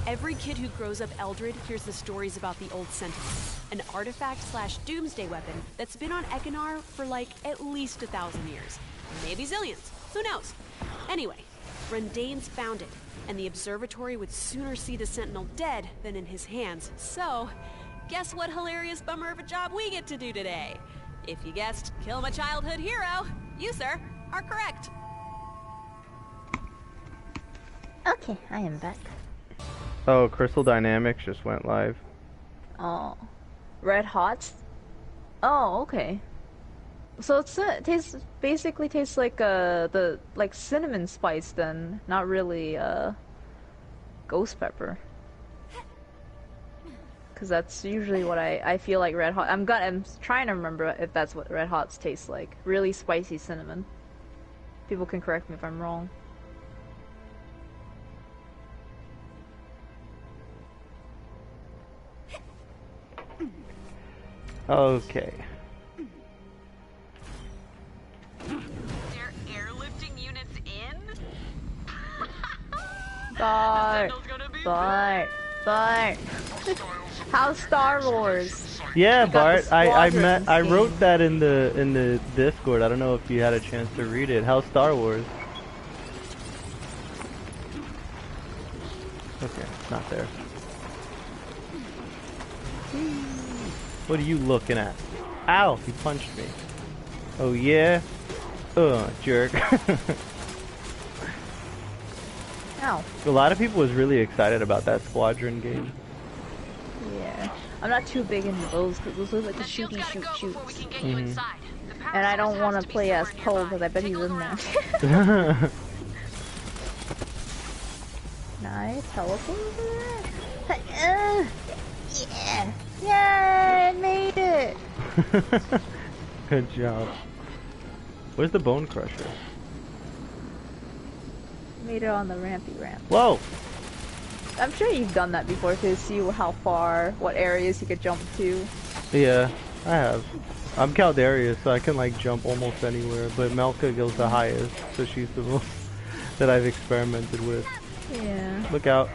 Every kid who grows up Eldred hears the stories about the Old Sentinel, an artifact/doomsday weapon that's been on Ekinar for like at least 1,000 years. Maybe zillions. Who knows? Anyway, Rendain's found it, and the observatory would sooner see the Sentinel dead than in his hands. So, guess what hilarious bummer of a job we get to do today? If you guessed kill my childhood hero, you, sir, are correct. Okay, I am back. Oh, Crystal Dynamics just went live. Oh, Red Hots. Oh, okay. So it basically tastes like the cinnamon spice then, not really ghost pepper. Cause that's usually what I feel like Red Hot. I'm trying to remember if that's what Red Hots taste like. Really spicy cinnamon. People can correct me if I'm wrong. Okay. They're airlifting units in? Bart. How's Star Wars? Yeah, Bart. I wrote that in the Discord. I don't know if you had a chance to read it. How's Star Wars? Okay, it's not there. What are you looking at? Ow! He punched me. Oh yeah? Jerk. Ow. A lot of people was really excited about that Squadron game. Yeah. I'm not too big into those because those look like the shoots. And I don't want to play as Poe because I bet he's in there. Nice. Teleport over there? Yeah. Yeah, I made it. Good job. Where's the Bone Crusher? Made it on the rampy ramp. Whoa! I'm sure you've done that before to see how far, what areas you could jump to. Yeah, I have. I'm Caldarius, so I can like jump almost anywhere, but Melka goes the highest, so she's the most that I've experimented with. Yeah. Look out.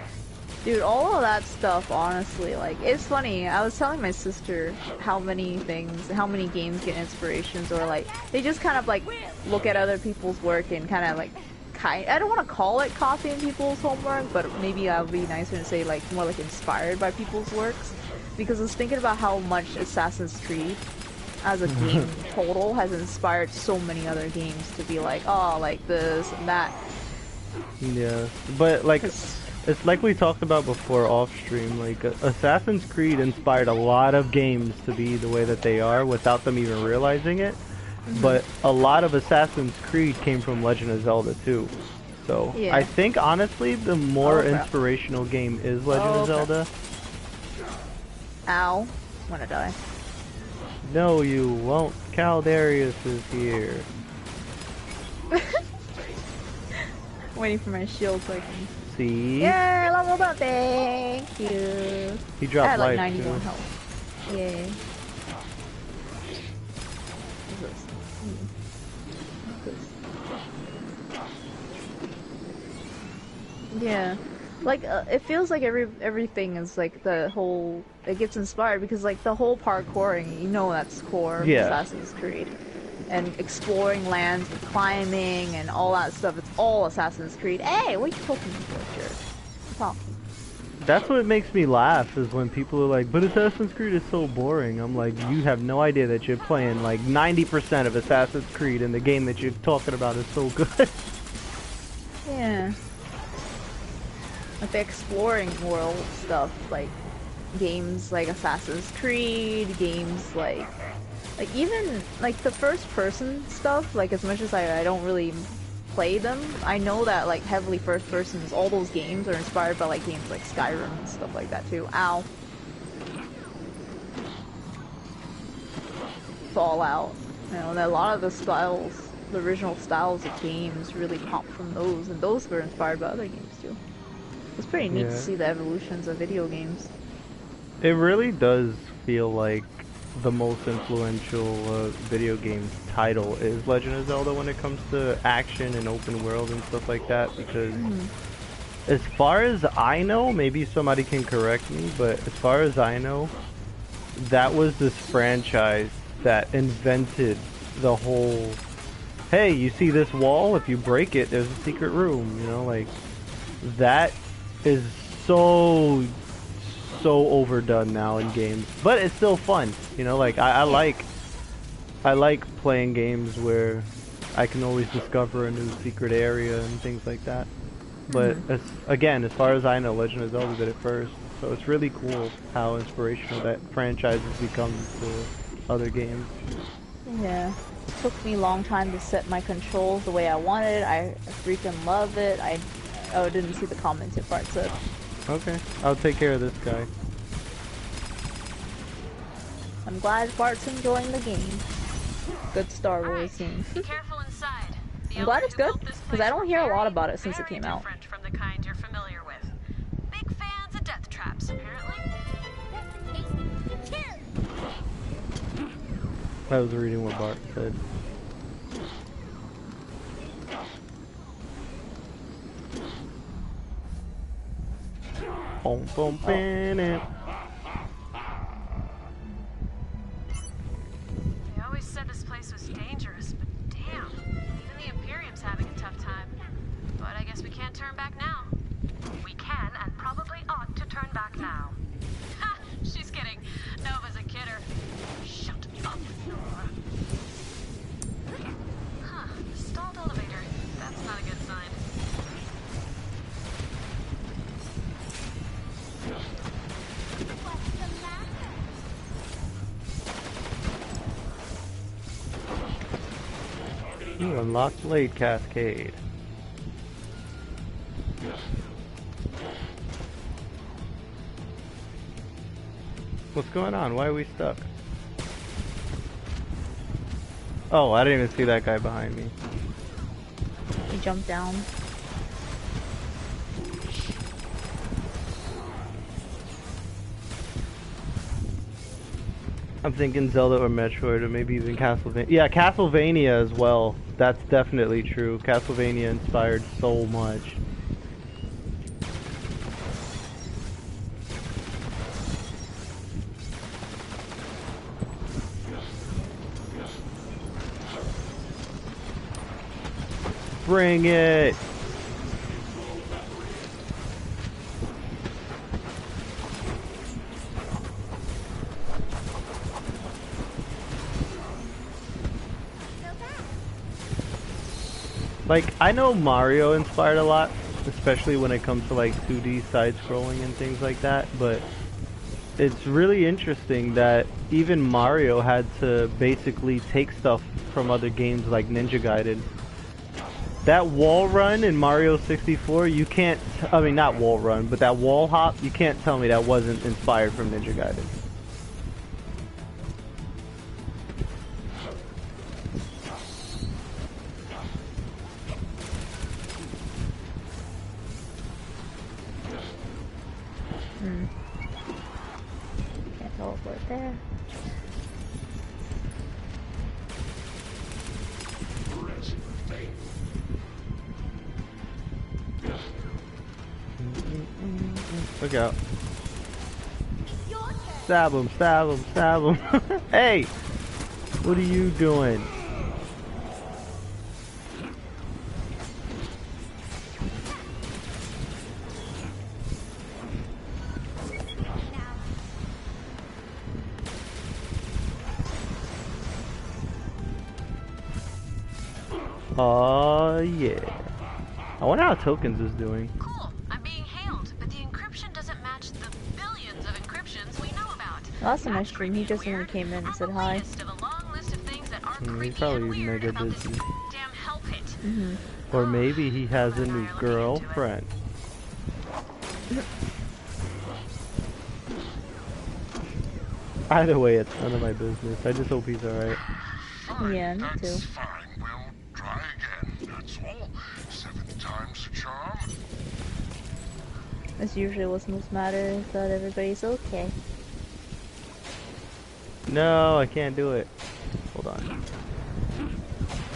Dude, all of that stuff, honestly, like, it's funny. I was telling my sister how many games get inspirations, or like, they just kind of like look at other people's work and kind of like, I don't want to call it copying people's homework, but maybe I would be nicer to say like more like inspired by people's works, because I was thinking about how much Assassin's Creed as a game total has inspired so many other games to be like, oh, like this and that. Yeah, but like, it's like we talked about before off stream, like Assassin's Creed inspired a lot of games to be the way that they are without them even realizing it. But a lot of Assassin's Creed came from Legend of Zelda too. So yeah. I think honestly the more inspirational game is Legend of Zelda. Ow. I'm gonna die. No, you won't. Caldarius is here. Waiting for my shield so I can... See? Yeah, leveled up. Thank you. He dropped I had like life 91 too. health. Yay. What's this? Yeah, like it feels like everything is like the whole. It gets inspired because like the whole parkouring, you know, that's core of Assassin's Creed, and exploring lands, and climbing, and all that stuff. It's all Assassin's Creed. Hey, what are you talking for, jerk? Stop. That's what makes me laugh, is when people are like, but Assassin's Creed is so boring. I'm like, you have no idea that you're playing like 90% of Assassin's Creed, and the game that you're talking about is so good. Yeah. Like the exploring world stuff, like games like Assassin's Creed, games like even like the first person stuff, like as much as I don't really play them, I know that like heavily first persons, all those games are inspired by like games like Skyrim and stuff like that too. Ow. Fallout. You know, and a lot of the styles, the original styles of games really pop from those, and those were inspired by other games too. It's pretty neat to see the evolutions of video games. It really does feel like the most influential video game title is Legend of Zelda when it comes to action and open world and stuff like that, because As far as I know, maybe somebody can correct me, but as far as I know, that was this franchise that invented the whole, hey, you see this wall? If you break it, there's a secret room, you know, like, that is so overdone now in games. But it's still fun, you know, like, I like playing games where I can always discover a new secret area and things like that. But again, as far as I know, Legend of Zelda did it first, so it's really cool how inspirational that franchise has become to other games. Yeah, it took me a long time to set my controls the way I wanted. I freaking love it. Oh, didn't see the comments if Bart said. Okay, I'll take care of this guy. I'm glad Bart's enjoying the game. Good Star Wars scene. Be careful inside. I'm glad it's good, because I don't hear a lot about it since it came out. From the kind you're familiar with. Big fans of death traps, apparently. I was reading what Bart said. Boom, boom, bam. They always said this place was dangerous, but damn, even the Imperium's having a tough time. But I guess we can't turn back now. We can and probably ought to turn back now. Ha! She's kidding. Nova's a kidder. Shut up, Nova. Huh, stalled elevator. That's not a good sign. You unlocked Blade Cascade. What's going on? Why are we stuck? Oh, I didn't even see that guy behind me. He jumped down. I'm thinking Zelda or Metroid or maybe even Castlevania. Yeah, Castlevania as well. That's definitely true. Castlevania inspired so much. Bring it! Like, I know Mario inspired a lot, especially when it comes to like 2D side-scrolling and things like that, but it's really interesting that even Mario had to basically take stuff from other games like Ninja Gaiden. That wall run in Mario 64, you can't, I mean not wall run, but that wall hop, you can't tell me that wasn't inspired from Ninja Gaiden. Can't teleport there. Look out. Stab him, stab him, stab him. Hey! What are you doing? Oh yeah. I wonder how Tokens is doing. Cool. I'm being hailed, but the encryption doesnn't match the billions of encryptions we know about. Last time I streamed, he just only came in and said hi. He's probably mega busy. Damn hell pit. Or maybe he has a new girlfriend. Either way, it's none of my business. I just hope he's alright. Yeah, me too. That's fine. We'll try again. That's all. 7 times the charm. That's usually what's most matters, that everybody's okay. No, I can't do it. Hold on.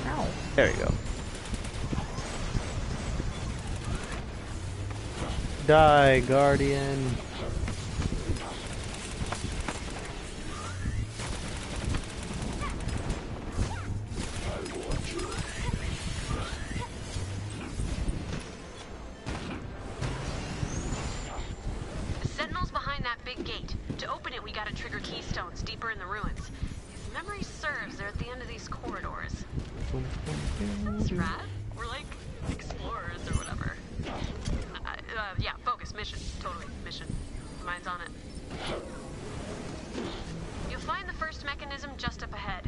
Ow. There you go. Die, Guardian. Sentinel's behind that big gate. To open it, we gotta trigger keystones deeper in the ruins. If memory serves, they're at the end of these corridors. That's rad. We're like explorers or whatever. Yeah, focus, mission. Totally, mission. Mine's on it. You'll find the first mechanism just up ahead.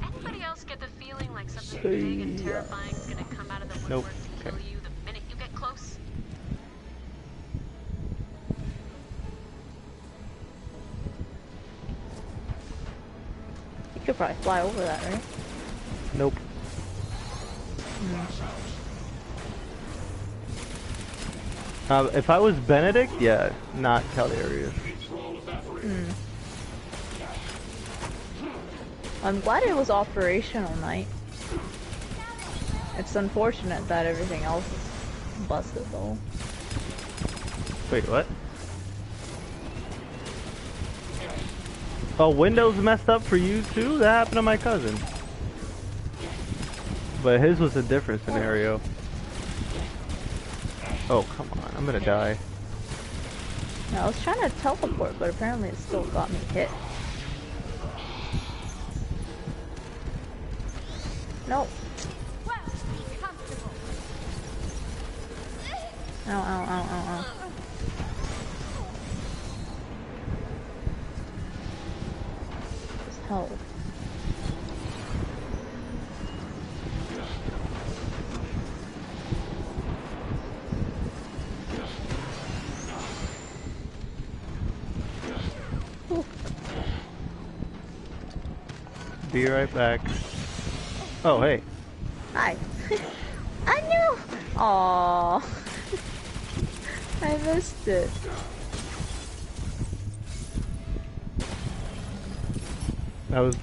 Anybody else get the feeling like something big and terrifying is gonna come out of the woodwork to kill you the minute you get close? You could probably fly over that, right? Nope. If I was Benedict, yeah, not Calarius. I'm glad it was operational night. It's unfortunate that everything else is busted though. Wait, what? Oh, Windows messed up for you too? That happened to my cousin. But his was a different scenario. Oh, come on. I'm gonna die. I was trying to teleport, but apparently it still got me hit. Nope. Ow, ow, ow, ow, ow. Just help. Be right back. Oh, hey. Hi. I knew. Aww. I missed it. I was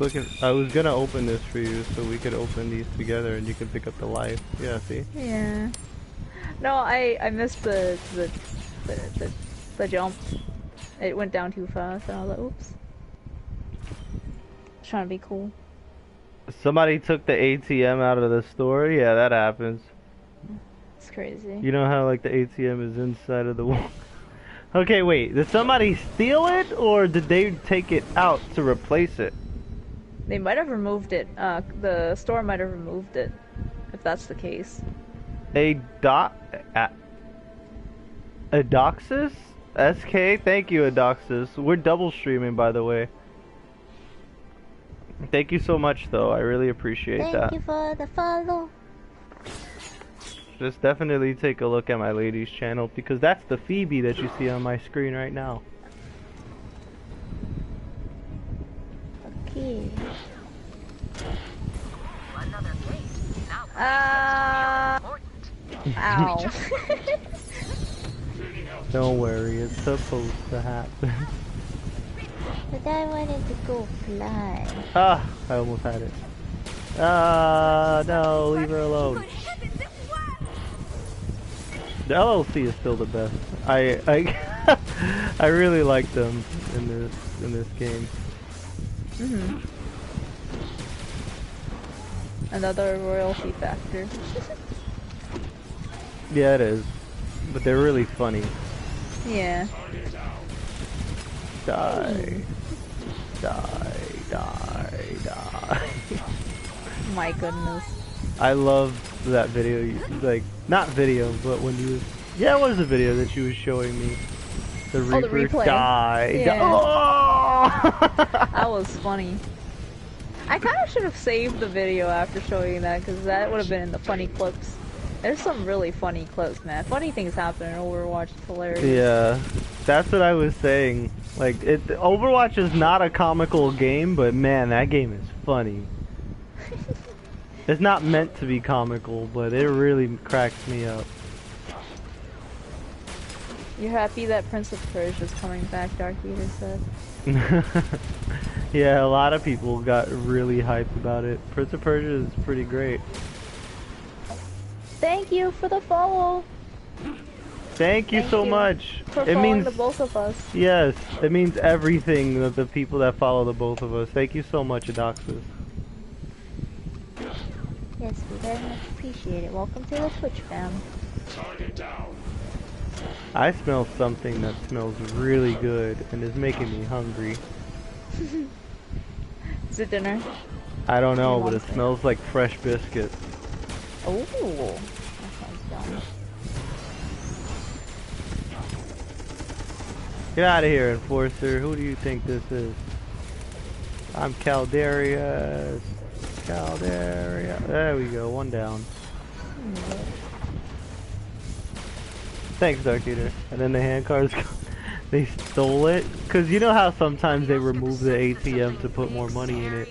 gonna open this for you so we could open these together and you could pick up the life. Yeah, see? Yeah. No, I missed the jump. It went down too fast and I was like, oops. Trying to be cool. Somebody took the ATM out of the store? Yeah, that happens. It's crazy. You know how like the ATM is inside of the wall? Okay, wait. Did somebody steal it or did they take it out to replace it? They might have removed it. The store might have removed it, if that's the case. Adoxis? SK? Thank you, Adoxis. We're double streaming, by the way. Thank you so much, though. I really appreciate that. Thank you for the follow. Just definitely take a look at my lady's channel, because that's the Phoebe that you see on my screen right now. Okay. Another gate. Now, Ow. Don't worry, it's supposed to happen. But I wanted to go fly. Ah, I almost had it. Ah, no, leave her alone. The LLC is still the best. I really like them in this game. Another royalty factor. Yeah, it is. But they're really funny. Yeah. Die. Die. Die. Die. My goodness. I love that video. Like, not video, but when you... Yeah, it was a video that she was showing me. The Reaper replay. die. Yeah. Oh! That was funny. I kind of should have saved the video after showing that, because that would have been in the funny clips. There's some really funny clips, man. Funny things happen in Overwatch. It's hilarious. Yeah, that's what I was saying. Like, Overwatch is not a comical game, but man, that game is funny. It's not meant to be comical, but it really cracks me up. You're happy that Prince of Persia is coming back, Dark Eater said. Yeah, a lot of people got really hyped about it. Prince of Persia is pretty great. Thank you for the follow. Thank you so much. For It following means the both of us. yes. It means everything that the people that follow the both of us. Thank you so much, Adoxus. Yes, we very much appreciate it. Welcome to the Twitch fam. Target down. I smell something that smells really good and is making me hungry. Is it dinner? I don't know, You but want it it? smells like fresh biscuits. Oh, that sounds yummy. Get out of here, Enforcer. Who do you think this is? I'm Caldarius. Caldaria. There we go, one down. Thanks, Dark Eater. And then the hand cards, they stole it. Cause you know how sometimes they remove the ATM to put more money in it.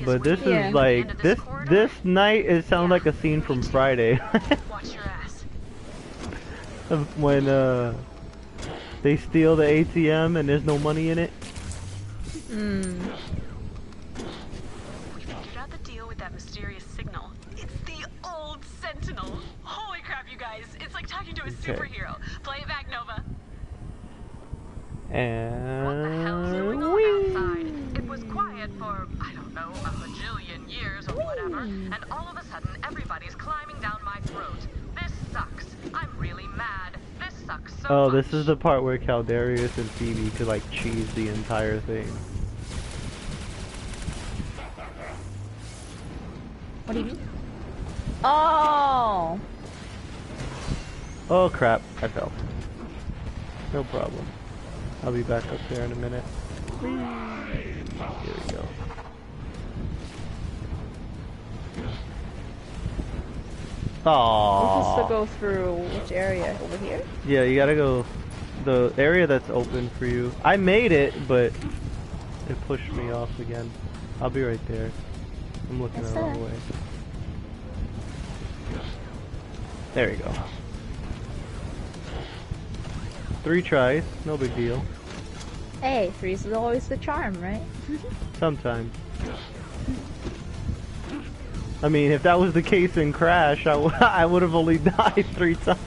But this is like, this night, it sounds like a scene from Friday. Watch your ass. When, they steal the ATM and there's no money in it. Hmm. We figured out the deal with that mysterious signal. It's the old Sentinel. Holy crap, you guys. It's like talking to a superhero. Play it back, Nova. What the hell's going on outside? It was quiet for, I don't know, a bajillion years or whatever, and all of a sudden everybody's climbing down my throat. This sucks. I'm really mad. This sucks so Oh, much. this is the part where Caldarius and Phoebe could like cheese the entire thing. What do you mean? Oh! Oh crap, I fell. No problem. I'll be back up there in a minute. Here we go. We're supposed to Aww. go through which area? Over here? Yeah, you gotta go the area that's open for you. I made it, but it pushed me off again. I'll be right there. I'm looking the wrong way. There we go. 3 tries, no big deal. Hey, 3 is always the charm, right? Sometimes. I mean, if that was the case in Crash, I would have only died 3 times.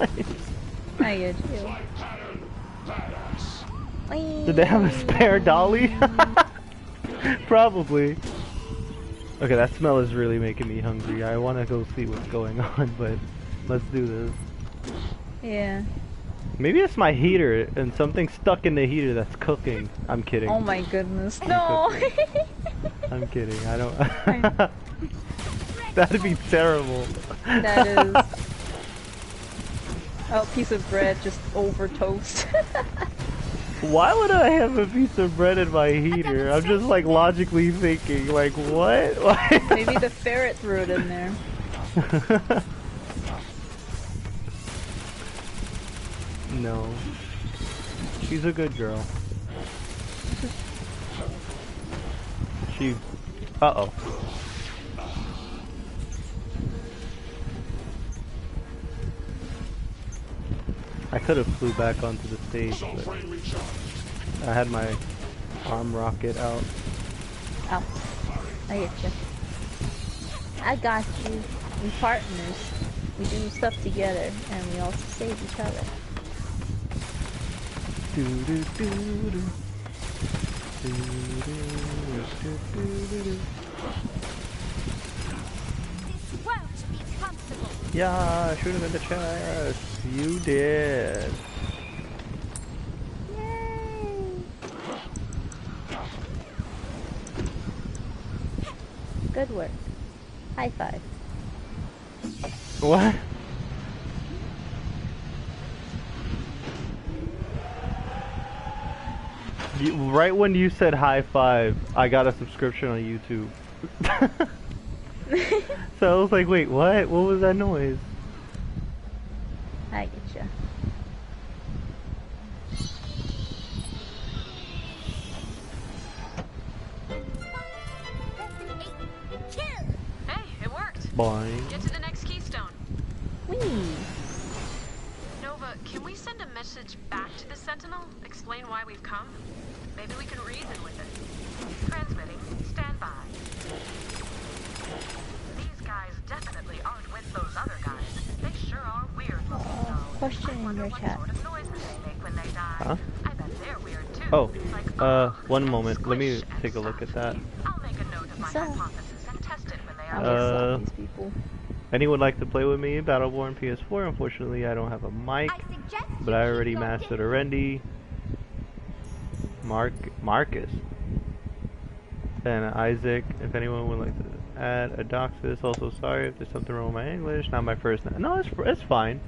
I get you. Did they have a spare dolly? Probably. Okay, that smell is really making me hungry. I want to go see what's going on, but let's do this. Yeah. Maybe it's my heater and something stuck in the heater that's cooking. I'm kidding. Oh my goodness. No! I'm kidding. I don't. That'd be terrible. That is. Oh, piece of bread just over toast. Why would I have a piece of bread in my heater? I'm just like logically thinking, like, what? Maybe the ferret threw it in there. No. She's a good girl. She... Uh-oh. I could have flew back onto the stage, but I had my arm rocket out. Oh. I get you. I got you. We partners. We do stuff together, and we also save each other. Do do do do. Do do do do do. This won't be comfortable. Yeah, shoot him in the chest. You did. Yay! Good work. High five. What? Right when you said high five, I got a subscription on YouTube. So I was like, wait, what? What was that noise? I get you. Hey, it worked. Boing. Get to the next keystone. Whee! Nova, can we send a message back to the Sentinel? Explain why we've come? Maybe we can reason with it. Transmitting. Stand by. These guys definitely aren't with those other guys. They sure are weird looking, though. question in your chat. Huh? Oh, one moment. Let me take a look at that. What's that? I Uh, these people. Anyone like to play with me? Battleborn PS4. Unfortunately, I don't have a mic, but I already mastered Arendi. Marcus. And Isaac. If anyone would like to add a Doxis. Also, sorry if there's something wrong with my English. Not my first name. No, it's fine.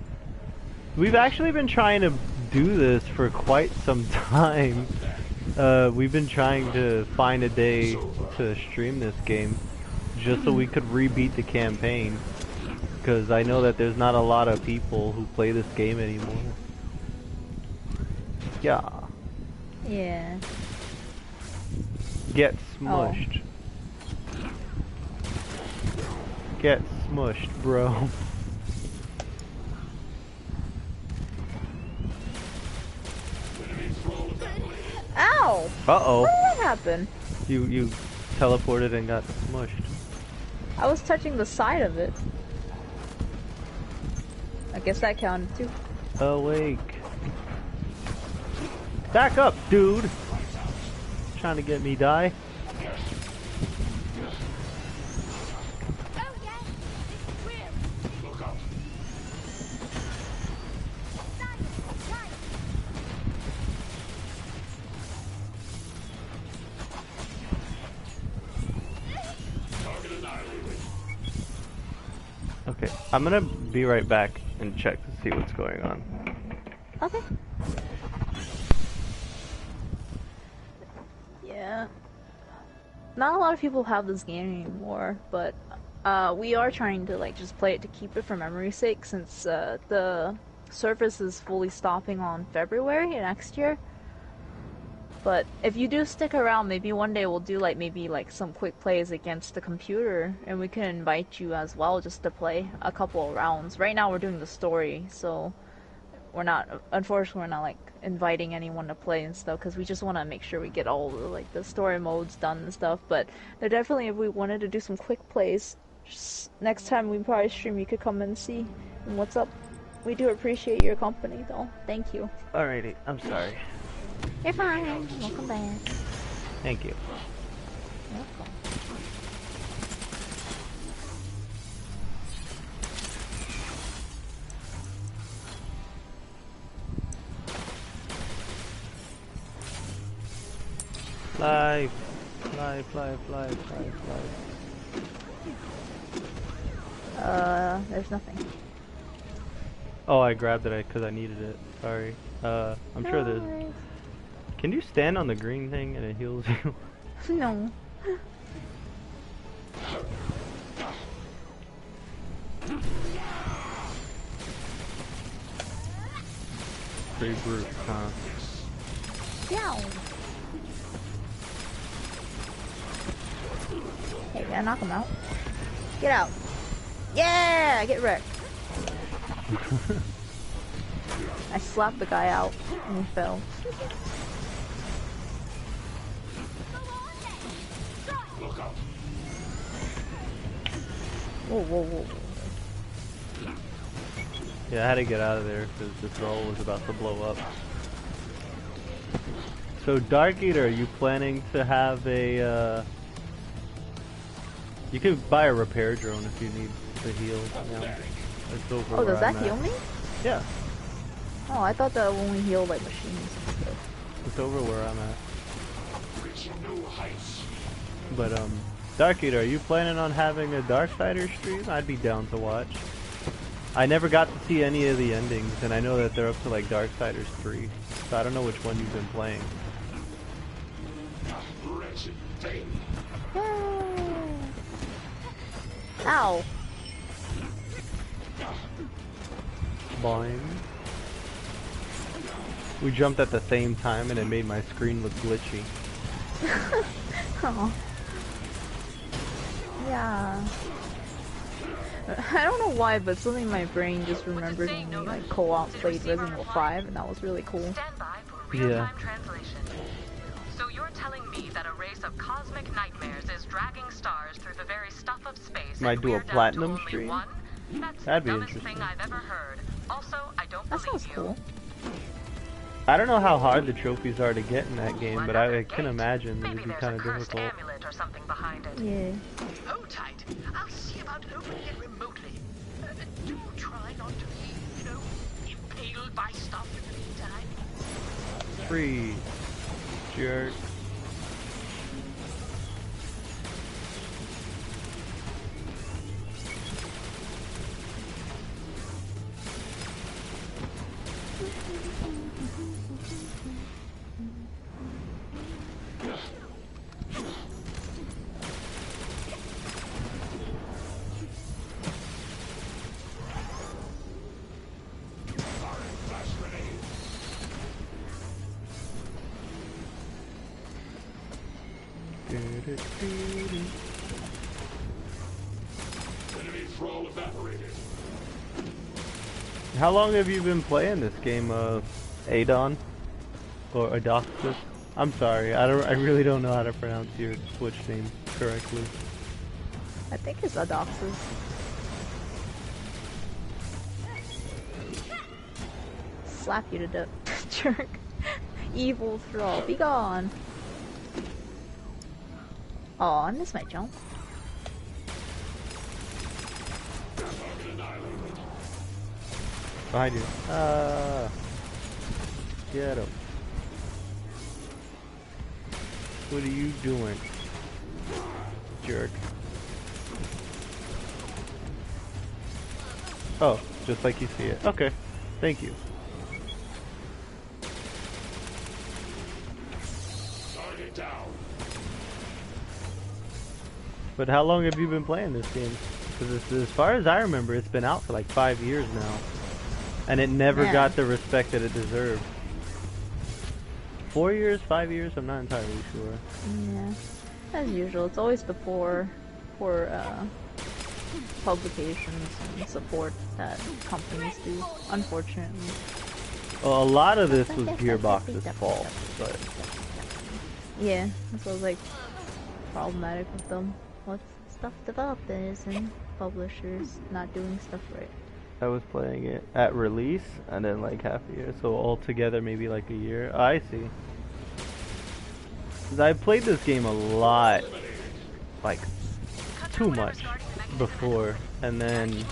We've actually been trying to do this for quite some time. We've been trying to find a day to stream this game just so we could rebeat the campaign. Because I know that there's not a lot of people who play this game anymore. Yeah. Yeah. Get smushed. Get smushed, bro. Ow! Uh-oh. How did that happen? You teleported and got smushed. I was touching the side of it. I guess that counted too. Awake. Back up, dude! Trying to get me die. Okay, I'm gonna be right back and check to see what's going on. Okay. Yeah. Not a lot of people have this game anymore, but we are trying to like just play it to keep it for memory's sake, since the service is fully stopping on February next year. But if you do stick around, maybe one day we'll do like maybe like some quick plays against the computer, and we can invite you as well just to play a couple of rounds. Right now we're doing the story, so we're not, unfortunately we're not like inviting anyone to play and stuff, because we just want to make sure we get all the like the story modes done and stuff. But there definitely, if we wanted to do some quick plays, just next time we probably stream, you could come and see what's up. We do appreciate your company though. Thank you. Alrighty, I'm sorry. You're fine. Welcome back. Thank you. Welcome. Fly, fly, fly, fly, fly, fly. There's nothing. Oh, I grabbed it because I needed it. Sorry. I'm sure there's... worries. Can you stand on the green thing and it heals you? No. Pretty brute, huh? Yeah. Hey, gotta knock him out. Get out. Yeah, get wrecked. I slapped the guy out and he fell. Whoa, whoa, whoa, whoa. Yeah, I had to get out of there because the troll was about to blow up. So, Dark Eater, are you planning to have a, You could buy a repair drone if you need to heal. Yeah. It's over Oh, does where that I'm heal at. me? Yeah, Oh, I thought that only healed like machines and stuff. it's over where I'm at. But, Dark Eater, are you planning on having a Darksider stream? I'd be down to watch. I never got to see any of the endings, and I know that they're up to like Darksiders 3, so I don't know which one you've been playing. Ow! Boing. We jumped at the same time and it made my screen look glitchy. Oh. Yeah. I don't know why, but suddenly my brain just remembered when we like co-op played Resident Evil 5, and that was really cool. Stand by for Yeah. real-time translation. So you're telling me that a race of cosmic nightmares is dragging stars through the very stuff of space? Might and do a we're down to platinum only stream? one? That's That'd be the dumbest interesting. thing I've ever heard. Also, I don't That sounds you. cool. I don't know how hard the trophies are to get in that game, but I Another can gate. imagine it Maybe would be there's kind a of cursed difficult. amulet or something behind it. Yeah. Hold tight. I'll see about opening it remotely. Do you try not to be, you know, impaled by stuff in the meantime? Free jerk. Enemy thrall evaporated. How long have you been playing this game, Adon? Or Adoxus? I'm sorry, I really don't know how to pronounce your Twitch name correctly. I think it's Adoxus. Slap you to death, jerk. Evil thrall, be gone. Aw, I missed my jump. Behind you. Get him. What are you doing? Jerk. Oh, just like you see it. Okay. Thank you. Target down. But how long have you been playing this game? Because as far as I remember, it's been out for like 5 years now. And it never Yeah. got the respect that it deserved. 4 years, 5 years, I'm not entirely sure. Yeah. As usual, it's always the poor publications and support that companies do, unfortunately. Well, a lot of this was Gearbox's fault, but Yeah, this was like problematic with them. What's stuff developers and publishers not doing stuff right. I was playing it at release and then like half a year, so altogether maybe like a year. I see. 'Cause I played this game a lot, like too much before, and then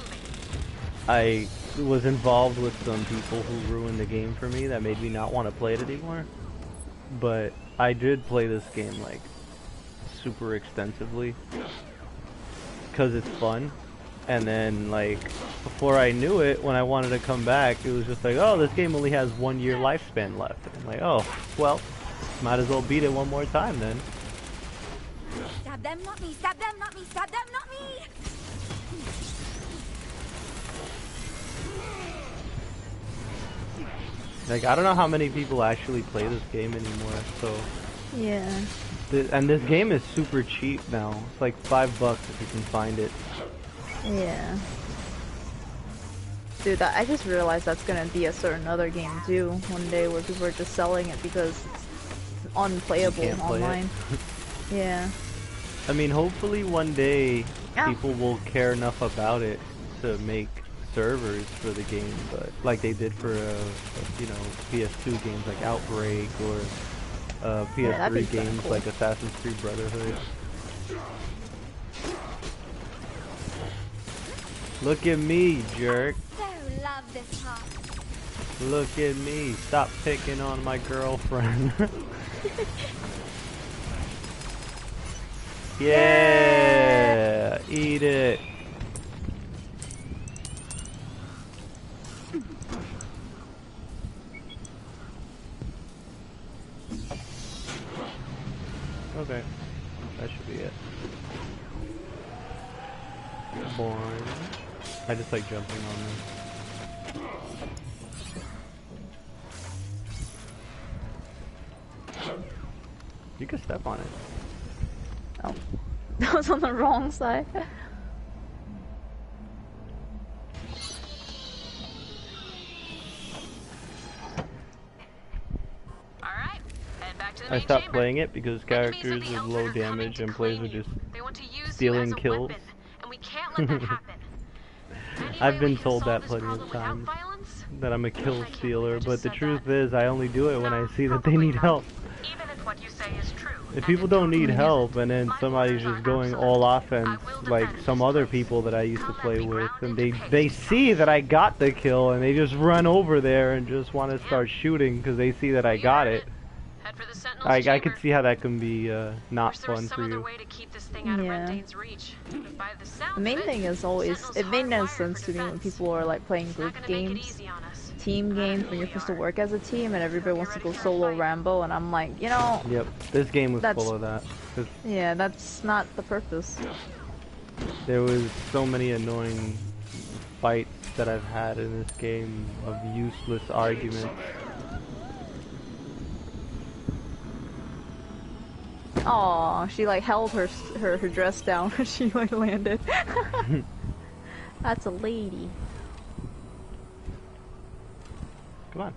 I was involved with some people who ruined the game for me that made me not want to play it anymore. But I did play this game like super extensively because it's fun. And then like before I knew it, when I wanted to come back, it was just like, oh, this game only has 1 year lifespan left. And I'm like, oh, well, might as well beat it one more time then. Stab them, not me. Stab them, not me. Stab them, not me. Like, I don't know how many people actually play this game anymore, so... Yeah. And this game is super cheap now. It's like $5 if you can find it. Yeah. Dude, I just realized that's gonna be a certain other game too, one day, where people are just selling it because it's unplayable You can't play it. online. Yeah. I mean, hopefully one day Ow. people will care enough about it to make servers for the game, but like they did for you know, PS2 games like Outbreak or Yeah, that'd be PS3 kinda games cool. like Assassin's Creed Brotherhood. Look at me, jerk. So love this part. Look at me. Stop picking on my girlfriend. Yeah, eat it. Okay, that should be it. Born. I just like jumping on them. You can step on it. Oh. That was on the wrong side. Alright, head back to the I main stopped chamber. playing it because Enemies of characters the with Elder low are coming damage to and players claim are just you. They want to use stealing you as a kills. weapon, and we can't let that happen. Any I've way been we can told solve that this plenty of problem without times. violence? that I'm a kill I can't stealer, believe I but just the said truth that. is I only do it when I No, see that they probably need not. help. Even if what you say is true. If and people it don't need totally help isn't, and then my somebody's orders just are going absolute. all I offense, will like defend some this other place. people that I used to Come play and be with, ground and into they paste. see that I got the kill and they just run over there and just want to start shooting because they see that I You got heard it. Head for the Sentinel's I chamber. could see how that can be not Wish there was fun some for other you. way to keep this thing out of Yeah. Rendain's reach. But by the sounds The main of it, thing is always, Sentinel's it made no hardwired sense for to me when defense. people are like playing It's group not gonna make it games, easy on us. team No matter games who when you're we supposed to are. work as a team and everybody Hope wants you're to go ready for a solo fight. Rambo, and I'm like, you know, Yep, this game was That's- full of that. 'Cause yeah, that's not the purpose. there was so many annoying fights that I've had in this game of useless arguments. Aw, she like held her dress down when she like landed. That's a lady. Come on.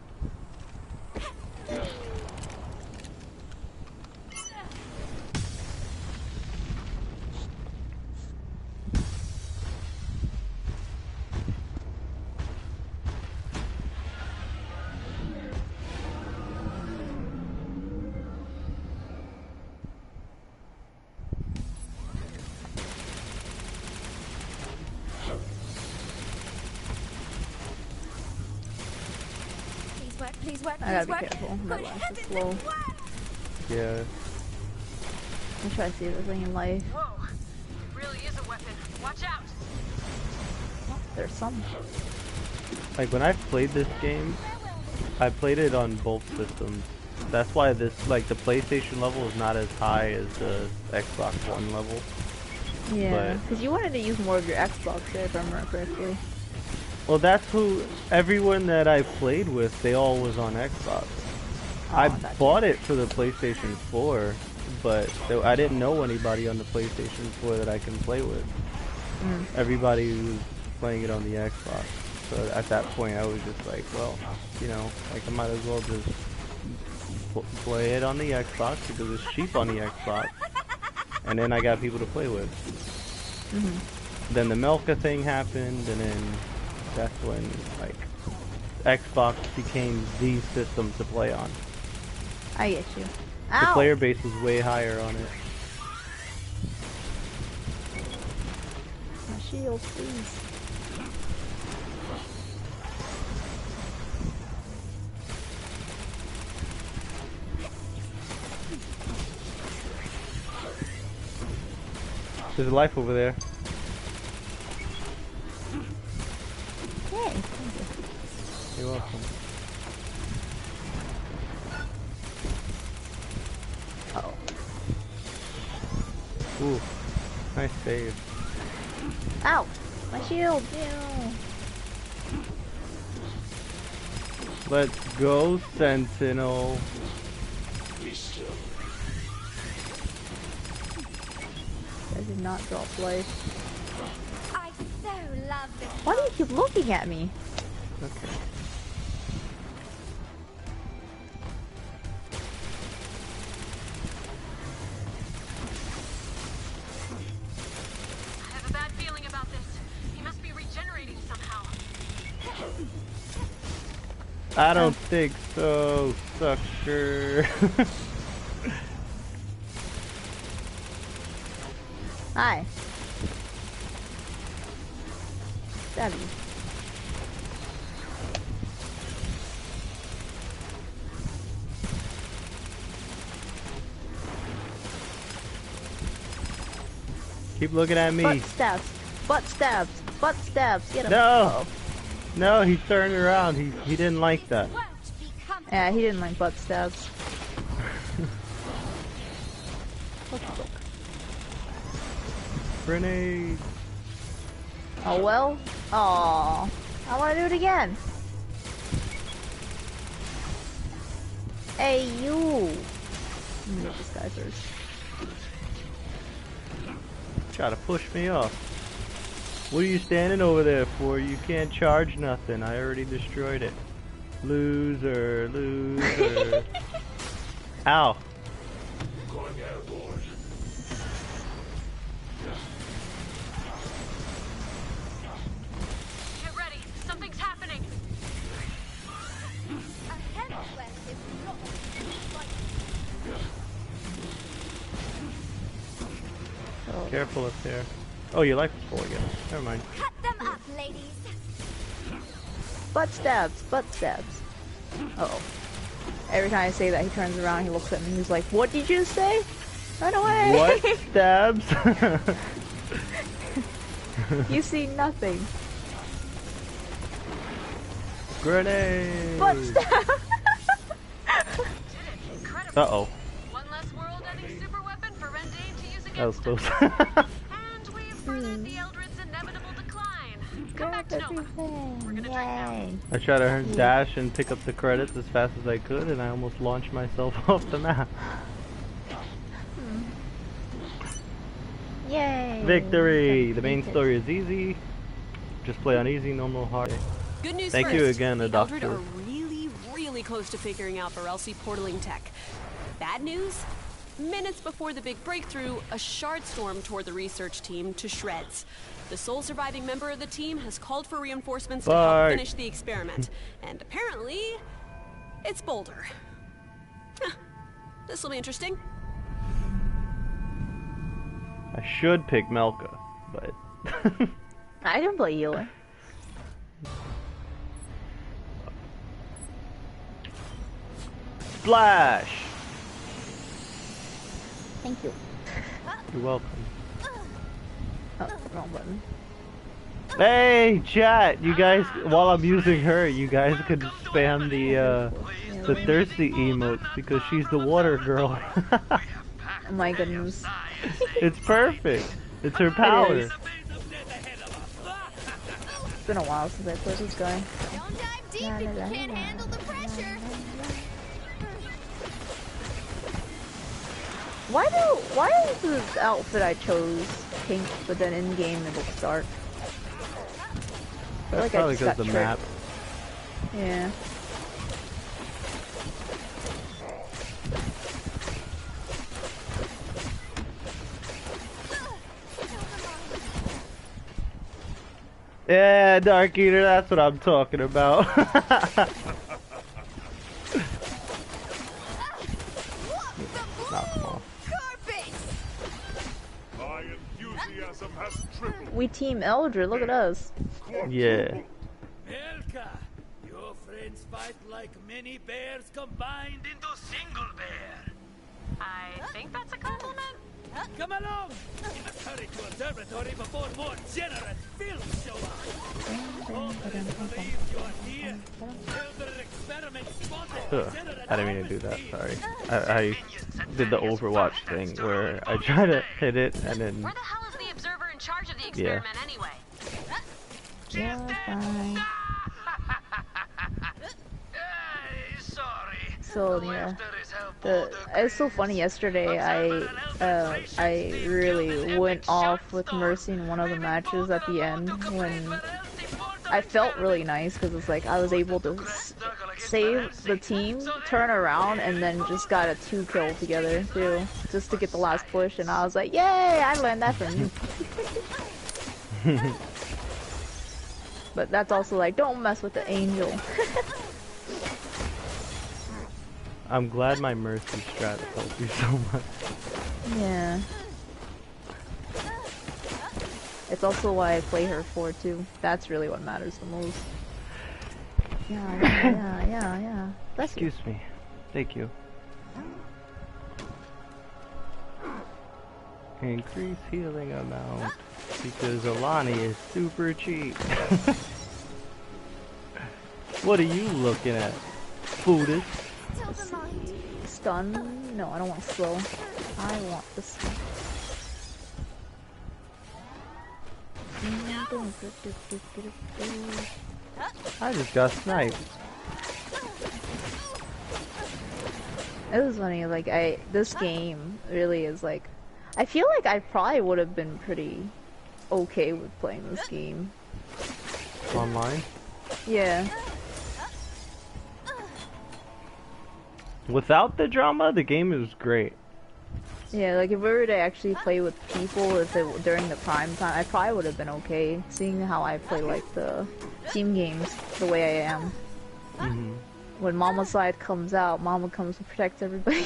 Please work, I gotta please be work. careful. My Good life is heavens, slow. it worked! Yeah. I try to see everything in life. Whoa. It really is a weapon. Watch out. There's some. Like when I played this game, I played it on both systems. That's why this, like the PlayStation level is not as high as the Xbox One level. Yeah, But- because you wanted to use more of your Xbox there, if I remember correctly. Well, that's who, everyone that I played with, they all was on Xbox. I gotcha. bought it for the PlayStation 4, but I didn't know anybody on the PlayStation 4 that I can play with. Everybody was playing it on the Xbox. So at that point, I was just like, well, you know, like I might as well just play it on the Xbox because it's cheap on the Xbox. And then I got people to play with. Then the Melka thing happened, and then that's when like Xbox became the system to play on. I get you. The Ow! player base was way higher on it. My shield, please. There's a life over there. Yay, thank You're welcome. you. Oh. Ooh, nice save. Ow! My shield! Ew. Let's go, Sentinel. I did not drop life. I so love this. Why do you keep looking at me? Okay. I have a bad feeling about this. He must be regenerating somehow. I don't think so, sucker. Hi. Stab you. Keep looking at me. Butt stabs. Butt stabs. Butt stabs. Get him. No. Uh-oh. No, he turned around. He didn't like that. Won't become Yeah, he didn't like butt stabs. Grenade. Oh well. Aw. I want to do it again. Hey, you. Let me get this guy first. Try to push me off. What are you standing over there for? You can't charge nothing. I already destroyed it. Loser, loser. Ow. Going airborne. Get ready. Something's happening. Careful up there. Oh, your life is full again. Never mind. Cut them up, ladies. Butt stabs, butt stabs. Uh-oh. Every time I say that, he turns around, he looks at me, he's like, what did you say? Run away! What stabs? You see nothing. Grenade! Butt stab! Uh-oh. One less world-ending super weapon for Rendane to use against That was close. And we've furthered the Eldred's inevitable decline. Come back to Noma. We're gonna drink now. I tried to dash and pick up the credits as fast as I could, and I almost launched myself off the map. Yay! Victory! The main story is easy. Just play on easy, normal, hard. Good news Thank first. you again, the Doctor. Eldred are really close to figuring out Barelsi portaling tech. Bad news? Minutes before the big breakthrough, a shard storm tore the research team to shreds. The sole surviving member of the team has called for reinforcements to help finish the experiment. And apparently, it's Boulder. This'll be interesting. I should pick Melka, but... I didn't play healer. Splash! Thank you. You're welcome. Oh, wrong button. Hey, chat! You guys, while I'm using her, you guys could spam the thirsty emotes because she's the water girl. Oh my goodness. It's perfect. It's her power. It is. It's been a while since I played this guy. Don't dive deep if you can't handle the pressure. Why is this outfit I chose pink, but then in game it looks dark? I feel like I Probably just got because the tricked. map. Yeah. Yeah, Dark Eater, that's what I'm talking about. My enthusiasm has tripled. We team Eldred, look at us. Yeah. Melka, your friends fight like many bears combined into single bear. I think that's a compliment. Come along! We must hurry to observatory before more generous films show up. All friends believe you are here. Elder experiment spotted. Ugh, I didn't mean to do that, sorry. I did the Overwatch thing where I try to hit it and then... Where the hell is the observer in charge of the experiment anyway? Yeah, fine. Sorry. So yeah, it's so funny. Yesterday, I really went off with Mercy in one of the matches at the end when I felt really nice because it's like I was able to save the team, turn around, and then just got a 2-kill together too, just to get the last push. And I was like, yay! I learned that from you. But that's also like, don't mess with the angel. I'm glad my Mercy strat helped you so much. Yeah. It's also why I play her for too. That's really what matters the most. Yeah. Bless you. Excuse me. Thank you. Increase healing amount. Because Alani is super cheap. What are you looking at? Foodist? Stun? No, I don't want slow. I want the stun. I just got sniped. It was funny, like this game really is like, I feel like I probably would have been pretty okay with playing this game. Online? Yeah. Without the drama, the game is great. Yeah, like if we were to actually play with people, if it during the prime time, I probably would have been okay. Seeing how I play like the team games the way I am. Mm-hmm. When Mama's side comes out, Mama comes to protect everybody.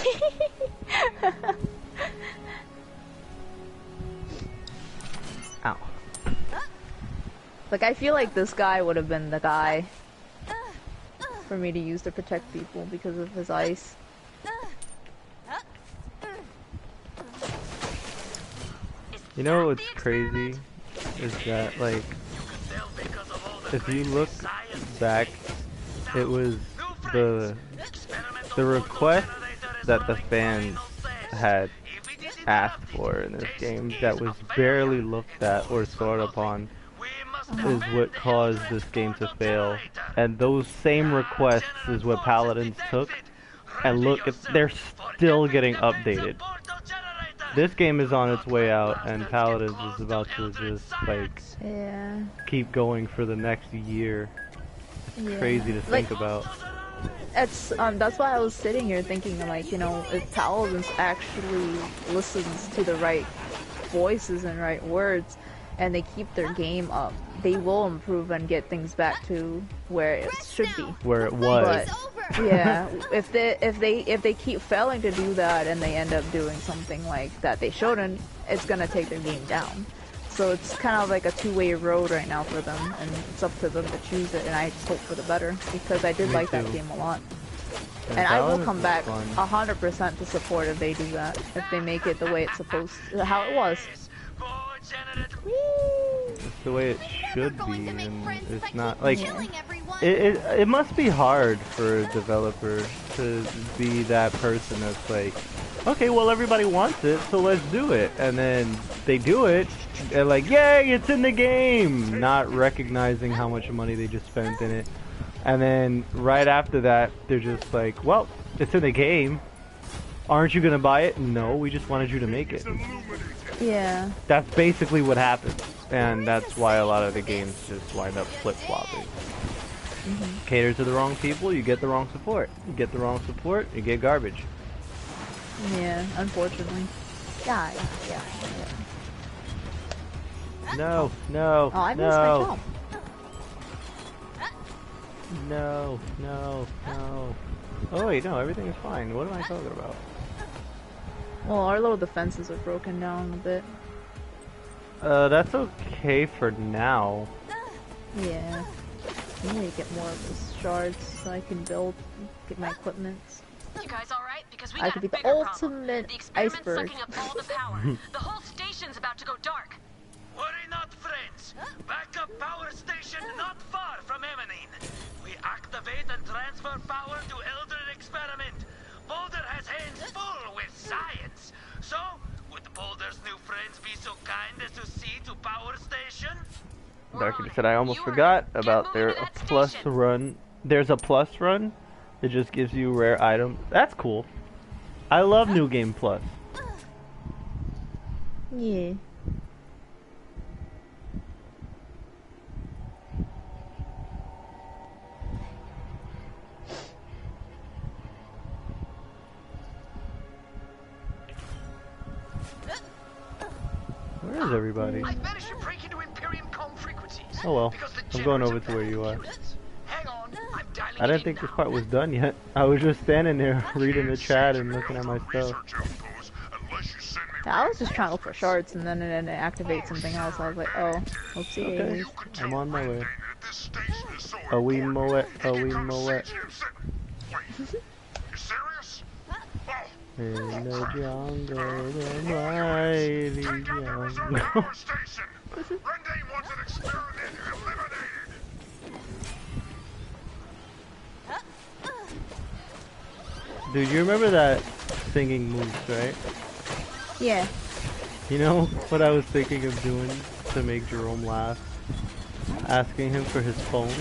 Like, I feel like this guy would have been the guy for me to use to protect people because of his ice. You know what's crazy is that, like, if you look back, it was the request that the fans had asked for in this game that was barely looked at or thought upon is what caused this game to fail. And those same requests is what Paladins took, and look, they're still getting updated. This game is on its way out, and Paladins is about to just, like, keep going for the next year. It's crazy to think about. It's that's why I was sitting here thinking, like, you know, if Paladins actually listens to the right voices and right words, and they keep their game up, they will improve and get things back to where it should be. Where it was. But, yeah, if they keep failing to do that and they end up doing something like that they shouldn't, it's gonna take their game down. So it's kind of like a two-way road right now for them, and it's up to them to choose it, and I just hope for the better, because I did like that game a lot. And I will come back 100% to support if they do that, if they make it the way it's supposed to, how it was. It's the way it should be, and it's not, like, it must be hard for a developer to be that person that's like, okay, well, everybody wants it, so let's do it, and then they do it, and like, yay, it's in the game, not recognizing how much money they just spent in it, and then right after that, they're just like, well, it's in the game, aren't you gonna buy it? No, we just wanted you to make it. Yeah. That's basically what happens, and that's why a lot of the games just wind up flip-flopping. Cater to the wrong people, you get the wrong support. You get the wrong support, you get garbage. Yeah, unfortunately. Yeah. No, no, oh, I no. missed my jump. No. Oh wait, no, everything is fine. What am I talking about? Well, our little defenses are broken down a bit. That's okay for now. Yeah. I need to get more of those shards so I can build, get my equipment. You guys all right? Because we I got could a be the bigger problem. ultimate The experiment's iceberg. sucking up all the power. The whole station's about to go dark. Worry not, friends. Backup power station not far from Emanine. We activate and transfer power to Eldred experiment. Boulder has hands full with science. So, would Boulder's new friends be so kind as to see to power station? Darky said I almost forgot about their plus run. There's a plus run. It just gives you rare items. That's cool. I love New Game Plus. Yeah. Where is everybody? I've managed to break into Imperium com frequencies. Oh well, I'm going over to where you are. Hang on, I'm dialing I didn't think this part was done yet. I was just standing there reading the chat and looking at my stuff. Yeah, I was just trying to look for shards and then it activates something else. I was like, oh, oopsie daisies. Okay, I'm on my way. A wee moet, a wee moet. In the jungle, the mighty jungle. Dude, you remember that singing moves, right? Yeah. You know what I was thinking of doing to make Jerome laugh? Asking him for his phone,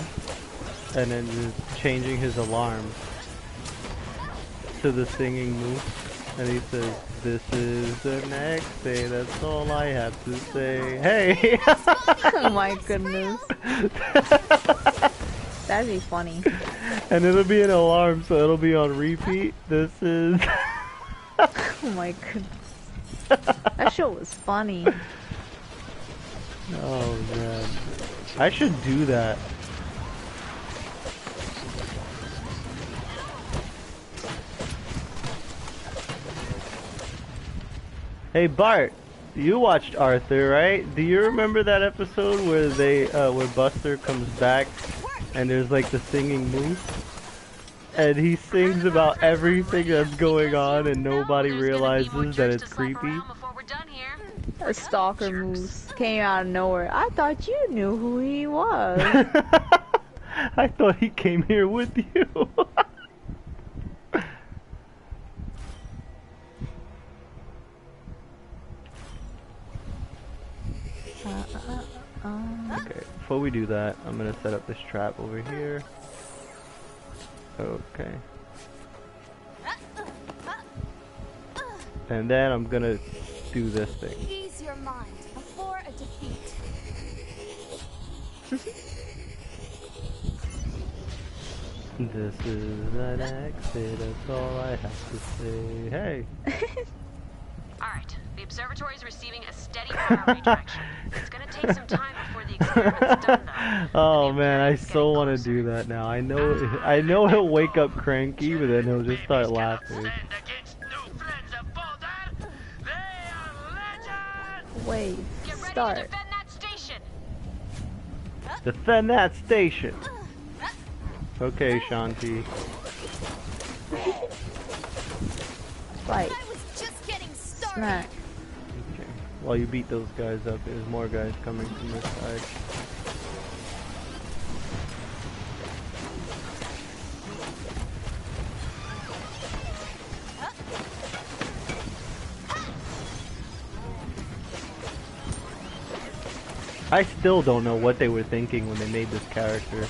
and then just changing his alarm to the singing move. And he says, this is the next day, that's all I have to say. Hey! Oh my goodness. That'd be funny. And it'll be an alarm, so it'll be on repeat. This is... Oh my goodness. That show was funny. Oh man. I should do that. Hey Bart, You watched Arthur, right? Do you remember that episode where where Buster comes back and there's like the singing moose? And he sings about everything that's going on and nobody realizes that it's creepy? A stalker moose came out of nowhere. I thought you knew who he was. I thought he came here with you. Okay, before we do that, I'm gonna set up this trap over here. Okay. And then I'm gonna do this thing. Ease your mind before a defeat. This is an exit, that's all I have to say. Hey! Alright, the observatory is receiving a steady power redirection. It's gonna take some time before the experiment's done, though. Oh man, I so want to do that now. I know he'll wake up cranky, but then he'll just start laughing. Wait, Get ready start. to defend that station. Defend that station! Okay, Shanti. Fight. I was just getting started. Smack. Okay. While you beat those guys up, there's more guys coming from this side. I still don't know what they were thinking when they made this character.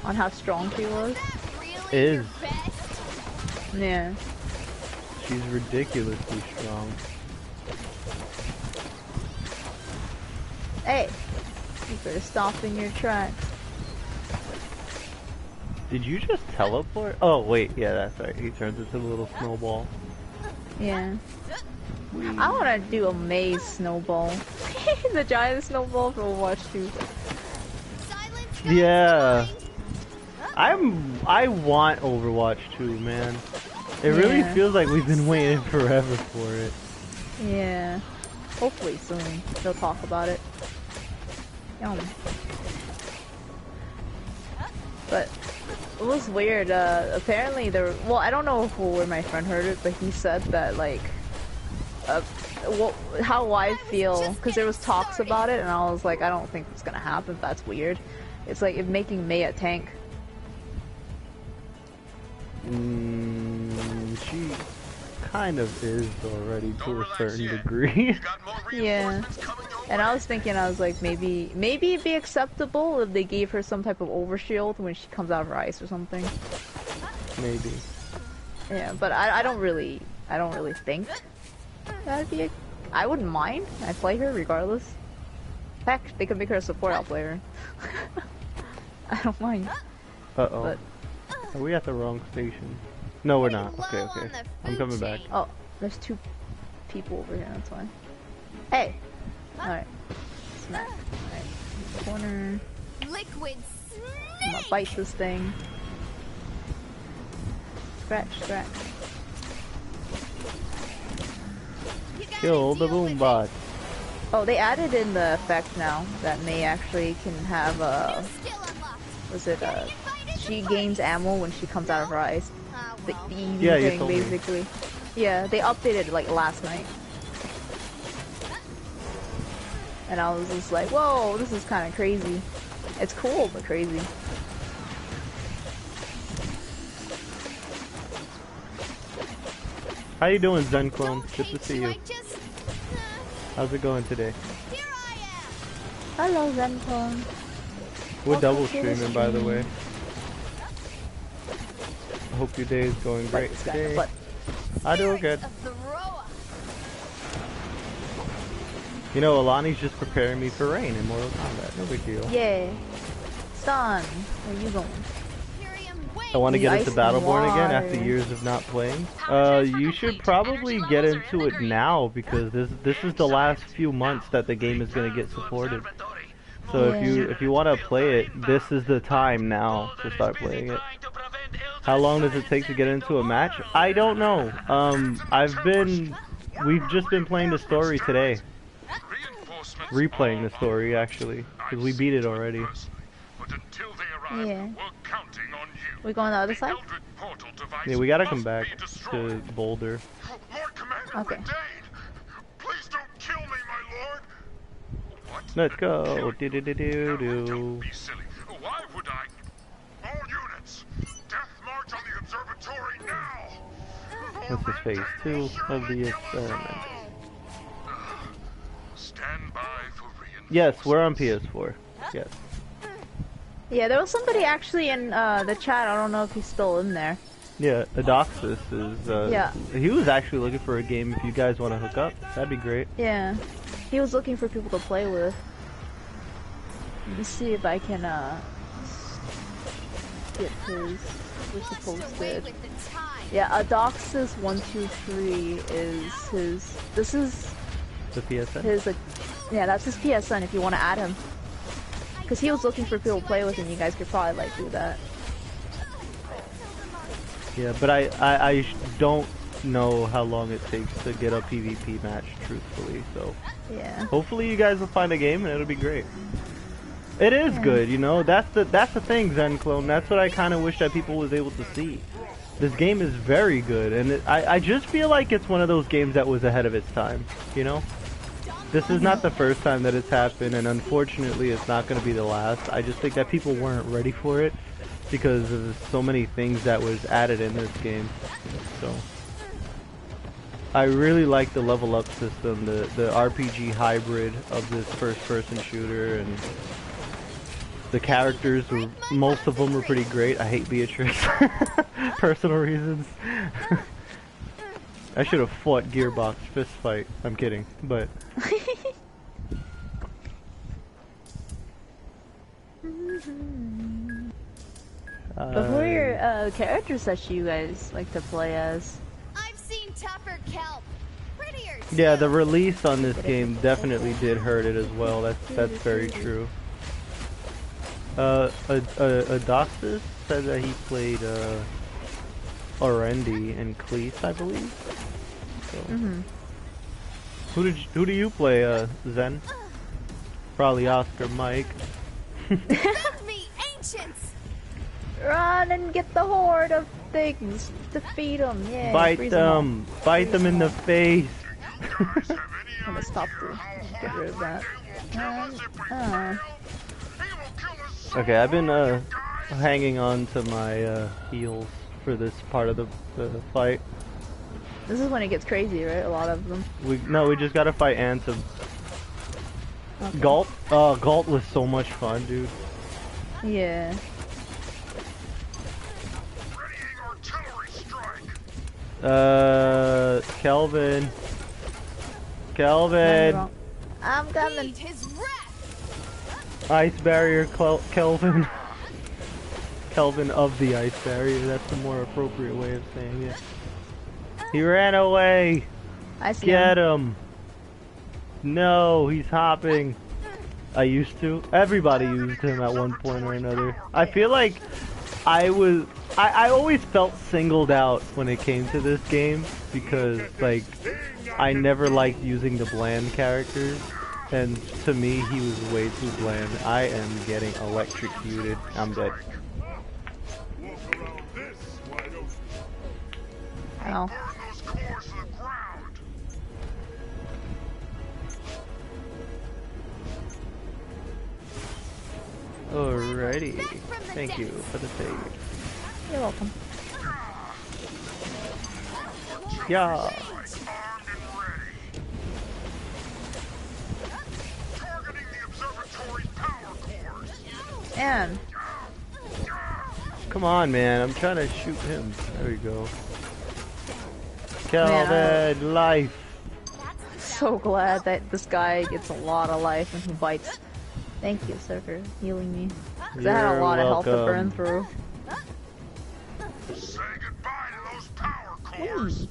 On how strong she was. Is. Yeah. She's ridiculously strong. Hey, you better stop in your tracks. Did you just teleport? Oh wait, yeah, that's right. He turns into a little snowball. Yeah. I want to do a maze snowball. The giant snowball from Overwatch 2. Yeah. I want Overwatch 2, man. It really Yeah. feels like we've been waiting forever for it. Yeah. Hopefully soon they'll talk about it. Yum. But it was weird. Apparently there. Well, I don't know where my friend heard it, but he said that like, how I feel, because there was talks about it, and I was like, I don't think it's gonna happen. That's weird. It's like if making Mei a tank. She kind of is already to a certain degree. Yeah. And I was thinking, I was like, maybe it'd be acceptable if they gave her some type of overshield when she comes out of her ice or something. Maybe. Yeah, but I don't really think that'd be I wouldn't mind. I'd play her regardless. Heck, they could make her a support, I'll play her. I don't mind. Uh-oh. But Are we at the wrong station? No, we're not. Okay, okay. I'm coming back. oh, there's two people over here, that's why. Hey! Alright. Smack. Alright. Corner. Liquid I'm gonna bite this thing. Scratch, scratch. Kill the boombot. Oh, they added in the effect now that Mei actually can have she gains ammo when she comes out of her ice. The EV Yeah, you thing, told me. basically. Yeah, they updated it like last night. And I was just like, whoa, this is kind of crazy. It's cool, but crazy. How you doing, Zen Clone? Good to see you. How's it going today? Hello, Zenpon. We're Welcome double to the streaming, by the stream. way. I hope your day is going great This guy in the today. butt. I do good. You know, Alani's just preparing me for rain in Mortal Kombat. No big deal. Yeah. Son, where you going? I want to The get into ice Battleborn and again after water. years of not playing. You should probably get into it now because this is the last few months that the game is going to get supported. So Yeah. if you want to play it, this is the time now to start playing it. How long does it take to get into a match? I don't know. We've just been playing the story today. Replaying the story, actually. Because we beat it already. Yeah. We going the other side? Yeah, we gotta come back to Boulder. Okay. Please don't kill me, my lord. What? Let's go. Do do do do do. Don't be silly. Why would I? All units, death march on the observatory now. This is phase 2 of the experiment. Stand by for reinforcements. Yes, we're on PS4. Yes. Yeah, there was somebody actually in the chat. I don't know if he's still in there. Yeah, Adoxus is, Yeah. He was actually looking for a game. If you guys want to hook up, that'd be great. Yeah. He was looking for people to play with. Let me see if I can, get his, where's he posted? Yeah, Adoxus123 is his, this is The PSN? his, yeah, that's his PSN if you want to add him. Because he was looking for people to play with and you guys could probably, like, do that. Yeah, but I don't know how long it takes to get a PvP match, truthfully, so... Yeah. Hopefully you guys will find a game and it'll be great. It is good, you know, that's the thing, Zen Clone, that's what I kind of wish that people was able to see. This game is very good, and I just feel like it's one of those games that was ahead of its time, you know? This is not the first time that it's happened, and unfortunately it's not going to be the last. I just think that people weren't ready for it because of so many things that was added in this game. So I really like the level up system, the RPG hybrid of this first person shooter, and the characters were, most of them were pretty great. I hate Beatrice. Personal reasons. I should have fought Gearbox fist fight. I'm kidding, but Who are your characters that you guys like to play as? I've seen tougher kelp. Prettier. yeah, the release on this game definitely did hurt it as well. That's very true. Adoxus said that he played Orendi and Cleese, I believe. So. Who do you play, Zen? Probably Oscar Mike. Love me, ancients. Run and get the horde of things. Defeat them. Yeah. Bite them. Bite them in the face. I'm gonna stop to get rid of that. Okay, I've been hanging on to my heels for this part of the fight. This is when it gets crazy, right? A lot of them. We just gotta fight Ansem. Okay. Galt? Galt was so much fun, dude. Yeah. Kelvin. Kelvin! I'm coming. Ice barrier, Kelvin. Kelvin of the ice barrier, that's the more appropriate way of saying it. He ran away! I see Get him! No, he's hopping. I used to. Everybody used him at one point or another. I feel like I always felt singled out when it came to this game because, like, I never liked using the bland characters. And to me, he was way too bland. I am getting electrocuted. I'm dead. Ow. Alrighty. Thank you for the save. You're welcome. Yeah. And Come on, man. I'm trying to shoot him. There we go. Kelvin, life. so glad that this guy gets a lot of life and he bites. Thank you, sir, for healing me. 'Cause I had a lot of health to burn through. Say goodbye to those power cores.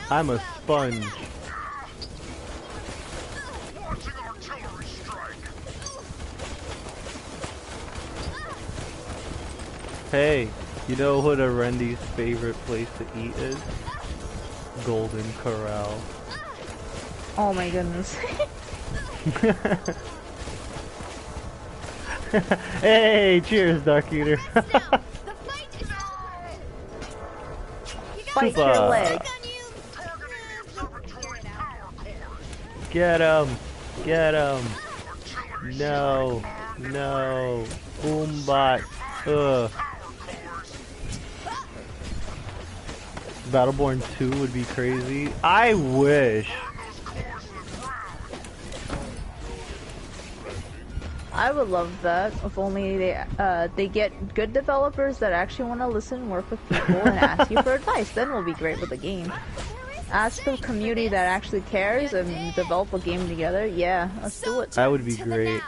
I'm a sponge. Launching artillery strike. Hey, you know what a Randy's favorite place to eat is? Golden Corral. Oh my goodness. Hey, cheers, Dark Eater. Bite your leg. Get him! Get him! No! No! Boombot! Ugh. Battleborn 2 would be crazy. I wish. I would love that if only they get good developers that actually want to listen, work with people, and ask you for advice. Then we'll be great with the game. Ask the community that actually cares and develop a game together. Yeah, let's do it. That would be great.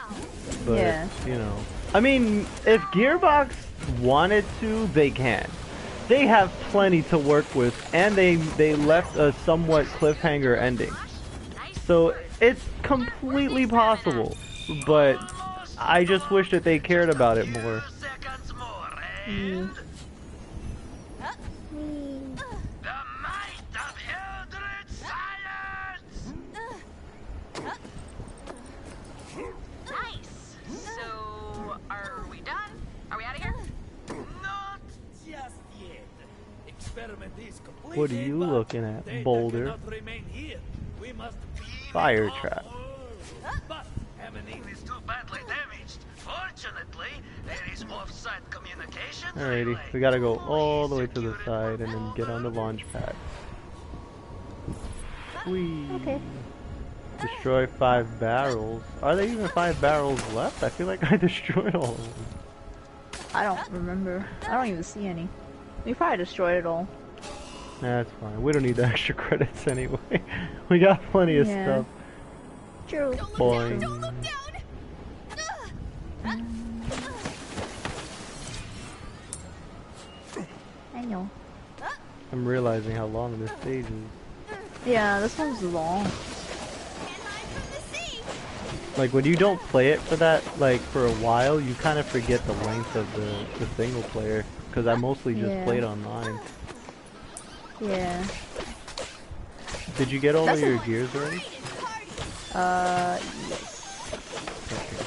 But, yeah. you know. I mean, if Gearbox wanted to, they can. They have plenty to work with, and they left a somewhat cliffhanger ending. So, it's completely possible. But I just wish that they cared about it more. Nice. So, are we done? Are we out of here? Not just yet. Experiment is complete. What are you but looking at, data Boulder? cannot remain here. We must be Fire on trap. Earth. But Ammonine is too badly damaged. Fortunately, there is off-site communication. Alrighty, we gotta go all the way to the side and then get on the launch pad. Whee! Okay. Destroy 5 barrels. Are there even 5 barrels left? I feel like I destroyed all of them. I don't remember. I don't even see any. We probably destroyed it all. Nah, that's fine. We don't need the extra credits anyway. We got plenty of stuff. True. Boing. Don't look down! I know. I'm realizing how long this stage is. Yeah, this one's long. Like, when you don't play it for that, like, for a while, you kind of forget the length of the single player. Because I mostly just played online. Yeah. Did you get all That's of your gears already? Yes. Okay.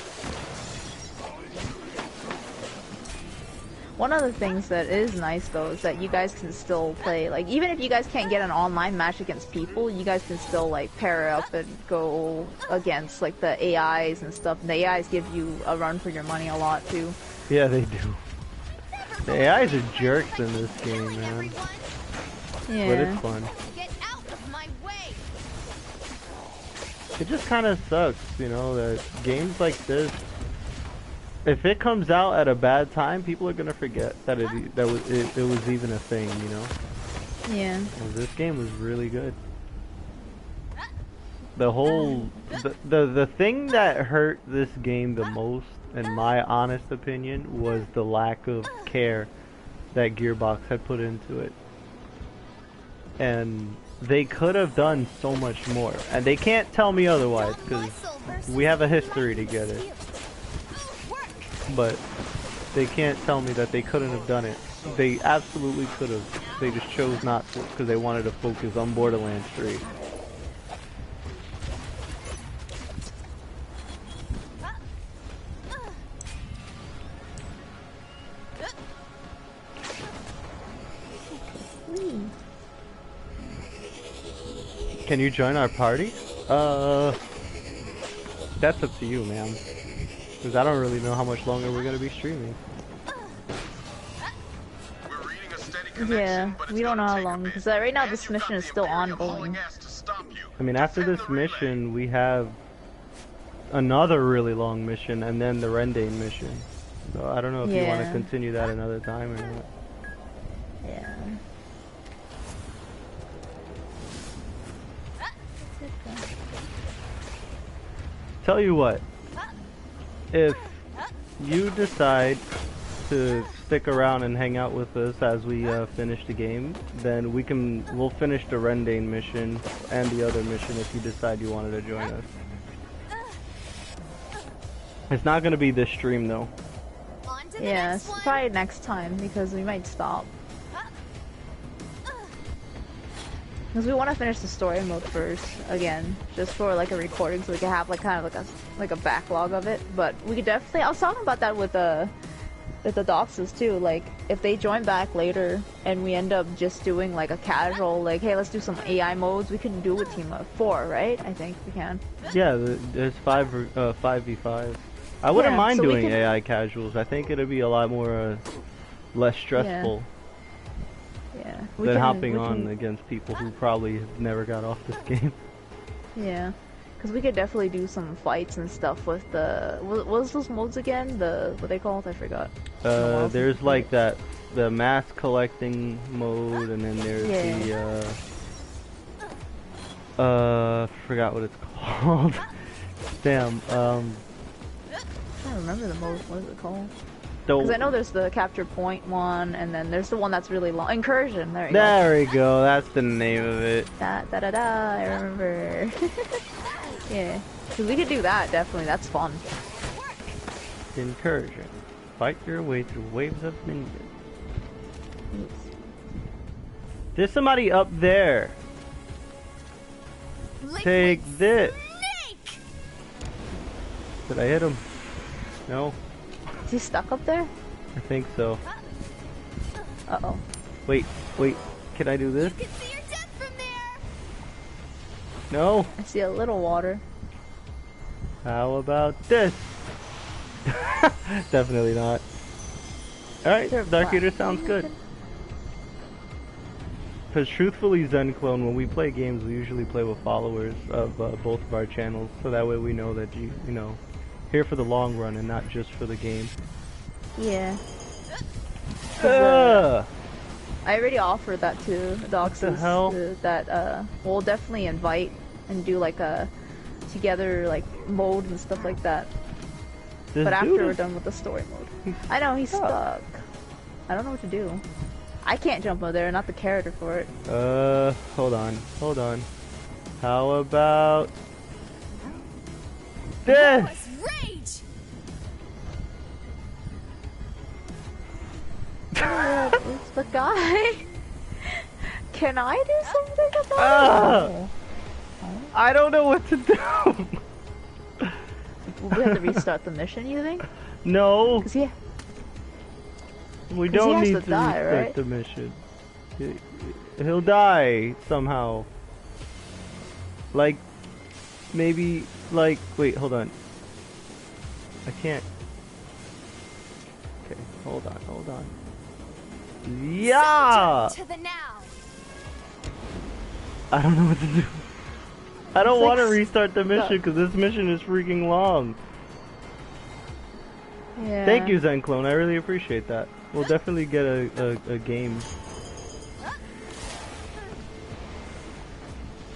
One of the things that is nice though is that you guys can still play, like, even if you guys can't get an online match against people, you guys can still, like, pair up and go against, like, the AIs and stuff. And the AIs give you a run for your money a lot too. Yeah, they do. The AIs are jerks in this game, man. Yeah. But it's fun. Get out of my way! It just kind of sucks, you know, that games like this, if it comes out at a bad time, people are gonna forget that it was even a thing, you know. Yeah. Well, this game was really good. The whole the thing that hurt this game the most, in my honest opinion, was the lack of care that Gearbox had put into it. And they could have done so much more. And they can't tell me otherwise, because we have a history together. But they can't tell me that they couldn't have done it. They absolutely could have. They just chose not to, because they wanted to focus on Borderlands 3. Can you join our party? That's up to you, ma'am. Because I don't really know how much longer we're going to be streaming. Yeah, we don't know how long, because right now this mission is still ongoing. I mean, after this mission, we have another really long mission, and then the Rendane mission. So I don't know if you want to continue that another time or not. Yeah. Tell you what, if you decide to stick around and hang out with us as we finish the game, then we'll finish the Rendane mission and the other mission if you decide you wanted to join us. It's not gonna be this stream though. On to to the Yeah, next one. probably next time because we might stop. Because we want to finish the story mode first, again, just for like a recording, so we can have like kind of like a backlog of it. But we could definitely. I was talking about that with the Doxes too. Like if they join back later and we end up just doing like a casual, like hey, let's do some AI modes. We can do a team of 4, right? I think we can. Yeah, there's 5v5. I wouldn't Yeah, mind so we doing can- AI casuals. I think it'd be a lot more less stressful Yeah. than hopping on against people who probably have never got off this game. Yeah. Because we could definitely do some fights and stuff with the... What was those modes again? What they called? I forgot. There's like the mass collecting mode, and then there's forgot what it's called. Damn, I can't remember the mode. What is it called? the- Because I know there's the capture point one, and then there's the one that's really long. Incursion, there you go. there we go, that's the name of it. Da da da da, I remember. Yeah. Because we could do that, definitely. That's fun. Incursion. Fight your way through waves of ninjas. There's somebody up there. Take this. Snake! Did I hit him? No, Is he stuck up there? I think so. Uh-oh. Wait, can I do this? You can see your death from there! No? I see a little water. How about this? Definitely not. Alright, They're Dark black. Eater sounds good. Because truthfully, Zen Clone, when we play games, we usually play with followers of both of our channels, so that way we know that you know, here for the long run and not just for the game. Yeah. Ugh! I already offered that to Doxes. What the hell? That we'll definitely invite and do like a together like mode and stuff like that. This But after dude we're is- done with the story mode. I know he's stuck. I don't know what to do. I can't jump over there, not the character for it. hold on. How about this? Let's rage! It's the guy. Can I do something about Ah! I don't know what to do. it? Will we have to restart the mission, you think? No, 'Cause he, we 'cause he don't has need to to die, restart right? the mission. He'll die somehow. Like, maybe, like, wait, hold on. I can't. Okay, hold on. Yeah! To the now! I don't know what to do. I don't It's like want to restart the mission because this mission is freaking long. Yeah. Thank you, Zen Clone. I really appreciate that. We'll definitely get a game.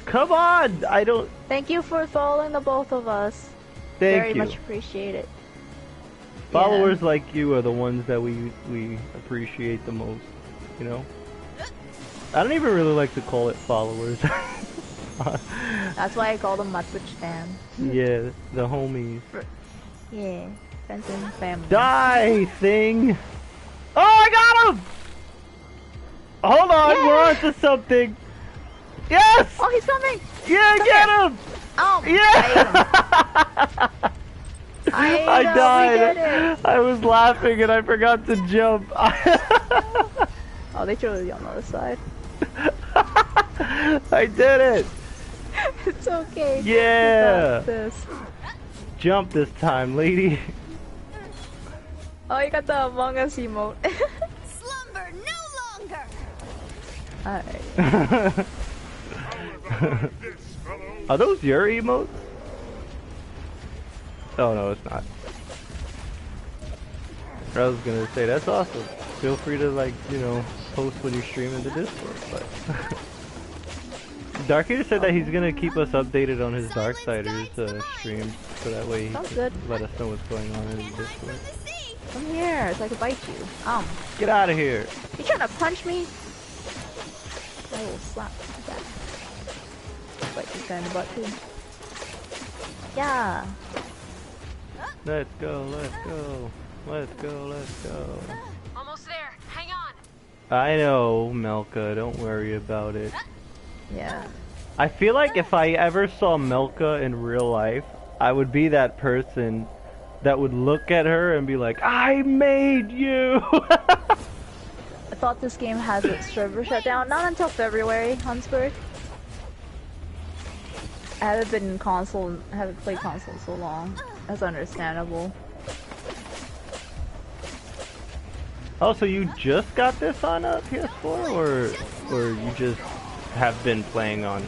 Come on! I don't... Thank you for following the both of us. Thank Very you. much appreciate it. Followers like you are the ones that we appreciate the most, you know? I don't even really like to call it followers. That's why I call them my Twitch fans. Yeah, the homies. Yeah, friends and family. Die, thing! Oh, I got him! Hold on, Yeah. we're onto something. Yes! Oh, he's coming! Yeah, Come get here. him! Oh, Yeah! I ate I him. We died. did it. I was laughing and I forgot to jump. Oh, they chose you on the other side. I did it! It's okay. Yeah. You got this. Jump this time, lady. Oh, you got the Among Us emote. Slumber no longer! Alright. Are those your emotes? Oh no, it's not. I was gonna say, that's awesome. Feel free to, like, you know, post when you stream in the Discord, but... Dark Eater said that he's gonna keep us updated on his Darksiders stream, so that way he Sounds can good. let us know what's going on in the Discord. From the sea! Come here, so I can bite you. Get out of here! You trying to punch me? I will slap you back. Bite this guy in the butt too. Yeah. Let's go, let's go. Let's go, let's go. Almost there. Hang on. I know, Melka, don't worry about it. Yeah. I feel like if I ever saw Melka in real life, I would be that person that would look at her and be like, I made you! I thought this game has its server shut down. Not until February, Huntsburg. I haven't been in console, haven't played console in so long. That's understandable. Oh, so you just got this on a PS4, or you just have been playing on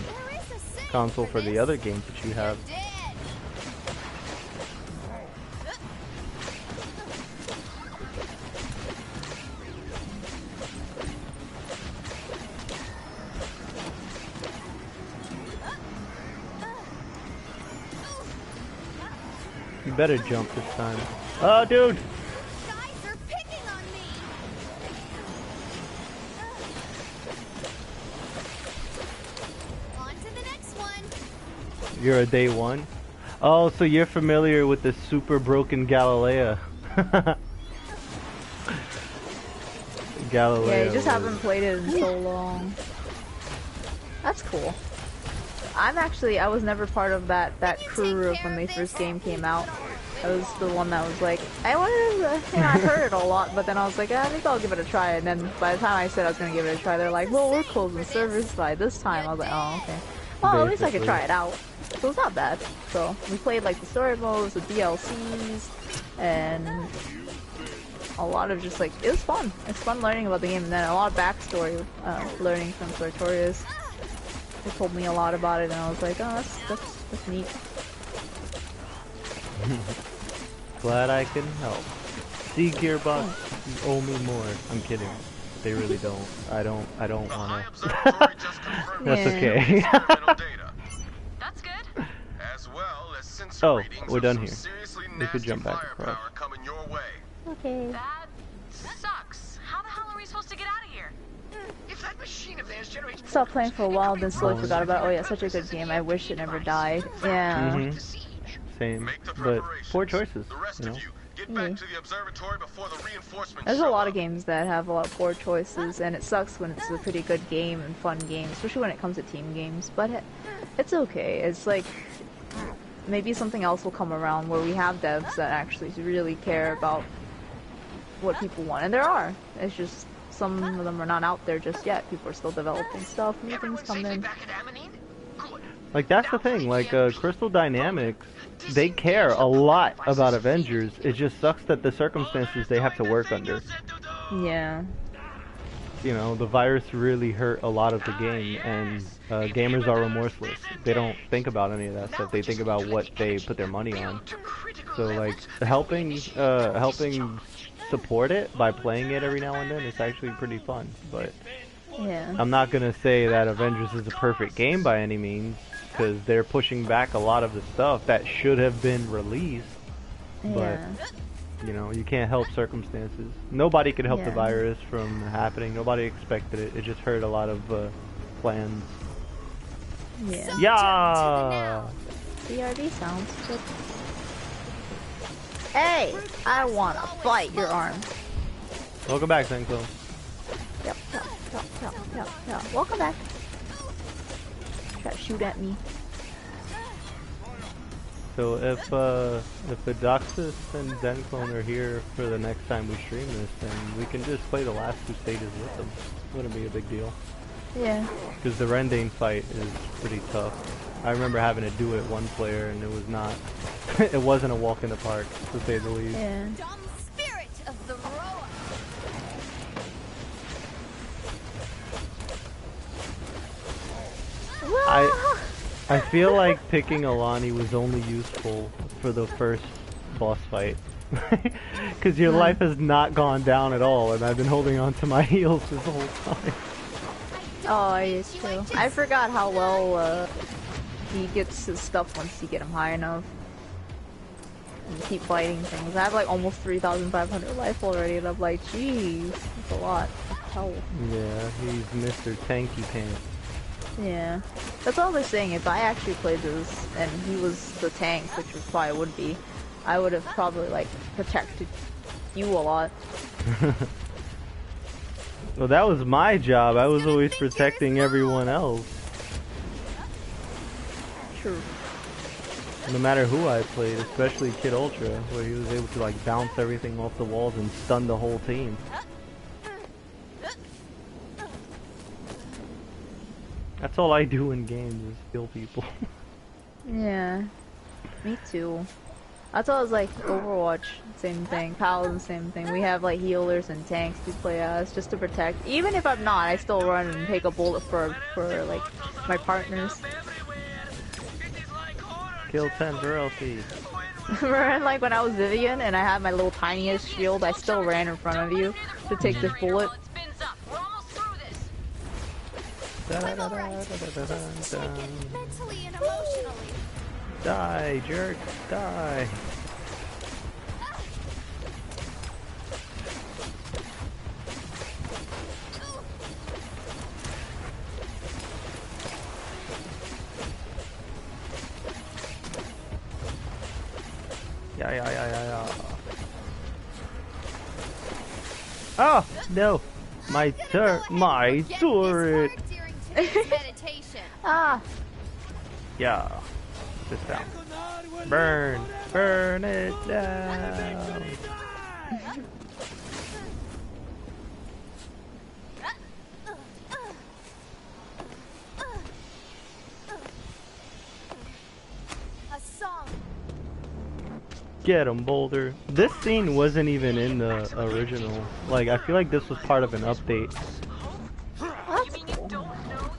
console for the other games that you have? You better jump this time. Oh, dude! Guys are picking on me. On to the next one. You're a day one? Oh, so you're familiar with the super broken Galilea. Galileo. Yeah, you just haven't played it in so long. That's cool. I was never part of that crew of when the first game came out. I was the one that was like, I heard it a lot, but then I was like, I think I'll give it a try. And then by the time I said I was gonna give it a try, they're like, well, we're closing servers by this time. I was like, oh, okay. Well, at least I could try it out. So it's not bad. So we played like the story modes, the DLCs, and a lot of just like, it was fun. It's fun learning about the game, and then a lot of backstory learning from Sartorius. They told me a lot about it, and I was like, oh, that's neat. Glad I can help. See, Gearbox, you owe me more. I'm kidding. They really don't. I don't wanna. That's okay. That's good. As well as sensor Oh, readings we're of done some here. seriously We could nasty jump back firepower across. coming your way. Okay. That sucks. How the hell are we supposed to get out of here? If that machine of theirs generates Stopped playing for a while, then slowly forgot about it. Oh yeah, such a good game. I wish it never died. Yeah. Mhm. Same, Make the but poor preparations. choices. The rest You know? of you, get back to the observatory before the reinforcements There's a show lot up. of games that have a lot of poor choices, and it sucks when it's a pretty good game and fun game, especially when it comes to team games. But it's okay. It's like maybe something else will come around where we have devs that actually really care about what people want, and there are. It's just some of them are not out there just yet. People are still developing stuff. New things Everyone come safely in. back at Ammonine? Good. Like, that's the thing, like, Crystal Dynamics, they care a lot about Avengers. It just sucks that the circumstances they have to work under. Yeah. You know, the virus really hurt a lot of the game, and gamers are remorseless. They don't think about any of that stuff. They think about what they put their money on. So, like, helping support it by playing it every now and then is actually pretty fun. But Yeah. I'm not gonna say that Avengers is a perfect game by any means, because they're pushing back a lot of the stuff that should have been released. But Yeah. you know, you can't help circumstances. Nobody could help the Yeah. virus from happening. Nobody expected it. It just hurt a lot of plans. Yeah. Yeah. BRB sounds good. Hey, I wanna bite your arm. Welcome back, Zenko. Yep. Welcome back. Try to shoot at me. So if the Doxus and Zenclone are here for the next time we stream this, then we can just play the last two stages with them. Wouldn't be a big deal. Yeah. Because the Rendane fight is pretty tough. I remember having to do it one player, and it was not. It wasn't a walk in the park, to say the least. Yeah. Dumb spirit of the Roa. I feel like picking Alani was only useful for the first boss fight. Because your life has not gone down at all, and I've been holding on to my heels this whole time. Oh, I used to. I forgot how well he gets his stuff once you get him high enough. And you keep fighting things. I have like almost 3,500 life already, and I'm like, jeez, that's a lot of health. Yeah, he's Mr. Tanky Pants. Yeah. That's all they're saying. If I actually played this, and he was the tank, which probably would be, I would have probably like protected you a lot. Well, that was my job. I was always protecting everyone else. True. No matter who I played, especially Kid Ultra, where he was able to like bounce everything off the walls and stun the whole team. That's all I do in games is kill people. Yeah, me too. That's why I was like, Overwatch, same thing. Paladin, same thing. We have like healers and tanks we play as just to protect. Even if I'm not, I still run and take a bullet for like my partners. Kill 10 royalties. Remember like when I was Vivian and I had my little tiniest shield, I still ran in front of you to take this bullet. Mentally and emotionally. Die, jerk, die. Yeah. Oh, no. My turret. Meditation. Ah, Yeah. This down. Burn it down. A song. Get him, Boulder. This scene wasn't even in the original. Like, I feel like this was part of an update.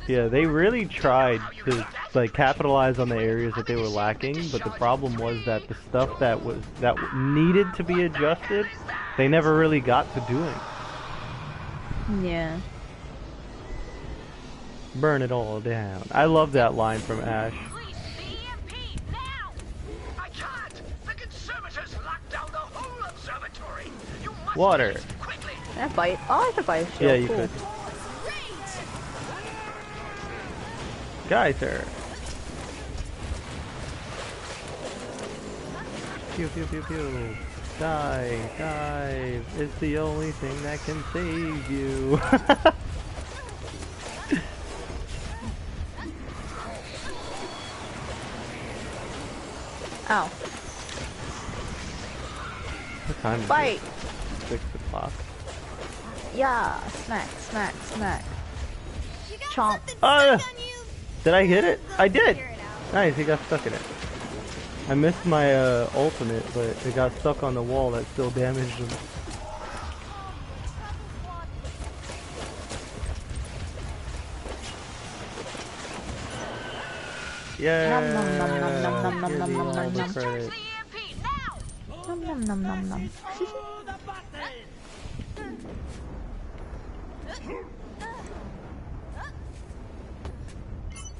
Yeah, they really tried to like capitalize on the areas that they were lacking, but the problem was that the stuff that needed to be adjusted, they never really got to doing. yeah. Burn it all down. I love that line from Ash. Please, the EMP, now! I can't! The conservators locked down the whole observatory! You must Water. leave quickly! Can I bite? Oh, I could bite a shield. Yeah, you cool. could. Geyser. Pew pew pew pew. Dive. It's the only thing that can save you. Ow. What time is Bite. it? 6 o'clock. Yeah. Smack, smack, smack. You got Chomp. something Ah! stuck on you. Did I hit it? I did! Figure it out. Nice, he got stuck in it. I missed my ultimate, but it got stuck on the wall that still damaged him. Yeah, Nom, nom, nom, nom, nom, nom, give nom, me nom, all nom, the nom. credit. The EMP, now! Nom nom nom nom nom. Oh, the button!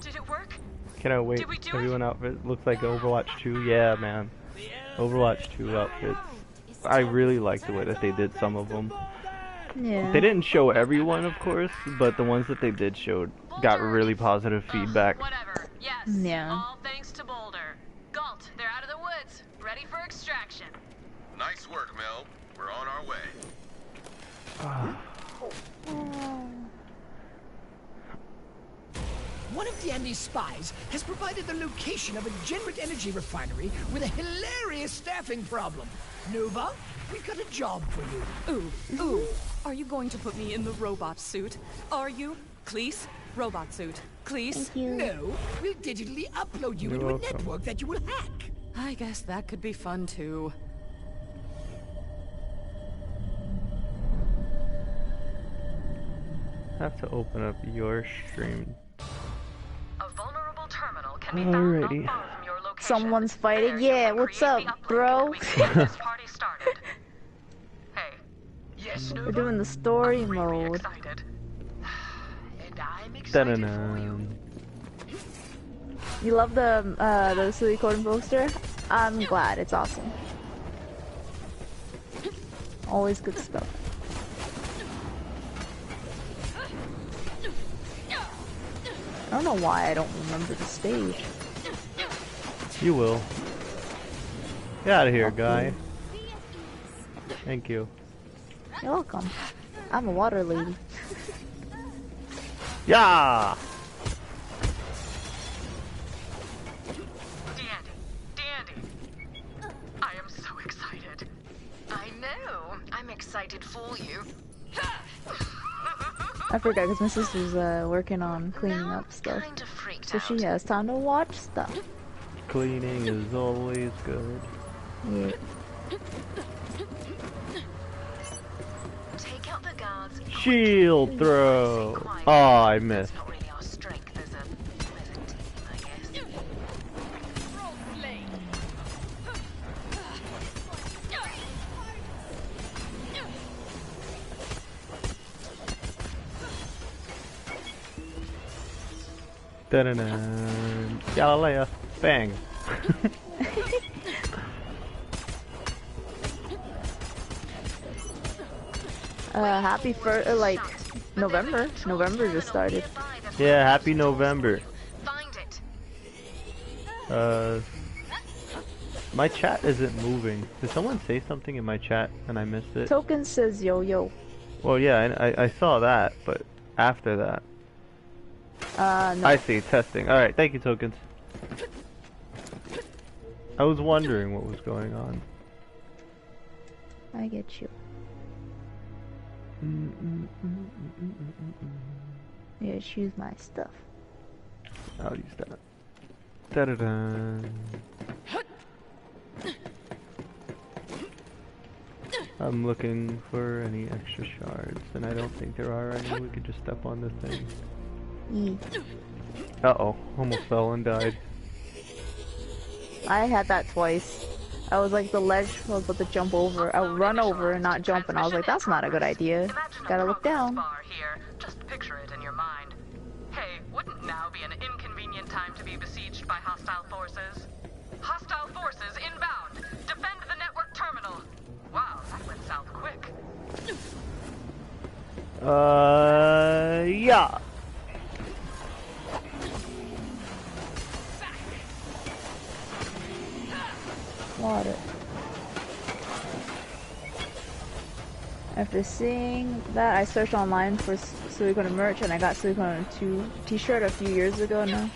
Did it work? Can I wait? Did we do it? Everyone outfit looks like Overwatch 2. Yeah, man. Overwatch 2 outfits. I really like the way that they did some of them. Yeah. They didn't show everyone, of course, but the ones that they did show got really positive feedback. Whatever. Yes. Yeah. All thanks to Boulder. Galt, they're out of the woods. Ready for extraction. Nice work, Mel. We're on our way. One of the enemy's spies has provided the location of a Generate energy refinery with a hilarious staffing problem. Nova, we've got a job for you. Ooh. Are you going to put me in the robot suit? Are you? Cleese? Robot suit. Cleese? No, we'll digitally upload you You're into a welcome. network that you will hack. I guess that could be fun too. Have to open up your stream. A vulnerable terminal can be found not Alrighty. far from your location. Someone's fighting. There you Yeah, can what's create up, the uplink bro? and we can get this party started. Hey, Yes, We're Nova? doing the story I'm really mode. excited. And I'm excited for you. Da-na-na. You love the silly coding poster? I'm glad. It's awesome. Always good stuff. I don't know why I don't remember the stage. You will. Get out of here, guy. Thank you. You're welcome. I'm a water lady. Yeah! Dandy. I am so excited. I know. I'm excited for you. I forgot because my sister's working on cleaning up stuff. Kind of freaked So out. she has time to watch stuff. Cleaning is always good. Yeah. Take out the guards. Shield throw! Oh, I missed. Not really our strength as a team, I guess. Da-da-da. Galileo. Bang. Happy for like November. November just started. Yeah, happy November. Find it. My chat isn't moving. Did someone say something in my chat and I missed it? Token says yo-yo. Well, yeah, I saw that, but after that. No. I see, testing. Alright, thank you, Tokens. I was wondering what was going on. I get you. Yeah, choose my stuff. I'll use that. Da-da-da. I'm looking for any extra shards, and I don't think there are any. We could just step on the thing. Uh-oh, almost fell and died. I had that twice. I was like, the ledge I was about to jump over. I would run over and not jump, and I was like, that's not a good idea. Gotta look down. Here. Just picture it in your mind. Hey, wouldn't now be an inconvenient time to be besieged by hostile forces? Hostile forces inbound. Defend the network terminal. Wow, that went south quick. Yeah. Water. After seeing that, I searched online for Suikoden merch, and I got Suikoden 2 t-shirt a few years ago now.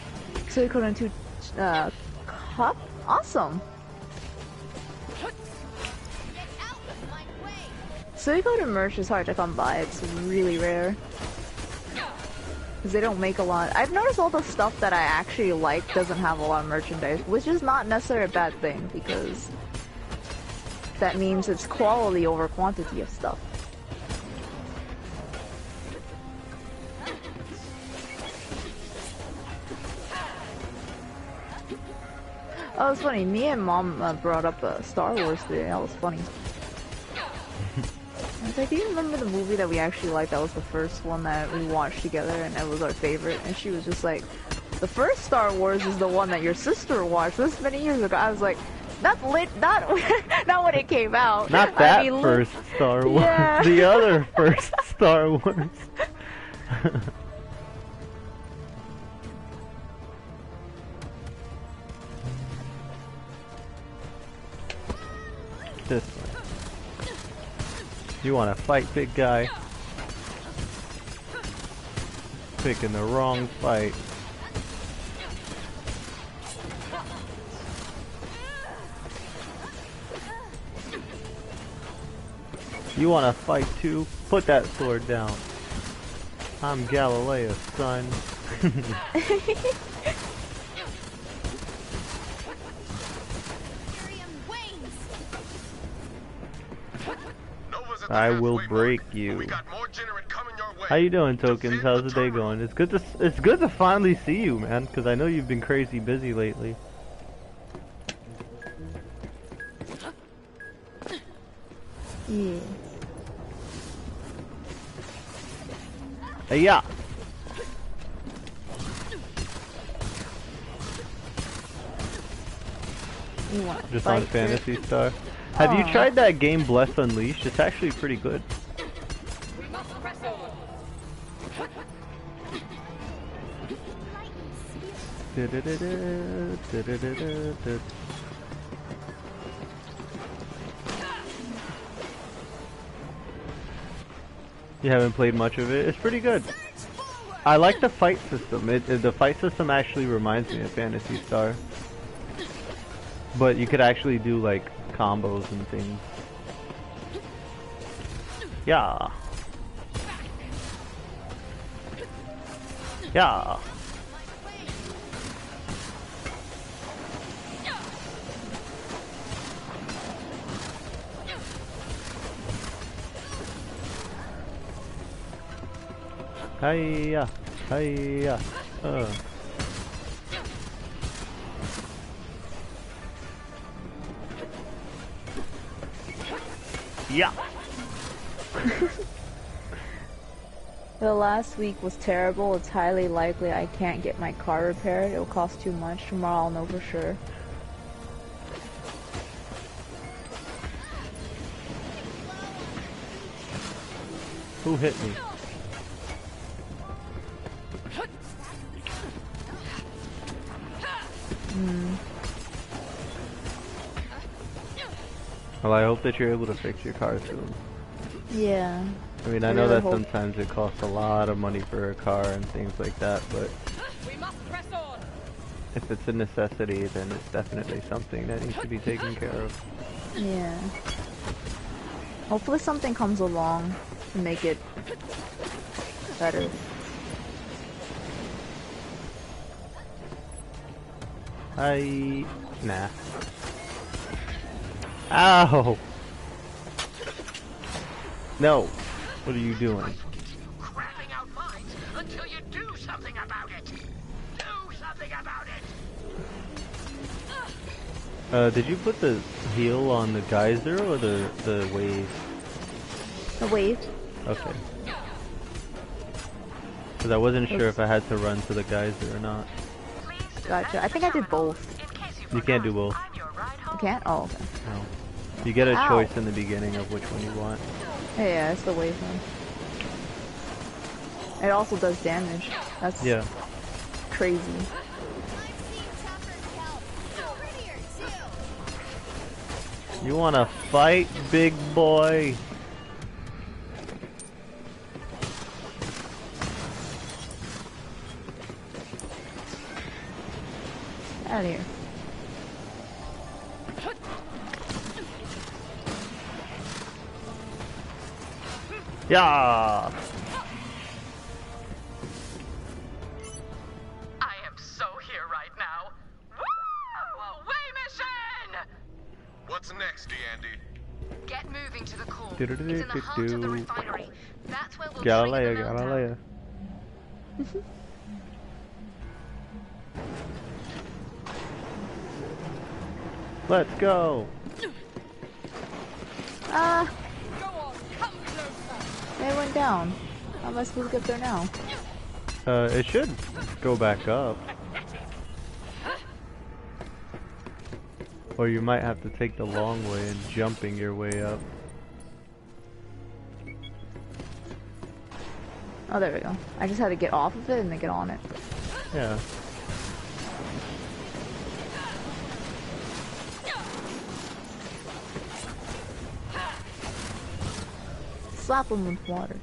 Suikoden 2 cup? Awesome! Suikoden merch is hard to come by, it's really rare. Because they don't make a lot. I've noticed all the stuff that I actually like doesn't have a lot of merchandise, which is not necessarily a bad thing, because that means it's quality over quantity of stuff. Oh, it's funny, me and Mom brought up Star Wars today, that was funny. I was like, do you remember the movie that we actually liked? That was the first one that we watched together, and it was our favorite. And she was just like, the first Star Wars is the one that your sister watched this many years ago. I was like, not not when it came out. Not that I mean, first Star Wars. Yeah. The other first Star Wars. This way. You wanna fight, big guy? Picking the wrong fight. You wanna fight too? Put that sword down. I'm Galileo, son. I will break you. How you doing, Tokens? How's the day going? It's good to finally see you, man, because I know you've been crazy busy lately. Yeah. Hey, yeah. Just on Fantasy Star. Have you tried that game Bless Unleashed? It's actually pretty good. You haven't played much of it. It's pretty good. I like the fight system. The fight system actually reminds me of Phantasy Star. But you could actually do like combos and things. Yeah. Yeah. Hiya, hiya. Yeah. The last week was terrible. It's highly likely I can't get my car repaired. It'll cost too much. Tomorrow I'll know for sure. Who hit me? Well, I hope that you're able to fix your car soon. Yeah. I mean, I know that sometimes it costs a lot of money for a car and things like that, but We must press on. if it's a necessity, then it's definitely something that needs to be taken care of. Yeah. Hopefully something comes along to make it better. Nah. Ow! No! What are you doing? Crapping out mines until you do something about it. Do something about it. Did you put the heal on the geyser or the wave? The wave. Okay. Because I wasn't sure if I had to run to the geyser or not. Gotcha. I think I did both. You can't do both. You can't? Oh, okay. No. You get a Ow. choice in the beginning of which one you want. Yeah, it's the wave one. It also does damage. That's crazy. You wanna fight, big boy? Out of here. Yeah. I am so here right now. Woo! Way mission! What's next, Andy? Get moving to the core. Do do do It's in the do heart of the do. refinery. That's where we'll Galileo, trigger the meltdown. Galileo. Let's go. Ah, Go on, come closer. they went down. How am I supposed to get there now? It should go back up. Or you might have to take the long way and jumping your way up. Oh, there we go. I just had to get off of it and then get on it. Yeah. Slap them with water.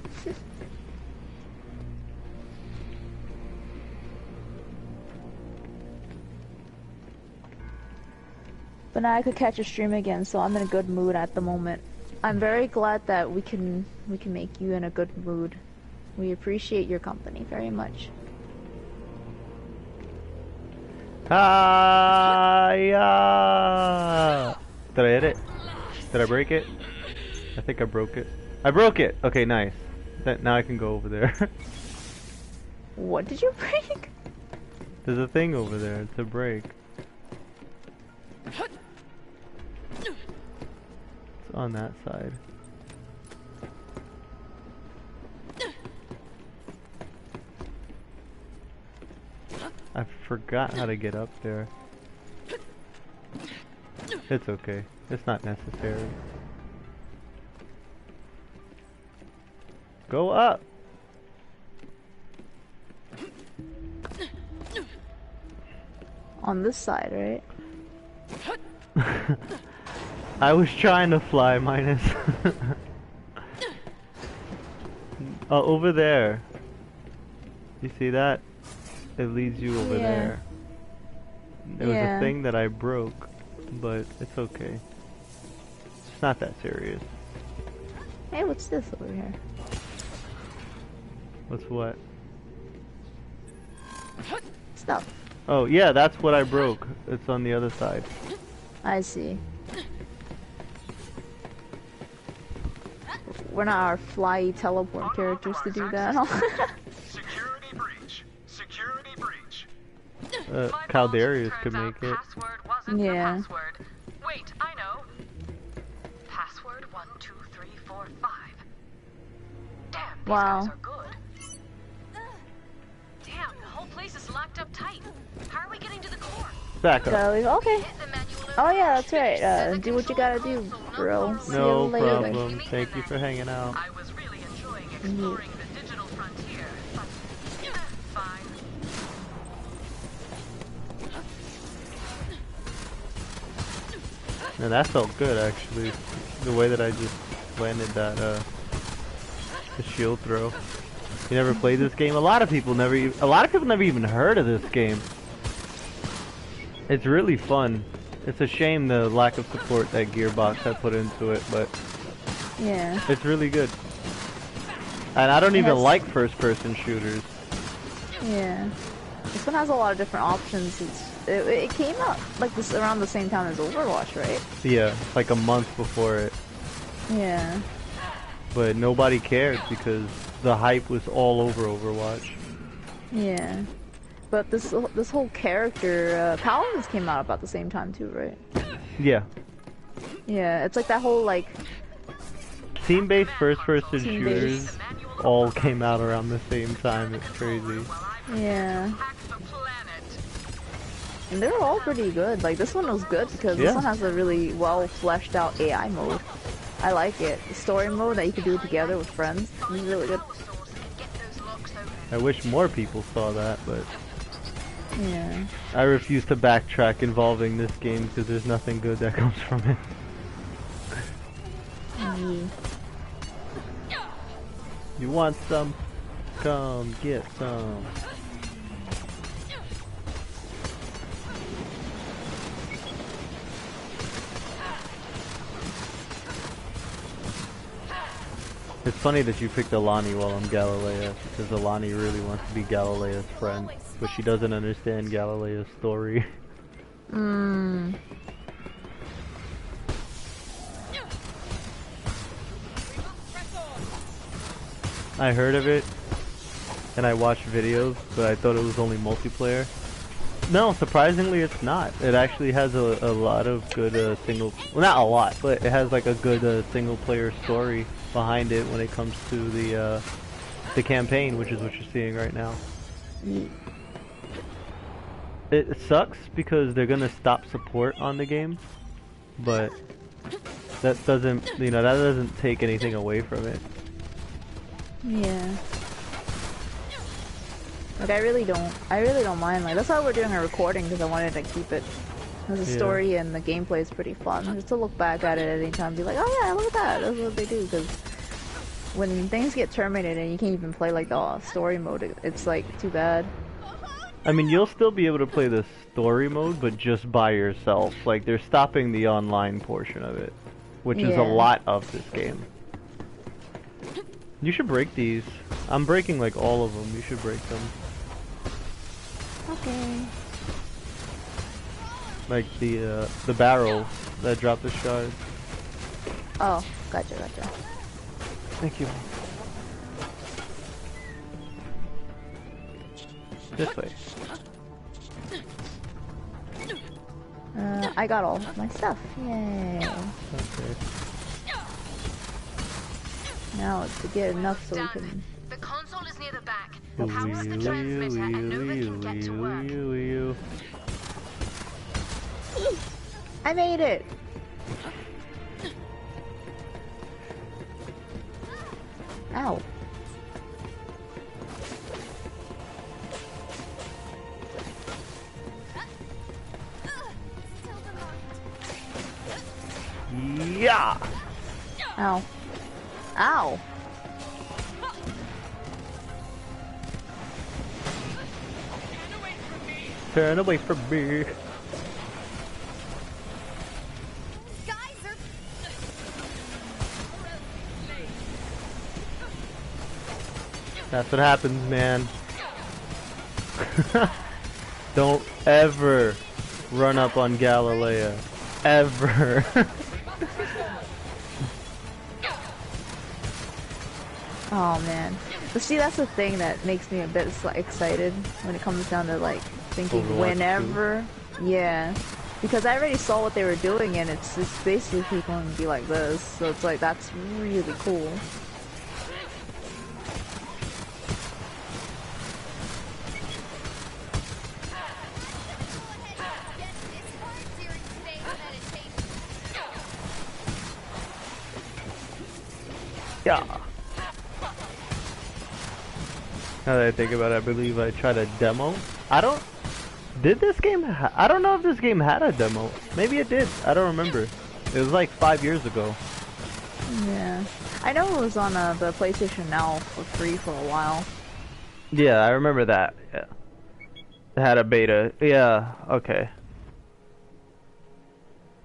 But now I could catch a stream again, so I'm in a good mood at the moment. I'm very glad that we can make you in a good mood. We appreciate your company very much. Hiya! Did I hit it? Did I break it? I think I broke it. I broke it! Okay, nice. Now I can go over there. What did you break? There's a thing over there to break. It's on that side. I forgot how to get up there. It's okay. It's not necessary. Go up! On this side, right? I was trying to fly, Minus. over there. You see that? It leads you over there. It was a thing that I broke, but it's okay. It's not that serious. Hey, what's this over here? What's what? Stuff. Oh, yeah, that's what I broke. It's on the other side. I see. We're not our fly teleport characters to do that. Security breach. Security breach. Caldarius could make it. Password wasn't the Yeah. password. Wait, I know. Password 12345. Damn, these Wow. guys are good. Damn, the whole place is locked up tight. How are we getting to the core? Back up. Okay. Oh yeah, that's right. Do what you gotta do, bro. See No you later. problem. Thank you for hanging out. I was really enjoying exploring the digital frontier, but fine. And that felt good, actually. The way that I just landed that, the shield throw. You never played this game? A lot of people never even heard of this game. It's really fun. It's a shame the lack of support that Gearbox had put into it, but Yeah. it's really good. And I don't even like first-person shooters. Yeah. This one has a lot of different options. It came out like this around the same time as Overwatch, right? Yeah, like a month before it. Yeah. But nobody cared because the hype was all over Overwatch. Yeah. But this whole character, Paladins came out about the same time too, right? Yeah. Yeah, it's like that whole like Team-based first-person Team-based. shooters all came out around the same time. It's crazy. yeah. And they were all pretty good. Like this one was good because this one has a really well fleshed out AI mode. I like it. The story mode that you can do together with friends is really good. I wish more people saw that, but Yeah. I refuse to backtrack involving this game because there's nothing good that comes from it. You want some? Come get some. It's funny that you picked Alani while I'm Galilea, because Alani really wants to be Galilea's friend, but she doesn't understand Galilea's story. I heard of it, and I watched videos, but I thought it was only multiplayer. No, surprisingly it's not. It actually has a lot of good single... Well, not a lot, but it has like a good single player story behind it when it comes to the campaign, which is what you're seeing right now. It sucks because they're gonna stop support on the game, but that doesn't, that doesn't take anything away from it. Yeah. Like I really don't mind. Like that's why we're doing a recording because I wanted to keep it. The story and the gameplay is pretty fun. Just to look back at it at any time and be like, oh yeah, look at that. That's what they do. Because when things get terminated and you can't even play like the story mode, it's like too bad. I mean, you'll still be able to play the story mode, but just by yourself. Like they're stopping the online portion of it, which is a lot of this game. You should break these. I'm breaking like all of them. You should break them. Okay. Like the barrels that drop the shards. Oh, gotcha. Thank you. This way. I got all my stuff. Yay. Okay. Now it's to get enough so we can... The console is near the back. Power the transmitter and Nova can get to work. I made it! Ow. Yeah! Ow. Ow! Turn away from me. Guys are... That's what happens, man. Don't ever run up on Galilea. Ever. Oh man. But see, that's the thing that makes me a bit excited when it comes down to like thinking Overwatch whenever. Yeah. Because I already saw what they were doing and it's basically going to be like this. So it's like, that's really cool. Yeah. Now that I think about it, I believe I tried a demo. Did this game? I don't know if this game had a demo. Maybe it did. I don't remember. It was like 5 years ago. Yeah. I know it was on the PlayStation Now for free for a while. Yeah, I remember that. Yeah. It had a beta. Yeah. Okay.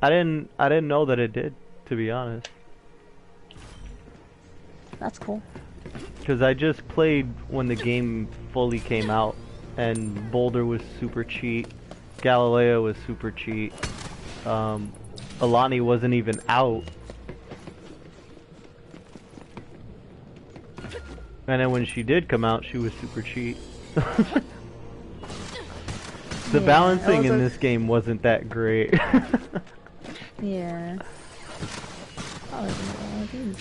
I didn't know that it did, to be honest. That's cool. Because I just played when the game fully came out, and Boulder was super cheat, Galileo was super cheat, Alani wasn't even out, and then when she did come out, she was super cheat. The balancing in this game wasn't that great. Yeah. Oh, these.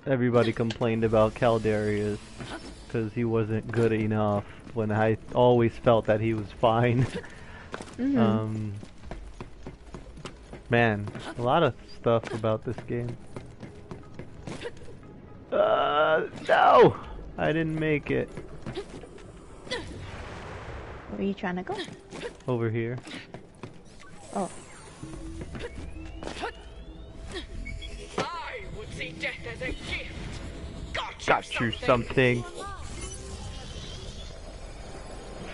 Everybody complained about Caldarius because he wasn't good enough when I always felt that he was fine. Man, a lot of stuff about this game. No! I didn't make it. Where are you trying to go? Over here. Oh. I would see death as a gift. Got you something.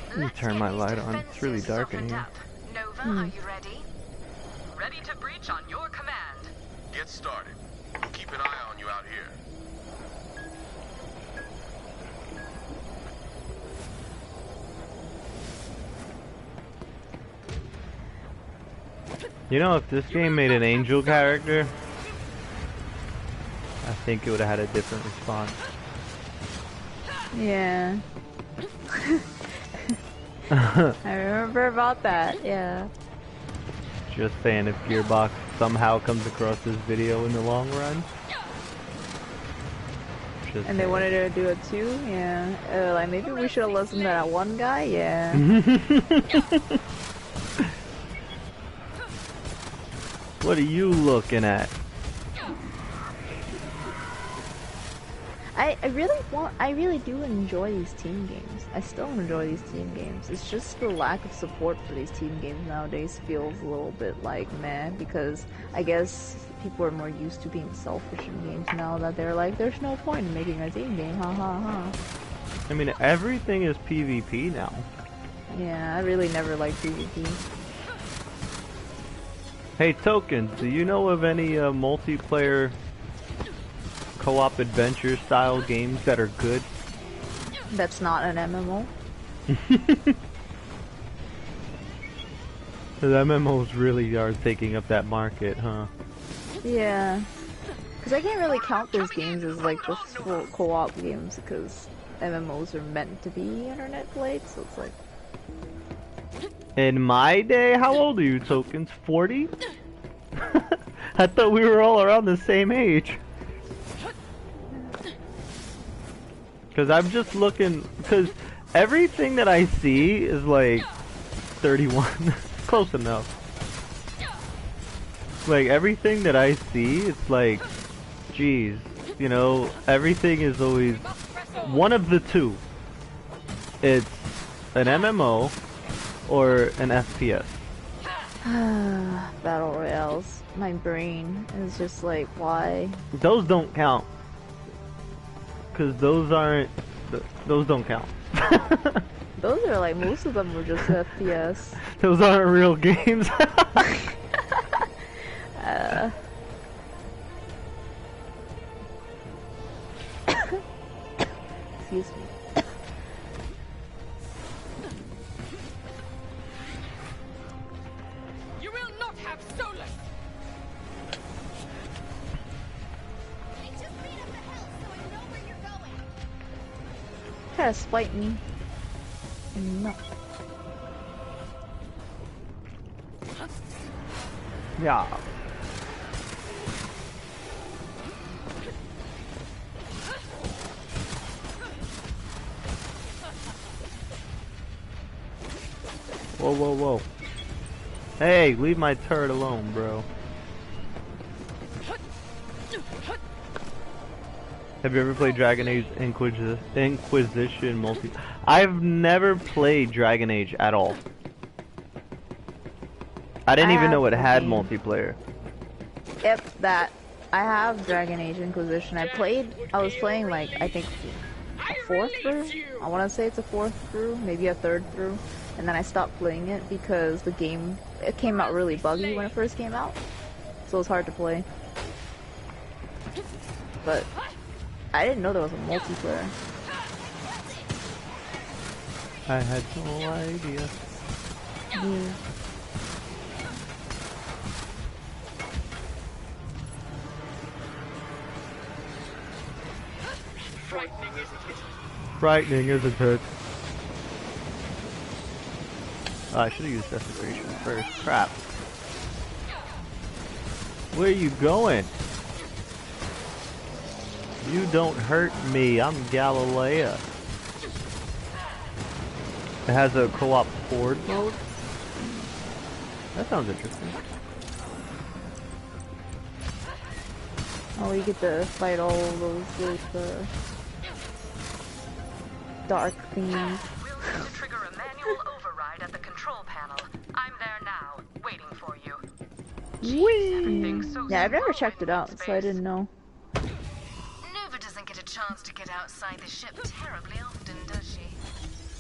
Let me turn my light on. It's really dark in here. Nova, are you ready? Ready to breach on your command. Get started. We'll keep an eye on you out here. You know, if this game made an angel character, I think it would have had a different response. Yeah. I remember about that, yeah. Just saying, if Gearbox somehow comes across this video in the long run. And they wanted to do it too, yeah. Like, maybe we should have listened to that one guy, yeah. What are you looking at? I really do enjoy these team games. I still enjoy these team games. It's just the lack of support for these team games nowadays feels a little bit like meh, because I guess people are more used to being selfish in games now that they're like, there's no point in making a team game, ha ha ha. I mean, everything is PvP now. Yeah, I really never liked PvP. Hey Token, do you know of any multiplayer co-op adventure style games that are good? That's not an MMO? The MMOs really are taking up that market, huh? Yeah. Because I can't really count those games as like just full co-op games because MMOs are meant to be internet played, so it's like... In my day, how old are you, Tokens? 40? I thought we were all around the same age. Because I'm just looking, because everything that I see is like 31. Close enough. Like everything that I see, it's like, geez, you know, everything is always one of the two. It's an MMO or an FPS. Battle Royales. My brain is just like, why? Those don't count. Cause those aren't. Those don't count. Those are like, most of them were just FPS. Those aren't real games. Excuse me. You will not have Solus! They just beat up the hill, so I know where you're going. Try to spite me. No. Yeah. Whoa, whoa, whoa. Hey, leave my turret alone, bro. Have you ever played Dragon Age Inquisition multi? I've never played Dragon Age at all. I didn't even know it had multiplayer. Yep, that. I have Dragon Age Inquisition. I was playing like, I think a fourth through? I want to say it's a fourth through, maybe a third through. And then I stopped playing it because the game, it came out really buggy when it first came out. So it was hard to play. But I didn't know there was a multiplayer. I had no idea. Yeah. Frightening, isn't it? Oh, I should have used desecration first. Crap. Where are you going? You don't hurt me. I'm Galilea. It has a co-op horde mode? That sounds interesting. Oh, you get to fight all those dark things. We'll need to trigger a manual override at the control panel. I'm there now, waiting for you. Whee! So Yeah, I've never slow checked in it out, space. so I didn't know. Nova doesn't get a chance to get outside the ship terribly often, does she?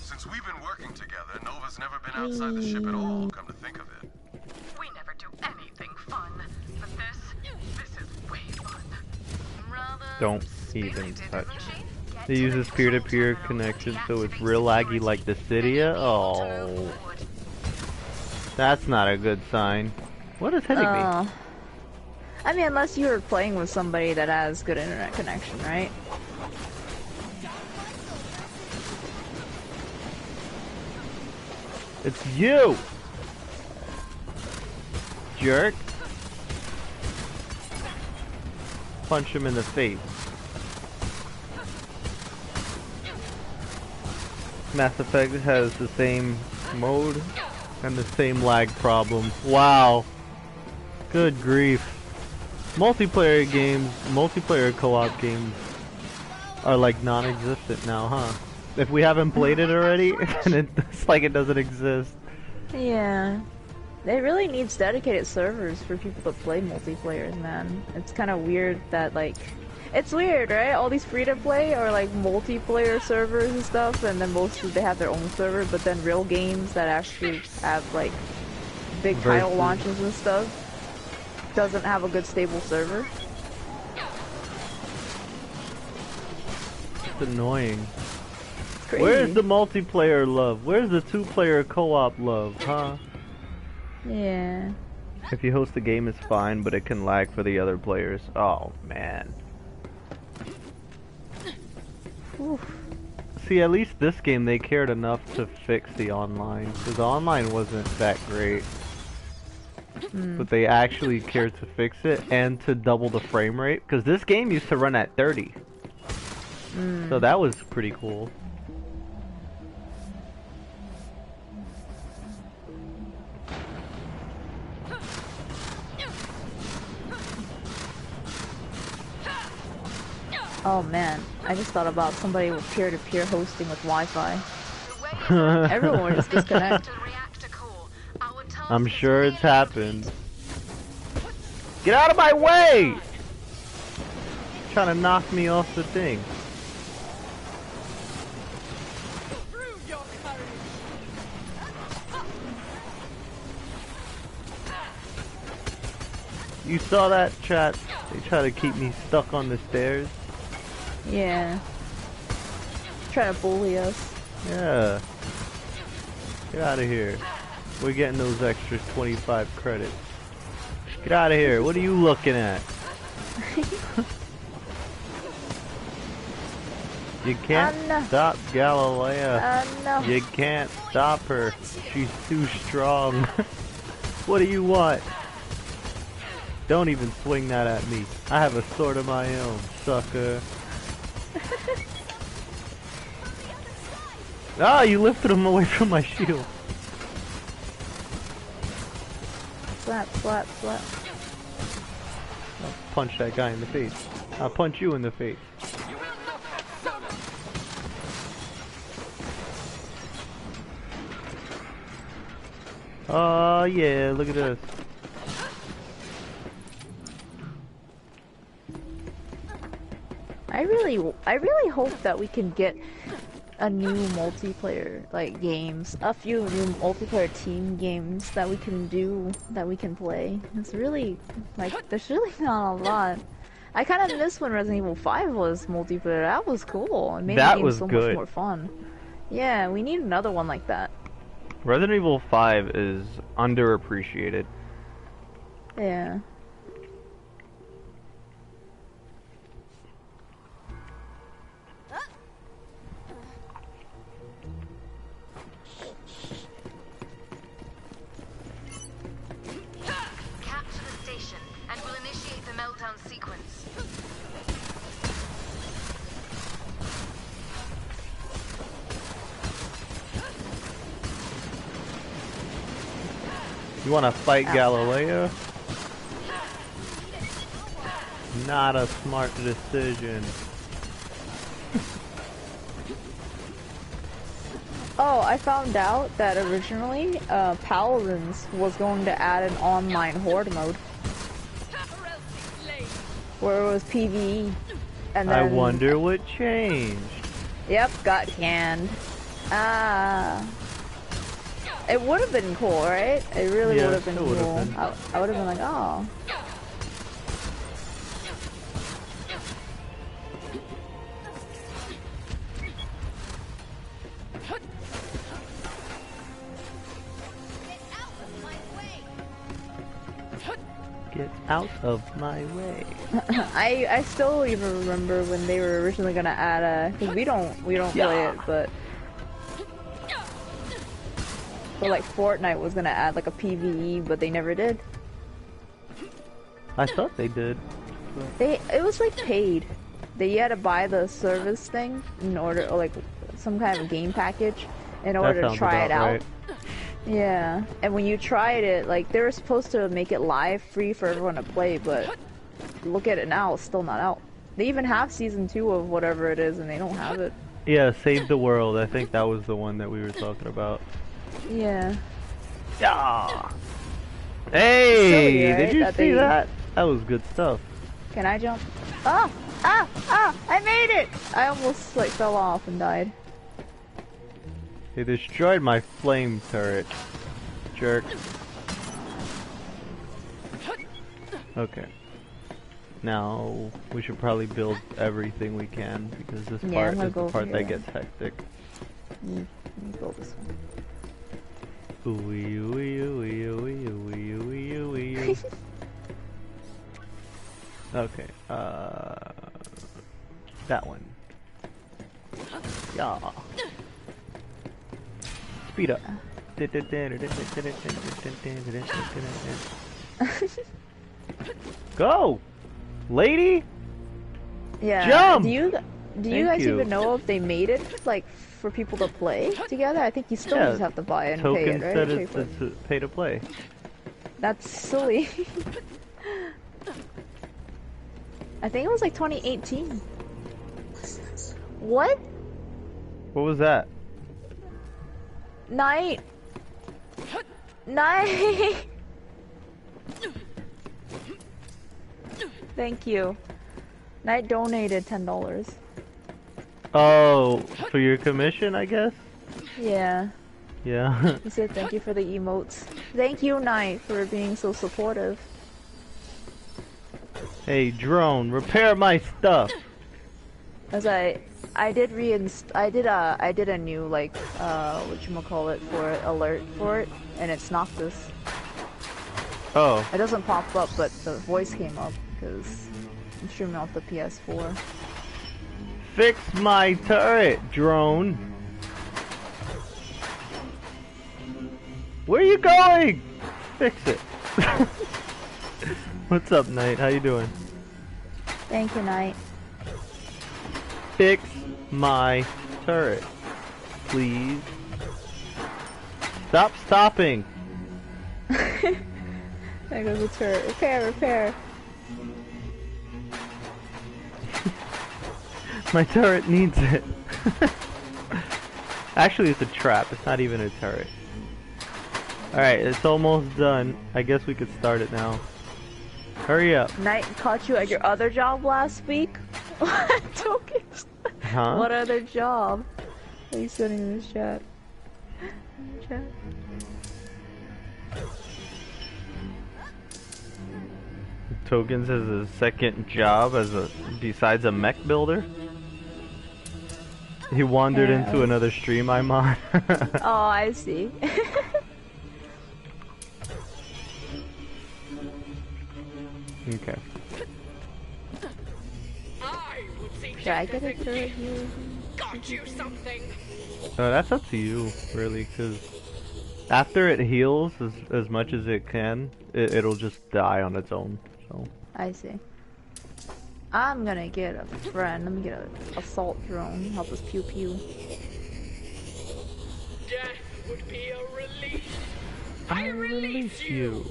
Since we've been working together, Nova's never been outside the ship at all, come to think of it. We never do anything fun, but this is way fun. Rather Don't even spirited, touch. isn't she? Get It to uses the peer-to-peer control connection, terminal, so it's deactivate real laggy security, like the then Cydia. be able to Oh, move forward. that's not a good sign. What is hitting me? I mean, unless you were playing with somebody that has good internet connection, right? It's you! Jerk. Punch him in the face. Mass Effect has the same mode and the same lag problem. Wow. Good grief. Multiplayer games, multiplayer co-op games are like non-existent now, huh? If we haven't played it already, then it's like it doesn't exist. Yeah. It really needs dedicated servers for people to play multiplayer, man. It's kind of weird that, like... It's weird, right? All these free-to-play are, like, multiplayer servers and stuff, and then mostly they have their own server, but then real games that actually have, like, big title launches and stuff doesn't have a good stable server. It's annoying. Crazy. Where's the multiplayer love? Where's the two-player co-op love, huh? Yeah. If you host the game, it's fine, but it can lag for the other players. Oh, man. Oof. See, at least this game, they cared enough to fix the online. Because the online wasn't that great. But they actually cared to fix it and to double the frame rate. Because this game used to run at 30. So that was pretty cool. Oh man, I just thought about somebody with peer-to-peer hosting with Wi-Fi. Everyone would just disconnect. To reactor core, our I'm sure it's happened. Get out of my way! Trying to knock me off the thing. You saw that, chat? They try to keep me stuck on the stairs. Yeah. Trying to bully us. Yeah. Get out of here. We're getting those extra 25 credits. Get out of here. What are you looking at? You can't stop Galilea. No. You can't stop her. She's too strong. What do you want? Don't even swing that at me. I have a sword of my own, sucker. Ah, you lifted him away from my shield. Slap, slap, slap. I'll punch that guy in the face. I'll punch you in the face. Oh yeah, look at this. I really hope that we can get a new multiplayer like games, a few new multiplayer team games that we can do, that we can play. It's really like there's really not a lot. I kind of miss when Resident Evil 5 was multiplayer. That was cool. It made the game so much more fun. Yeah, we need another one like that. Resident Evil 5 is underappreciated. Yeah. Capture the station, and we'll initiate the meltdown sequence. You want to fight Galileo? Not a smart decision. Oh, I found out that originally, Paladins was going to add an online horde mode. Where it was PvE. And then, I wonder what changed. Yep, got canned. Ah. It would have been cool, right? It really would have been cool. I would have been like, oh. Get out of my way. I still even remember when they were originally gonna add a, cause we don't play it, but like Fortnite was gonna add like a PvE, but they never did. I thought they did. It was like paid. You had to buy the service thing in order, or like some kind of game package in order to try it out. Right. Yeah, and when you tried it, like they were supposed to make it live free for everyone to play, but look at it now, it's still not out. They even have season 2 of whatever it is, and they don't have it. Yeah, Save the World. I think that was the one that we were talking about. Yeah. Yeah. Hey, silly, right? did you see that? That was good stuff. Can I jump? Ah! Ah! Ah! I made it! I almost like fell off and died. They destroyed my flame turret. Jerk. Okay. Now, we should probably build everything we can, because this part is the part that gets hectic. Let me build this one. Ooey, ooey, ooey, ooey, ooey, ooey, ooey, ooey. Okay, that one. Yeah. Speed up. Go! Lady? Yeah. Jump! Do you guys even know if they made it, like, for people to play together? I think you still just have to buy it and pay it, right? Token said it's pay to play. That's silly. I think it was like 2018. What? What was that? Night. Nice. Thank you. Knight donated $10. Oh, for your commission, I guess? Yeah. Yeah. He said thank you for the emotes. Thank you, Knight, for being so supportive. Hey, drone, repair my stuff. As I did a new like whatchamacallit for it, alert for it, and it's Noctis. Oh. It doesn't pop up, but the voice came up because I'm streaming off the PS4. Fix my turret, drone. Where are you going? Fix it. What's up, Knight? How you doing? Thank you, Knight. Fix my turret, please. Stop stopping. There goes the turret. Repair. My turret needs it. Actually, it's a trap. It's not even a turret. Alright, it's almost done. I guess we could start it now. Hurry up. Knight caught you at your other job last week? Tokens. Huh? What other job? Are you sitting in this chat? Tokens has a second job besides a mech builder. He wandered into another stream I'm on. Oh, I see. Okay. Should I get a turret here? Got you something. That's up to you, really, because after it heals as much as it can, it'll just die on its own. So. I see. I'm gonna get a friend. Let me get an assault drone. Help us pew pew. Death would be a relief. I release you.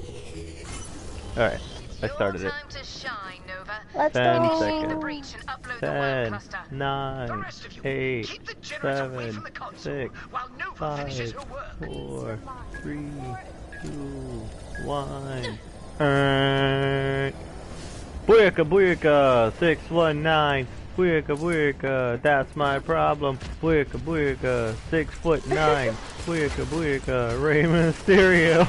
Alright, I started it. Time to shine, Nova. Let's 10 go. Initiate the seconds. breach and upload the world 10, cluster. 9, 8, Keep the generator away 7, from the console 6, while Nova 5, finishes her work. 4, 3, 2, 1. Alright. Booyaka booyaka 619. Booyaka booyaka, that's my problem. Booyaka booyaka 6'9". Booyaka booyaka, Rey Mysterio.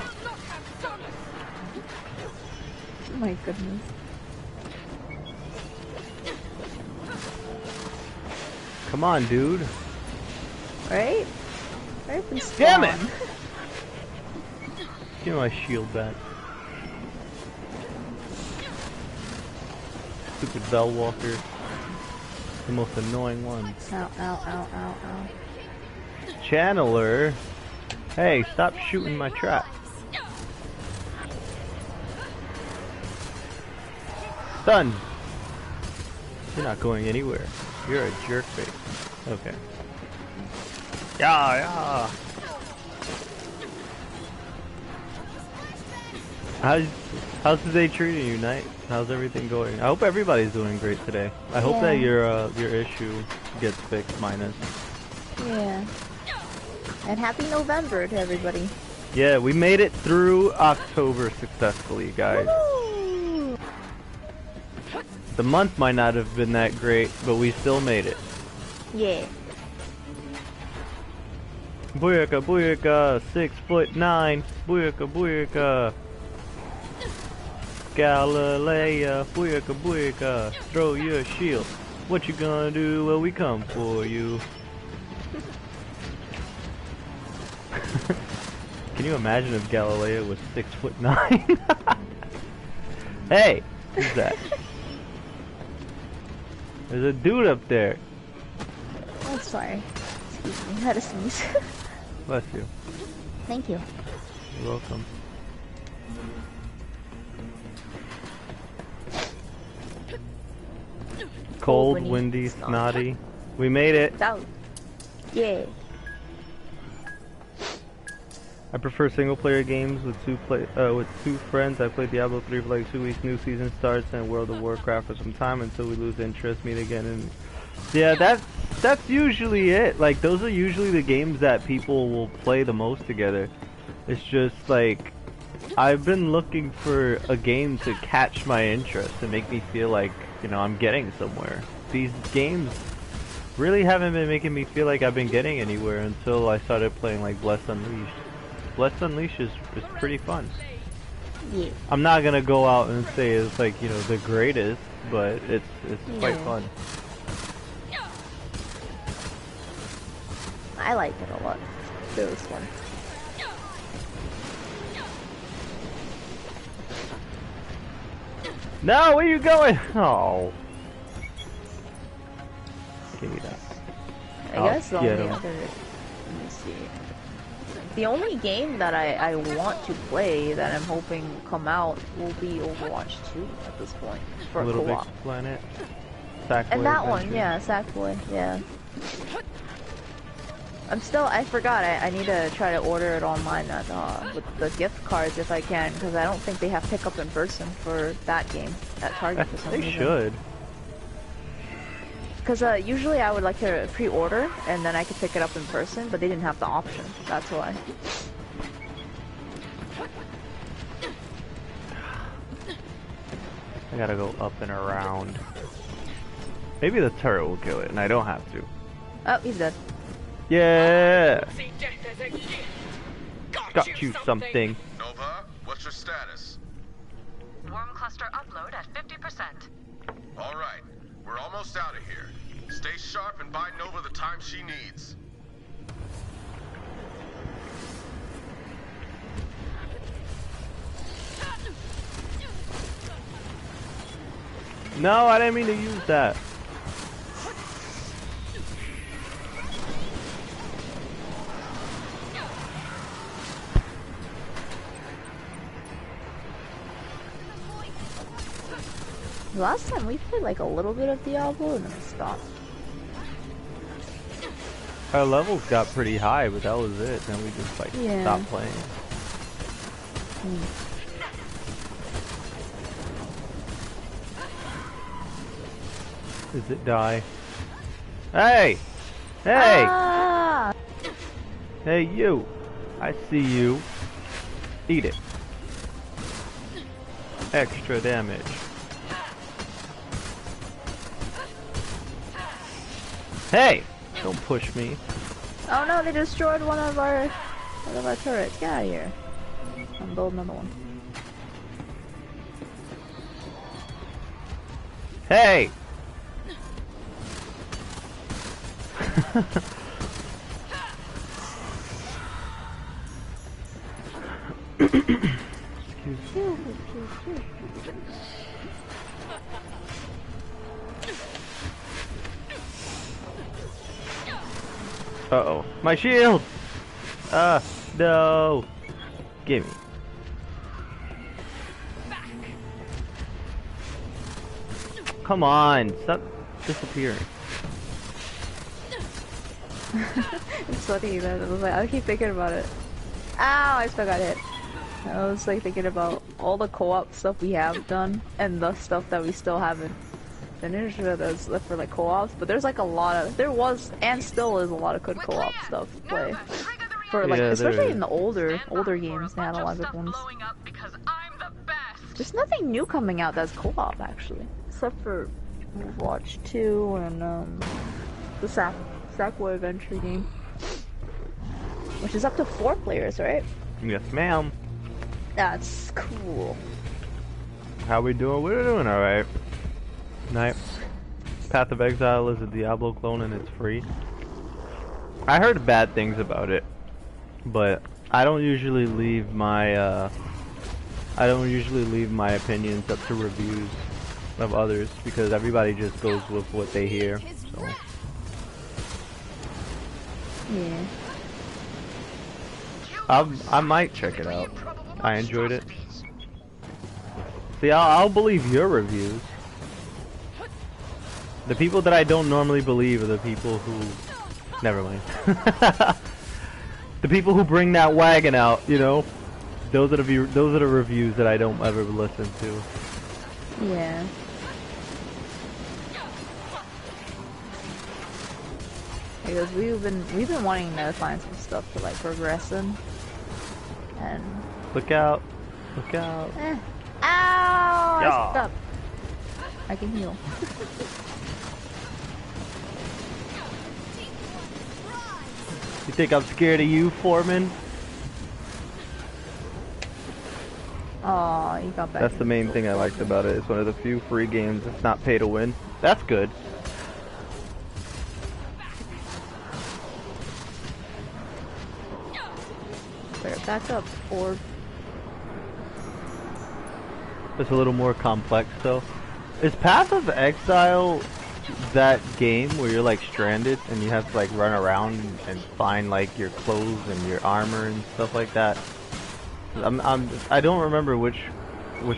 Oh my goodness. Come on, dude. Right? Right from Damn it! spawn. Give me my shield back. Stupid Bell Walker. The most annoying one. Ow, ow, ow, ow, ow. Channeler. Hey, stop shooting my trap. Done. You're not going anywhere. You're a jerk face. Okay. Yeah. How's the day treating you, Knight? How's everything going? I hope everybody's doing great today. I hope that your issue gets fixed, minus. Yeah. And happy November to everybody. Yeah, we made it through October successfully, guys. Woo! The month might not have been that great, but we still made it. Yeah. Booyaka booyaka, 6'9". Booyaka booyaka. Galilea, booyaka booyaka, throw your shield. What you gonna do? Well, we come for you. Can you imagine if Galileo was 6'9"? Hey, who's that? There's a dude up there. Oh, sorry. Excuse me. I had to sneeze. Bless you. Thank you. You're welcome. Cold, windy, snotty. We made it. Out. Yeah. I prefer single-player games with two friends. I played Diablo 3 for like 2 weeks. New season starts, and World of Warcraft for some time until we lose interest. Meet again, and yeah, that's usually it. Like those are usually the games that people will play the most together. It's just like I've been looking for a game to catch my interest and make me feel like, you know, I'm getting somewhere. These games really haven't been making me feel like I've been getting anywhere until I started playing like Blessed Unleashed. Blessed Unleashed is pretty fun. Yeah. I'm not gonna go out and say it's like, you know, the greatest, but it's quite fun. I like it a lot. It was fun. No, where you going? Oh. Give me that. I guess the only get other... 'em. Let me see. The only game that I want to play that I'm hoping come out will be Overwatch 2 at this point. For Little Big co-op. Planet. Sackboy And that one, Adventure. yeah, Sackboy, yeah. I forgot, I need to try to order it online at, with the gift cards if I can, because I don't think they have pickup in person for that game at Target for some They reason. should. Because usually I would like to pre-order, and then I could pick it up in person, but they didn't have the option, that's why. I gotta go up and around. Maybe the turret will kill it, and I don't have to. Oh, he's dead. Yeah! Got you something. Nova, what's your status? Worm cluster upload at 50%. All right, we're almost out of here. Stay sharp and buy Nova the time she needs. No, I didn't mean to use that. Last time we played like a little bit of Diablo and then we stopped. Our levels got pretty high, but that was it. Then we just like stopped playing. Does it die? Hey! Hey! Ah! Hey you! I see you. Eat it. Extra damage. Hey! Don't push me. Oh no, they destroyed one of our turrets. Get out of here. I'm building another one. Hey! Uh-oh. My shield! No! Gimme. Come on, stop disappearing. It's funny that I was like, I keep thinking about it. Ow, I still got hit. I was like thinking about all the co-op stuff we have done and the stuff that we still haven't finished that's left for like co-ops, but there's like a lot of, there was and still is a lot of good co-op stuff to play. For like, especially in the older games, they had a lot of good ones. There's nothing new coming out that's co-op actually, except for Overwatch 2 and the Sackboy Adventure game, which is up to 4 players, right? Yes, ma'am. That's cool. How we doing? We're doing alright. Night. Path of Exile is a Diablo clone and it's free. I heard bad things about it, but I don't usually leave my opinions up to reviews of others because everybody just goes with what they hear. So. Yeah. I might check it out. I enjoyed it. See, I'll believe your reviews. The people that I don't normally believe are the people who... Never mind. The people who bring that wagon out, you know? Those are the reviews that I don't ever listen to. Yeah. Because we've been wanting to find some stuff to like progress in. And Look out. Look out. ow! I Yeah. stuck. I can heal. You think I'm scared of you, Foreman? Oh, you got back. That's the main thing I liked about it. It's one of the few free games that's not pay to win. That's good. Better back up, orb. It's a little more complex though. Is Path of Exile that game where you're like stranded and you have to like run around and find like your clothes and your armor and stuff like that? I don't remember which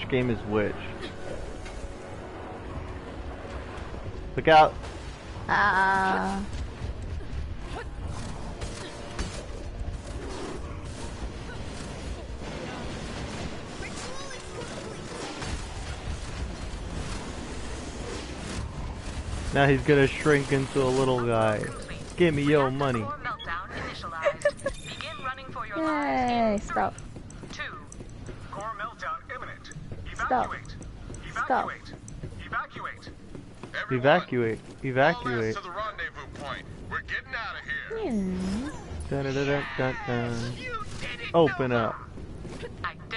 game is which. Look out! Ah. Now he's gonna shrink into a little guy. Give me your money. Yay! Stop. 2. Core meltdown imminent. Stop. Stop. Evacuate. Evacuate. Evacuate. To the rendezvous point. We're getting out of here. Dun, dun, dun, dun, dun. Open up.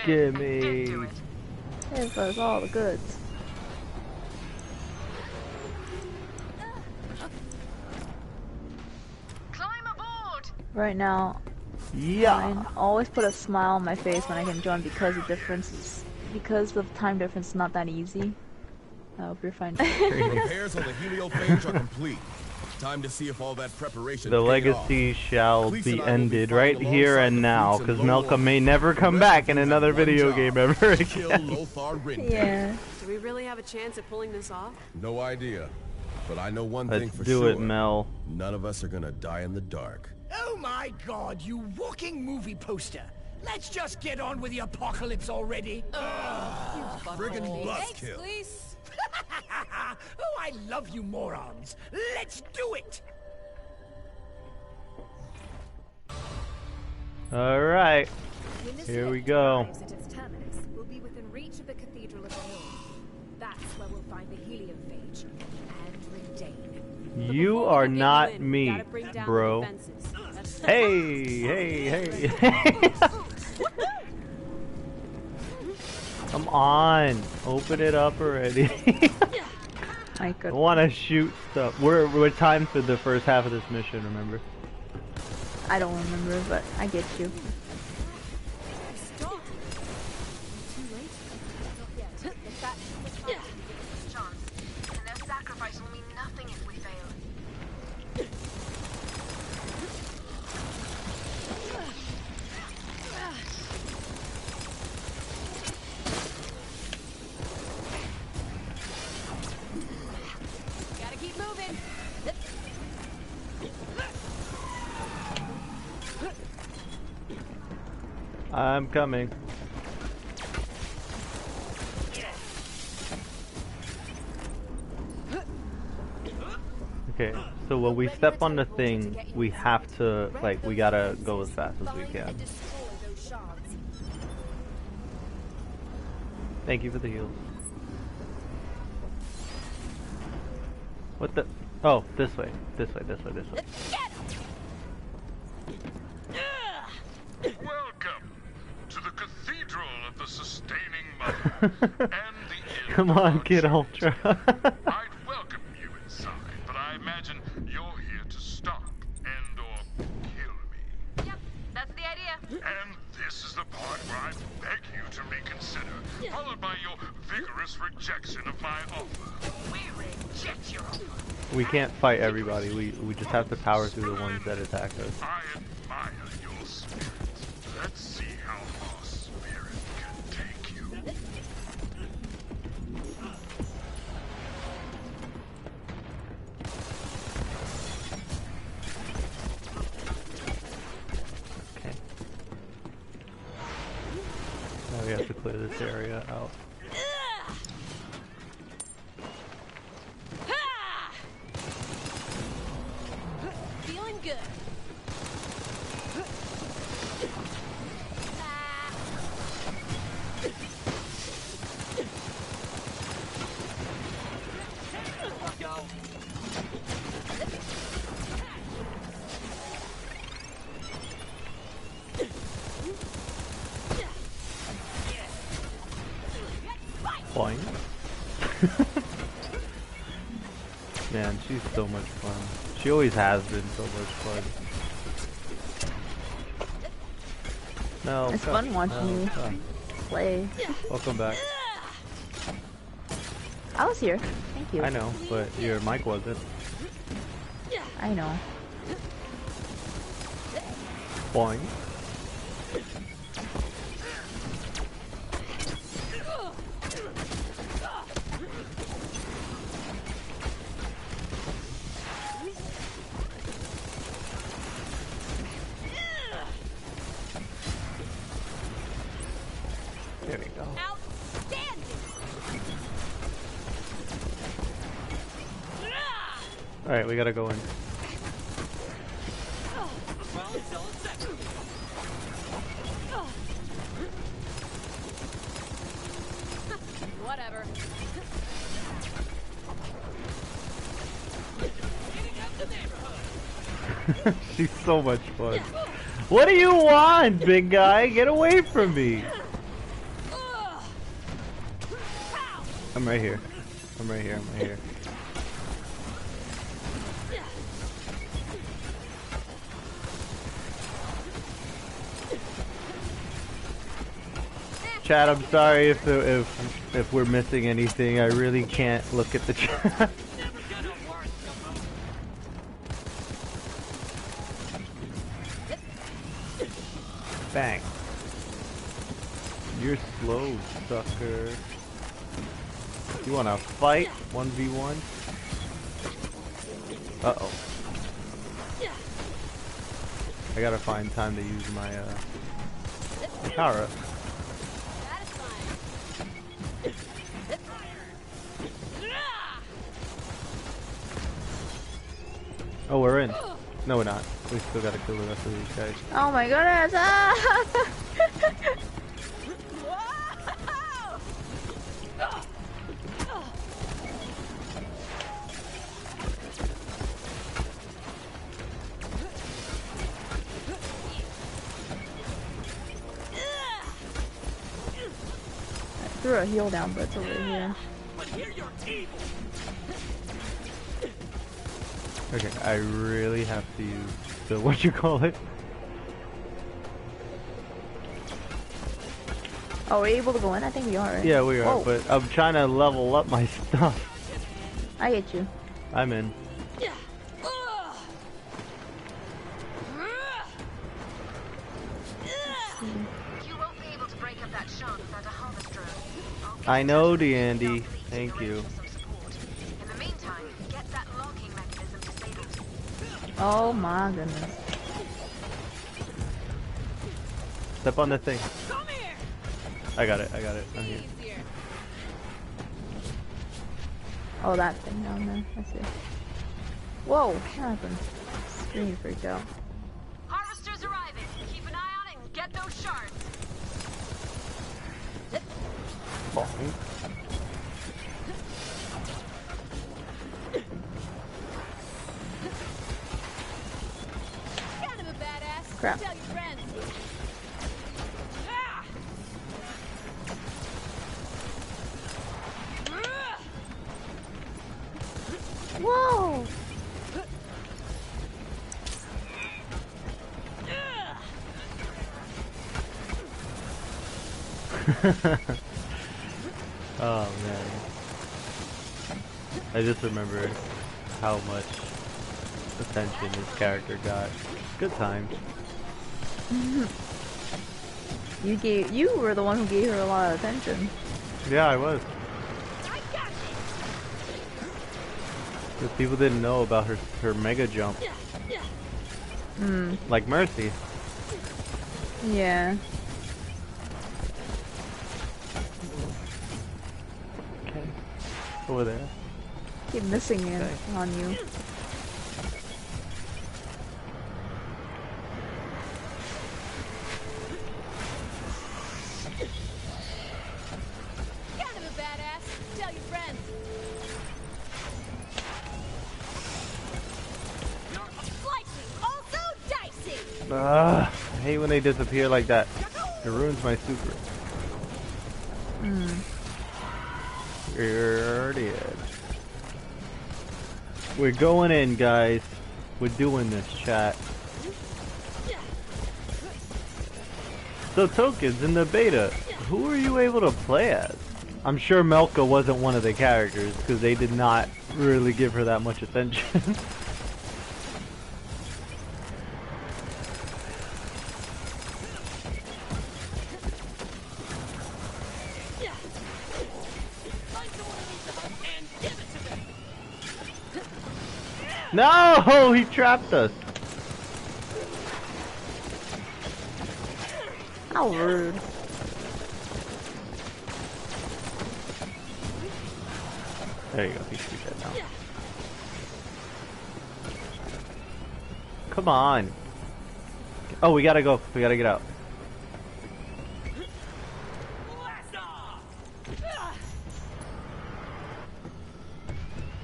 Gimme. Give us all the goods. Right now, Yeah. I always put a smile on my face when I can join because the time difference is not that easy. I hope you're fine. Repairs on the heliophage are complete. Time to see if all that preparation. The legacy shall be ended right here and now, because Malcolm may never come back in another video game ever again. Yeah. Do we really have a chance at pulling this off? No idea, but I know one thing Let's for do sure. it, Mel. None of us are gonna die in the dark. Oh my god, you walking movie poster. Let's just get on with the apocalypse already. Friggin' buzzkill. Oh, I love you morons. Let's do it. All right. Here we go. At its terminus, we'll be within reach of the Cathedral of the North. That's where we'll find the heliophage and Redain. You are not me, bro. Hey. Come on, open it up already. I I want to shoot stuff. We're timed for the first half of this mission, remember? I don't remember, but I get you. Stop! Too late? Not yet. If that Chance. And their sacrifice will mean nothing if we fail. Gotta keep moving. I'm coming. Okay, so when we step on the thing, we have to, like, we gotta go as fast as we can. Thank you for the heals. What the? Oh, this way. This way. Welcome to the Cathedral of the Sustaining Mother and the Come on, Kid Ultra. I'd welcome you inside, but I imagine you're here to stop and or kill me. Yep, that's the idea. And this is the part where I beg you to reconsider, followed by your vigorous rejection of my offer. We reject your offer. We can't fight everybody. We just have to power through the ones that attack us. I admire your spirit. Let's see how far spirit can take you. Okay. Now we have to clear this area out. Feeling good. Boing. Man, she's so much fun. She always has been so much fun. No, It's fun watching you play. Welcome back. I was here. Thank you. I know, but your mic wasn't. I know. Boing. There we go. Alright, we gotta go in. Whatever. She's so much fun. What do you want, big guy? Get away from me. I'm right here. I'm right here. I'm right here. Chat, I'm sorry if we're missing anything. I really can't look at the chat. Bang. You're slow, sucker. You wanna fight? 1v1? Uh-oh. I gotta find time to use my power up. Oh, we're in. No, we're not. We still gotta kill the rest of these guys. Oh my goodness! Ah! I threw a heal down, but it's over here. Okay, I really have to use the what you call it. Oh, we're able to go in? I think we are, right? Yeah, we are, Whoa. but I'm trying to level up my stuff. I get you. I'm in. You won't be able to break up that shard without a harvest drone. I know, D'Andy. Thank you. In the meantime, get that locking mechanism disabled. Oh my goodness. Step on the thing. I got it. I got it. I'm here. Oh, that thing down there. I see. Whoa, what happened? Screen freaked out. Harvesters arriving. Keep an eye on it and get those shards. Boing. Kind of a badass. Crap. Tell your friends. Whoa! Oh man. I just remember how much attention this character got. Good times. You were the one who gave her a lot of attention. Yeah, I was. Because people didn't know about her mega jump. Like Mercy. Yeah. Okay. Over there. Keep missing it on you. Kind of a badass. Tell your friends. Slicing, also dicing. I hate when they disappear like that. It ruins my super. Sure did. We're going in, guys. We're doing this, chat. So tokens in the beta, who are you able to play as? I'm sure Melka wasn't one of the characters because they did not really give her that much attention. No, he trapped us. How rude. There you go, he shoot that now. Come on. Oh, we gotta go. We gotta get out.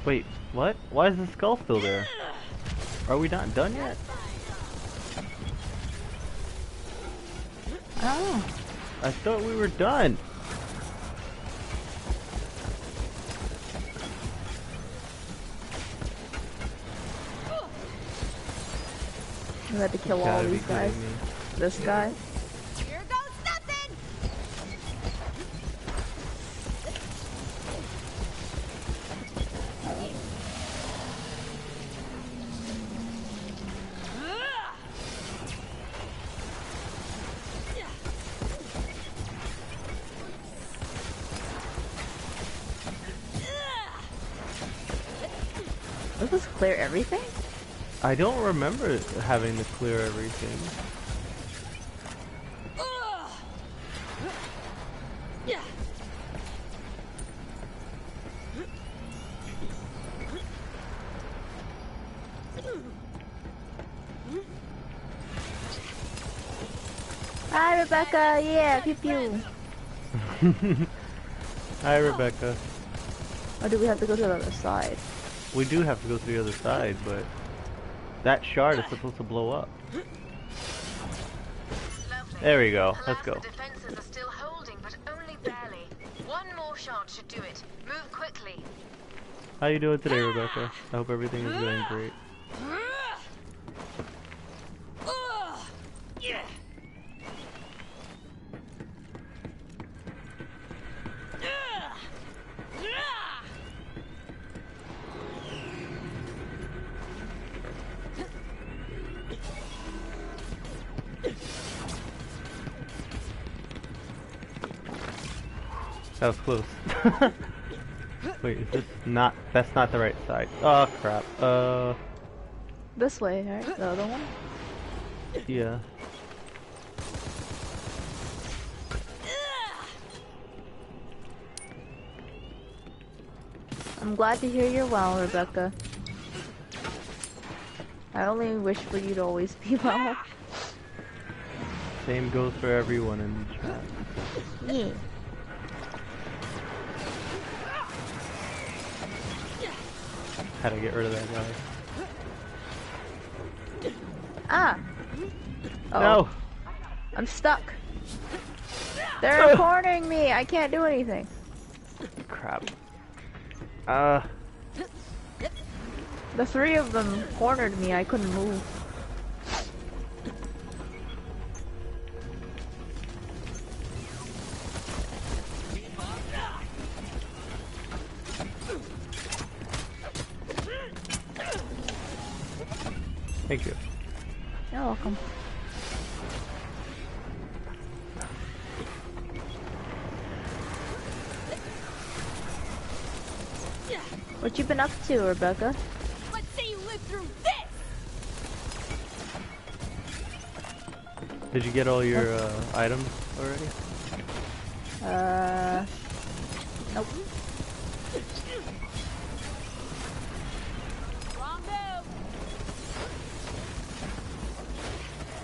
Wait, what? Why is the skull still there? Are we not done yet? Oh. I thought we were done. We had to kill all these guys. This guy. Here goes nothing! Does this clear everything? I don't remember having to clear everything. Hi, Rebecca. Yeah, pew pew. Hi, Rebecca. Or do we have to go to the other side? We do have to go to the other side, but that shard is supposed to blow up. Lovely. There we go. Alas, Let's go. The defenses are still holding, but only barely. One more shot should do it. Move quickly. How you doing today, Rebecca? I hope everything is going great. That was close. Wait, is this not? That's not the right side. Oh crap. This way, right? The other one? Yeah. I'm glad to hear you're well, Rebecca. I only wish for you to always be well. Same goes for everyone in the chat. Yeah. How to get rid of that guy. Ah! Oh. No! I'm stuck. They're cornering me. I can't do anything. Crap. The three of them cornered me. I couldn't move. Thank you. You're welcome. What you been up to, Rebecca? Let's see you live through this! Did you get all your items already? Nope. Wrong move!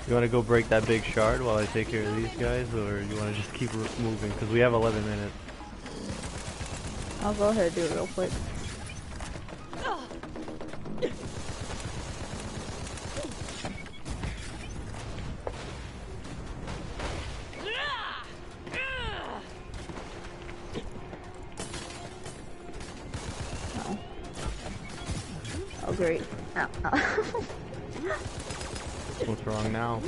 You want to go break that big shard while I take care of these guys, or you want to just keep moving? Because we have 11 minutes. I'll go ahead and do it real quick. great. Ow, ow. What's wrong now?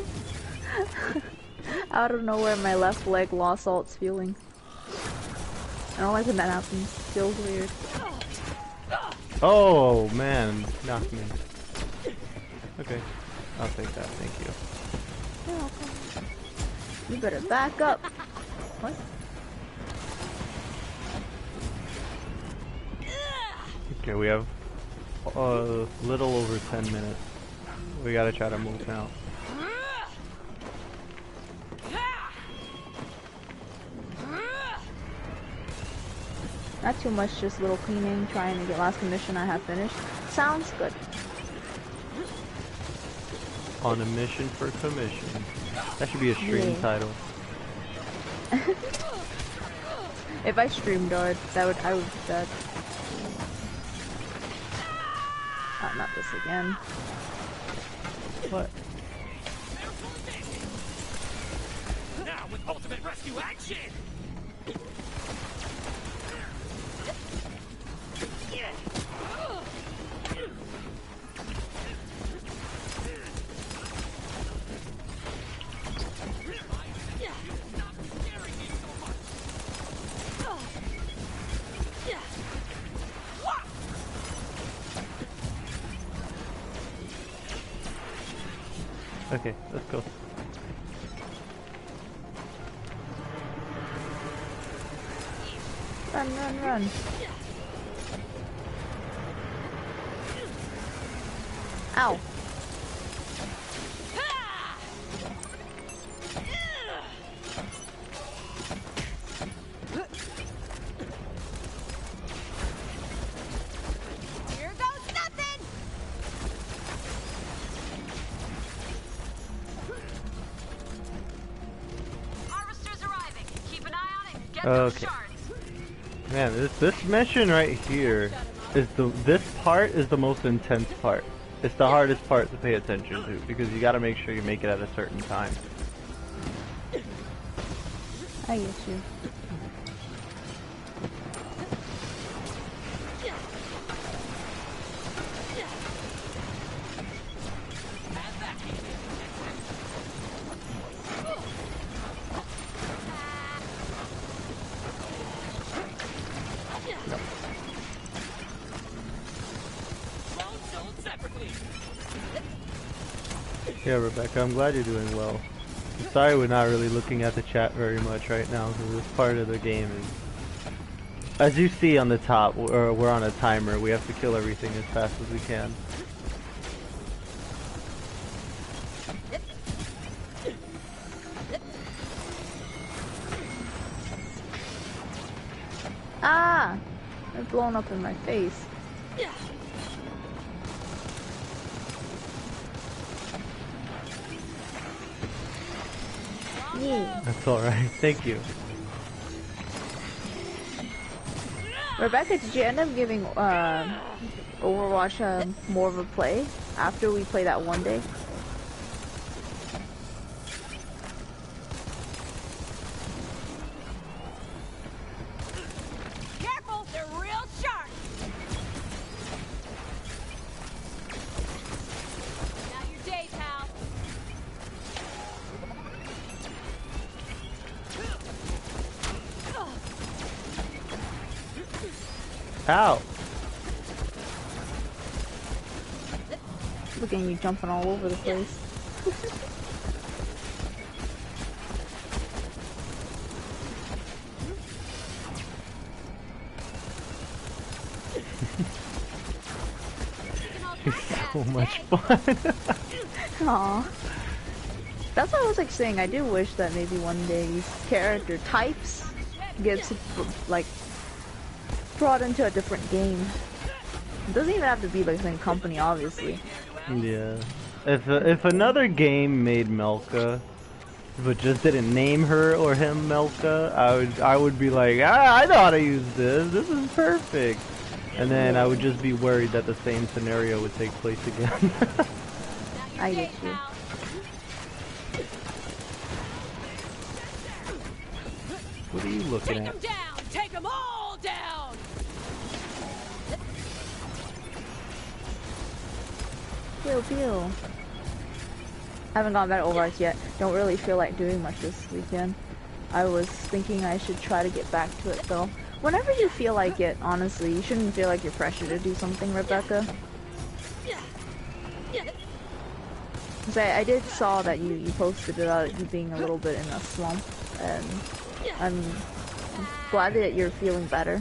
Out of nowhere, my left leg lost all its feeling. I don't like when that happens. Feels weird. Oh man, knocked me. Okay, I'll take that. Thank you. You're welcome. You better back up. What? Okay, we have a little over 10 minutes. We gotta try to move now. Not too much, just little cleaning, trying to get last commission I have finished. Sounds good. On a mission for commission. That should be a stream title. If I streamed guard, I would do that. Oh, not this again. What? Now with ultimate rescue action! Okay, let's go. Run, run, run. Ow. Here goes nothing! Harvester's arriving. Keep an eye on it and get those Okay. shards. Man, this mission right here is this part is the most intense part. It's the hardest part to pay attention to because you got to make sure you make it at a certain time. I get you. Yeah, Rebecca, I'm glad you're doing well. I'm sorry we're not really looking at the chat very much right now because this part of the game is... As you see on the top, we're on a timer. We have to kill everything as fast as we can. Ah! They're blown up in my face. Yeah. That's alright, thank you. Rebecca, did you end up giving Overwatch more of a play after we played that one day? Careful, they're real sharp! Not your day, pal. Ow! Look at you jumping all over the place. It's so much fun. Aw. That's what I was like saying. I do wish that maybe one day these character types gets like brought into a different game. It doesn't even have to be like the same company, obviously. Yeah. If another game made Melka, but just didn't name her or him Melka, I would be like, I know how to use this. This is perfect. And then I would just be worried that the same scenario would take place again. I get you. What are you looking at? Down! Take them all down! Pew pew. Haven't gone back to Overwatch yet. Don't really feel like doing much this weekend. I was thinking I should try to get back to it though. Whenever you feel like it, honestly, you shouldn't feel like you're pressured to do something, Rebecca. Cause I did saw that you posted about you being a little bit in a slump, and I'm glad that you're feeling better.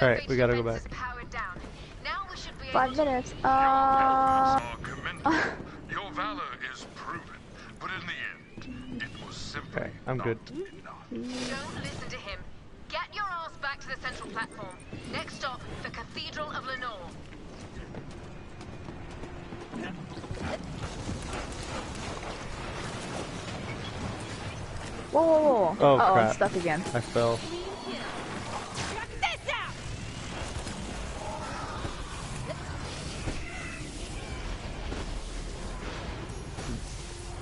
Alright, we gotta go back. 5 minutes. Your valor is proven, but in the end, it was simply I'm good. Don't listen to him. Get your ass back to the central platform. Next stop, the Cathedral of Lenore. Whoa, whoa, whoa. Oh, Uh-oh, crap. I'm stuck again. I fell.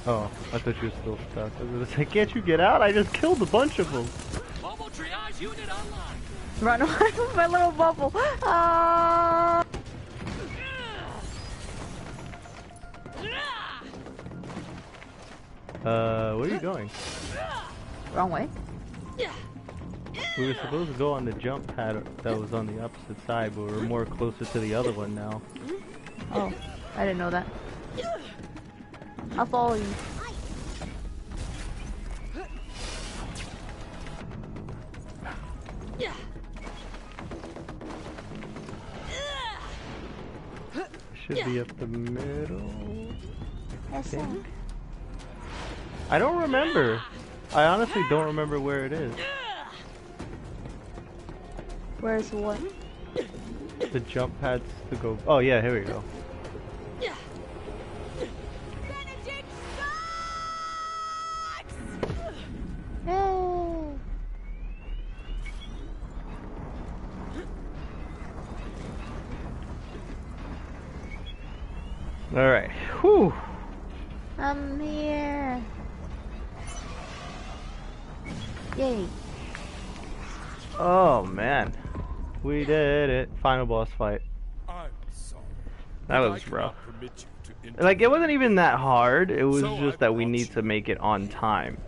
Oh, I thought you were still stuck. I was gonna say, can't you get out? I just killed a bunch of them. Mobile triage unit online. Run away from my little bubble. Where are you going? Wrong way. We were supposed to go on the jump pad that was on the opposite side, but we're more closer to the other one now. Oh, I didn't know that. I'll follow you. Should be up the middle. Yes, sir. I don't remember. I honestly don't remember where it is. Where's what? The jump pads to go. Oh yeah, here we go. Hey. All right. Whew. I'm here. Yay. Oh man, we did it. Final boss fight. I'm sorry. That was rough. Like, it wasn't even that hard. It was just that we need to make it on time.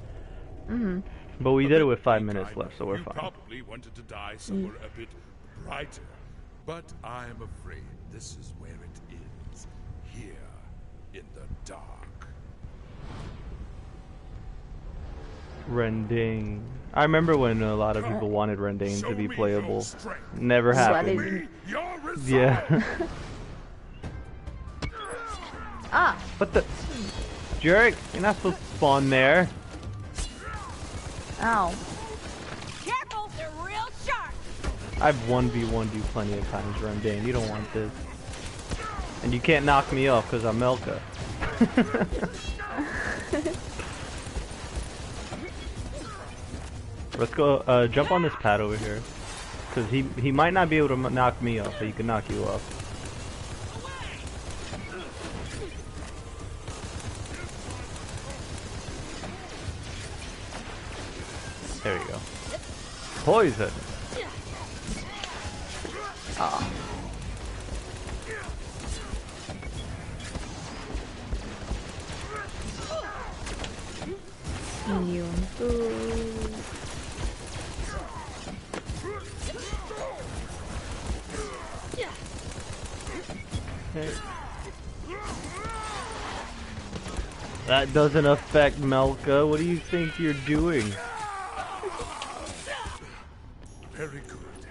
But we did it with 5 minutes left, so we're You fine. probably wanted to die somewhere a bit brighter, but I'm afraid this is where it is. Here, in the dark. Rendang. I remember when a lot of people wanted Rendang to be playable. Never happened. Yeah. Ah! What the? Jerk! You're not supposed to spawn there. Ow. Careful, they're real sharp. I've 1v1'd you plenty of times, Rendang. You don't want this. And you can't knock me off because I'm Melka. Let's go, jump on this pad over here. Because he might not be able to knock me off, but he can knock you off. There we go. Poison! Oh. Immune. Ooh. Okay. That doesn't affect Melka. What do you think you're doing? Very good.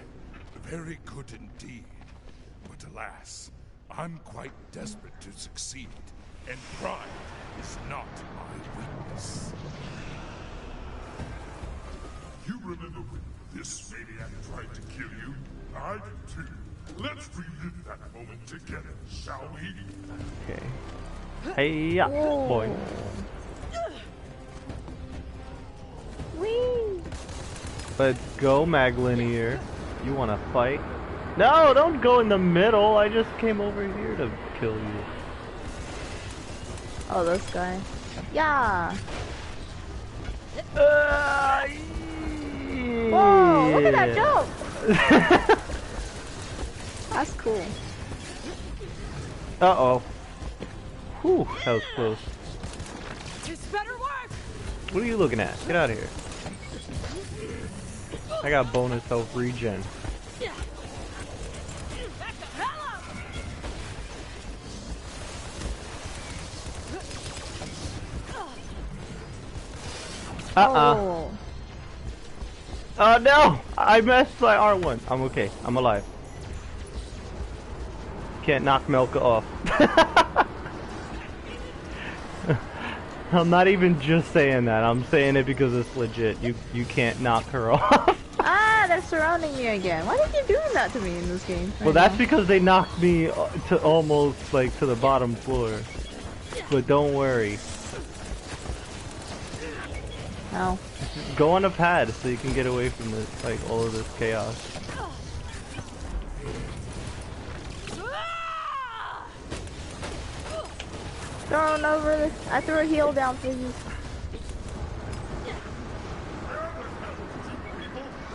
Very good indeed. But alas, I'm quite desperate to succeed, and pride is not my weakness. You remember when this maniac tried to kill you? I do too. Let's relive that moment together, shall we? Okay. Hey, yeah, boy. Whee! Let's go, Maglinier. You wanna fight? No, don't go in the middle. I just came over here to kill you. Oh, this guy. Yeah! Whoa, look at that jump! That's cool. Uh-oh. Whew, that was close. This better work. What are you looking at? Get out of here. I got bonus health regen. Back the hell up. Oh. Oh no! I messed my R1. I'm okay. I'm alive. Can't knock Melka off. I'm not even just saying that. I'm saying it because it's legit. You can't knock her off. Ah, they're surrounding me again. Why do you keep doing that to me in this game? Well, that's because they knocked me to almost like to the bottom floor. But don't worry. No. Go on a pad so you can get away from this, like all of this chaos. Thrown over the... I threw a heel down for you.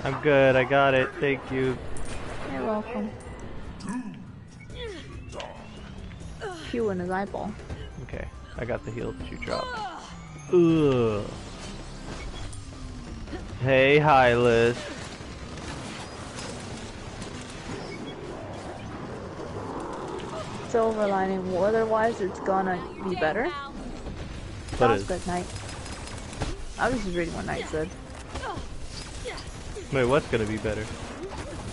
I'm good, I got it, thank you. You're welcome. Pew in his eyeball. Okay, I got the heal that you dropped. Ugh. Hey, Hylas. Silver lining. Weather-wise, it's gonna be better. What Sounds is? good, Knight. I was just reading what Knight said. Wait, what's gonna be better?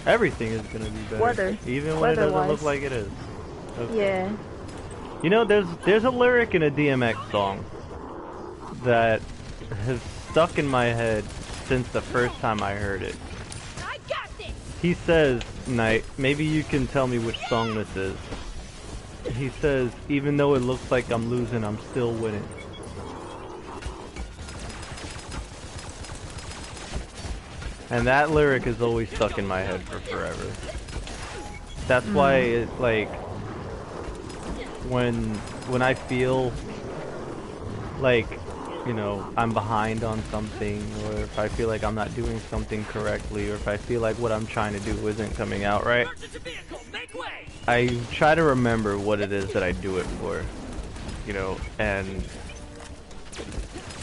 Everything is gonna be better. Weather. Even when it doesn't Weather-wise. look like it is. Okay. Yeah. You know, there's a lyric in a DMX song that has stuck in my head since the first time I heard it. I got this. He says, Knight, maybe you can tell me which song this is. He says, even though it looks like I'm losing, I'm still winning. And that lyric is always stuck in my head for forever. That's why it, like, when I feel like, you know, I'm behind on something, or if I feel like I'm not doing something correctly, or if I feel like what I'm trying to do isn't coming out right, I try to remember what it is that I do it for, you know, and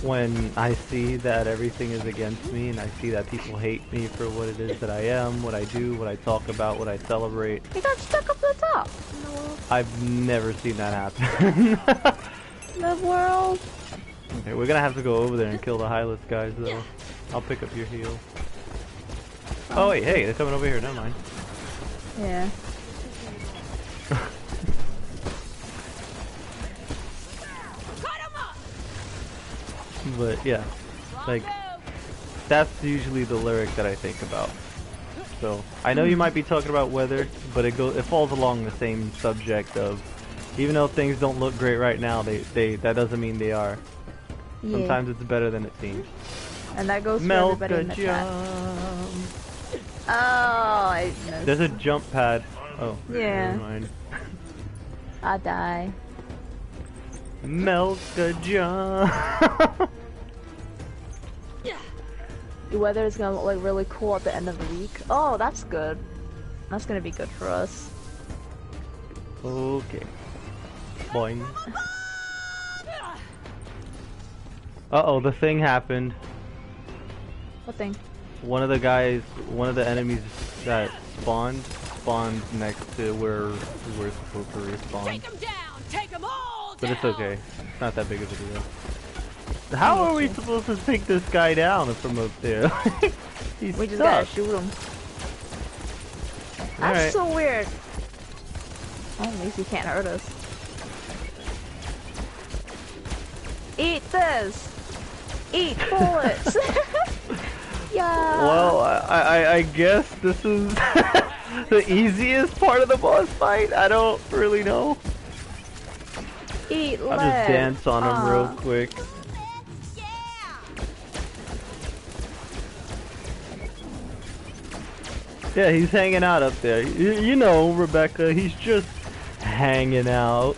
when I see that everything is against me, and I see that people hate me for what it is that I am, what I do, what I talk about, what I celebrate. He got stuck up the top. I've never seen that happen. The world. Okay, we're gonna have to go over there and kill the Hylas guys, though. I'll pick up your heal. Oh wait, hey, they're coming over here. Never mind. Yeah. But yeah, like that's usually the lyric that I think about. So I know you might be talking about weather, but it falls along the same subject of, even though things don't look great right now, that doesn't mean they are. Yeah. Sometimes it's better than it seems. And that goes for everybody in the chat. Oh, I missed. There's a jump pad. Oh, Yeah. never mind. I die. Milk a jump. The weather is gonna look like really cool at the end of the week. Oh, that's good. That's gonna be good for us. Okay. Boing. Uh-oh, the thing happened. What thing? One of the enemies that spawned next to where we're supposed to respawn. Take them down. Take them all But down. it's okay. It's not that big of a deal. How are we supposed to take this guy down from up there? He's We just stuck. gotta shoot him. That's Alright. so weird. Oh, at least he can't hurt us. Eat this! Eat bullets! Yeah! Well, I guess this is the easiest part of the boss fight. I don't really know. Eat I'll lead! just dance on him real quick. Yeah, he's hanging out up there. You know, Rebecca, he's just hanging out.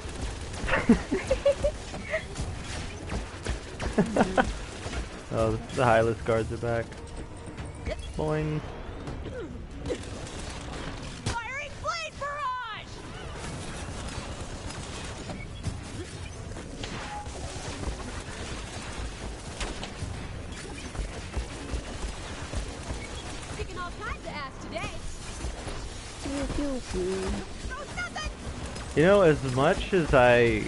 Oh, the Hylas guards are back. Boing. ass today. Pew, pew, pew. You know, as much as I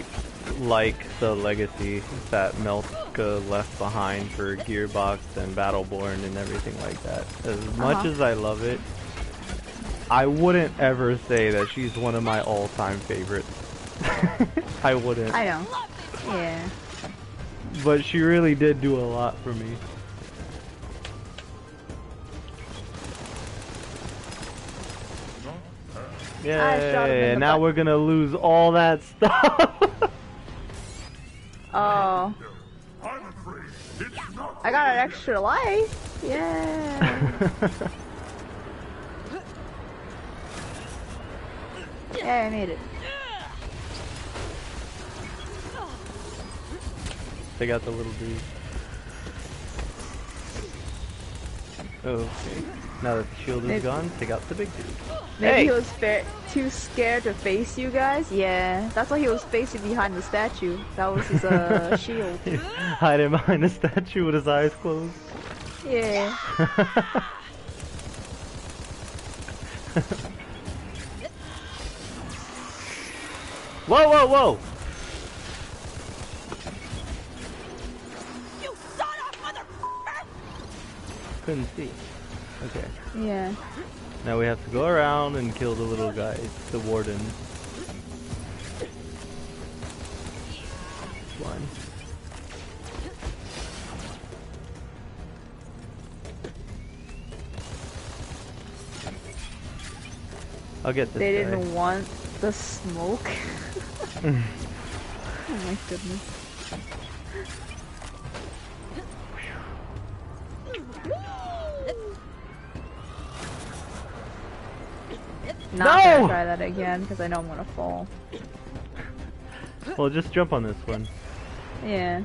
like the legacy that Melka left behind for Gearbox and Battleborn and everything like that, as much as I love it, I wouldn't ever say that she's one of my all-time favorites. I wouldn't. I know. Yeah. But she really did do a lot for me. Yay, and now we're gonna lose all that stuff. Oh. I'm afraid it's not. I got an extra life. Yeah. Yeah, I made it. Take out the little dude. Okay. Now that the shield is gone, take out the big dude. Maybe he was too scared to face you guys? Yeah. That's why he was facing behind the statue. That was his shield. Hiding behind the statue with his eyes closed. Yeah. Whoa, whoa, whoa! You son of mother. Couldn't see. Okay. Yeah. Now we have to go around and kill the little guys, the wardens. One. I'll get this They guy. didn't want the smoke. Oh my goodness. Not gonna try that again because I know I'm gonna fall. Well, just jump on this one. Yeah.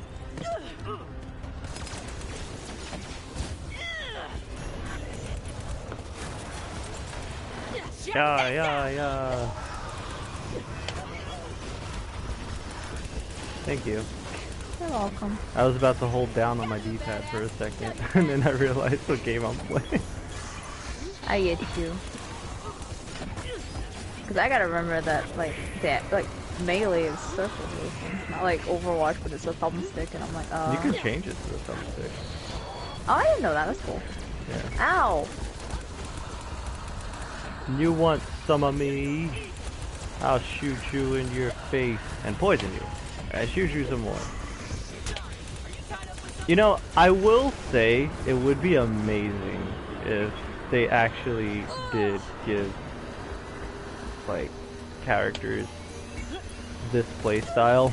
Yeah, yeah, yeah. Thank you. You're welcome. I was about to hold down on my D-pad for a second, and then I realized what game I'm playing. I get you. Cause I gotta remember that like melee is circle motion, not like Overwatch, but it's a thumbstick, and I'm like, You can change it to a thumbstick. Oh, I didn't know that. That's cool. Yeah. Ow! You want some of me? I'll shoot you in your face and poison you. I shoot you some more. You know, I will say it would be amazing if they actually did give like characters this playstyle.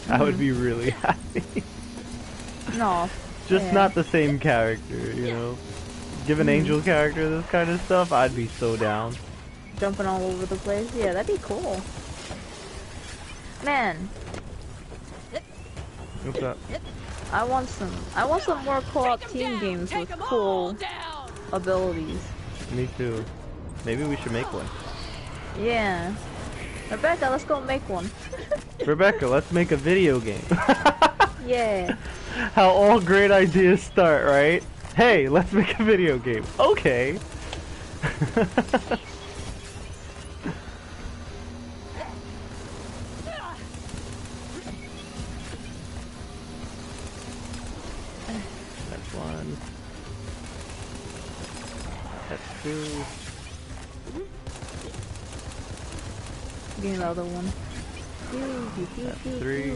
I would be really happy. No. Just not the same character, you know. Give an angel character this kind of stuff, I'd be so down. Jumping all over the place. Yeah, that'd be cool. Man. What's up? I want some more co-op team games with cool abilities. Me too. Maybe we should make one. Yeah. Rebecca, let's go make one. Rebecca, let's make a video game. Yeah. How all great ideas start, right? Hey, let's make a video game. Okay. That's one. That's two. Give me the other one. That's three.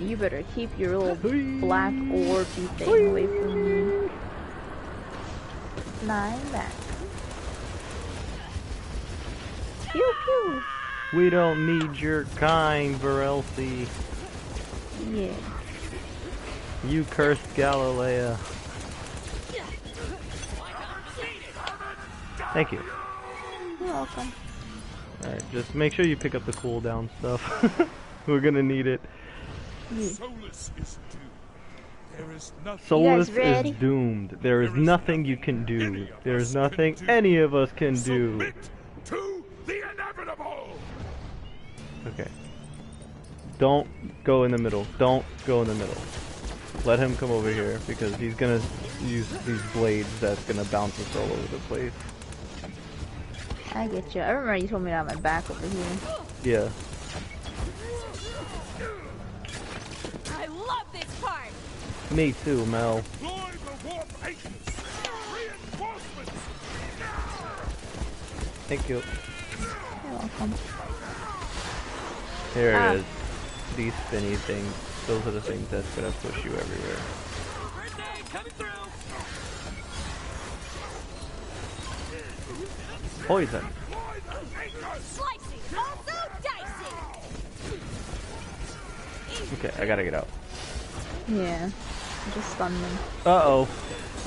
You better keep your little black orby thing away from me. Flying back. Pew pew. We don't need your kind, Varelsi. Yeah. You cursed Galilea. Thank you. You're welcome. Alright, just make sure you pick up the cooldown stuff. We're gonna need it. Solus is doomed. There is nothing. Solus is doomed. There is nothing you can do. There is nothing any of us can do. to the inevitable! Okay. Don't go in the middle. Don't go in the middle. Let him come over here because he's gonna use these blades that's gonna bounce us all over the place. I get you. I remember you told me to have my back over here. Yeah. I love this part. Me too, Mel. Deploy the warp agents! Reinforcements! Thank you. You're welcome. Here it is. These spinny things. Those are the things that's gonna push you everywhere. Birthday coming through. Poison. Slicing, also dicing. Okay, I gotta get out. Yeah. I just stunned them. Uh-oh.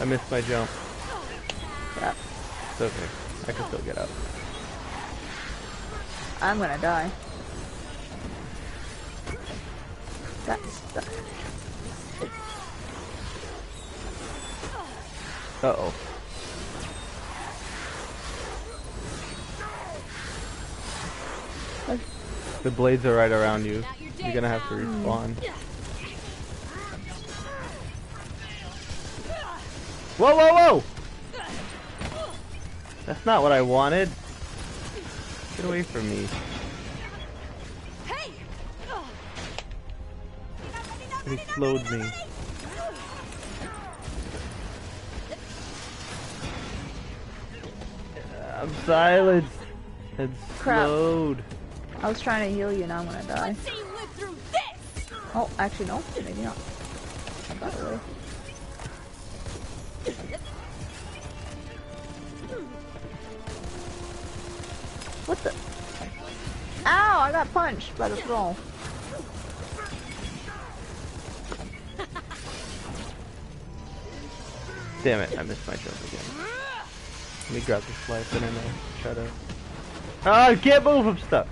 I missed my jump. Crap. It's okay. I can still get out. I'm gonna die. That's stuck. Uh-oh. The blades are right around you. You're gonna have to respawn. Whoa, whoa, whoa! That's not what I wanted. Get away from me. Hey! He slowed me. I'm silenced. It's Crap. slowed. I was trying to heal you, now I'm gonna die. Let's see you live through this! Oh, actually no, maybe not. Got away. What the? Ow! I got punched by the throne. Damn it, I missed my jump again. Let me grab this life and then try to... Ah, I can't move, I'm stuck.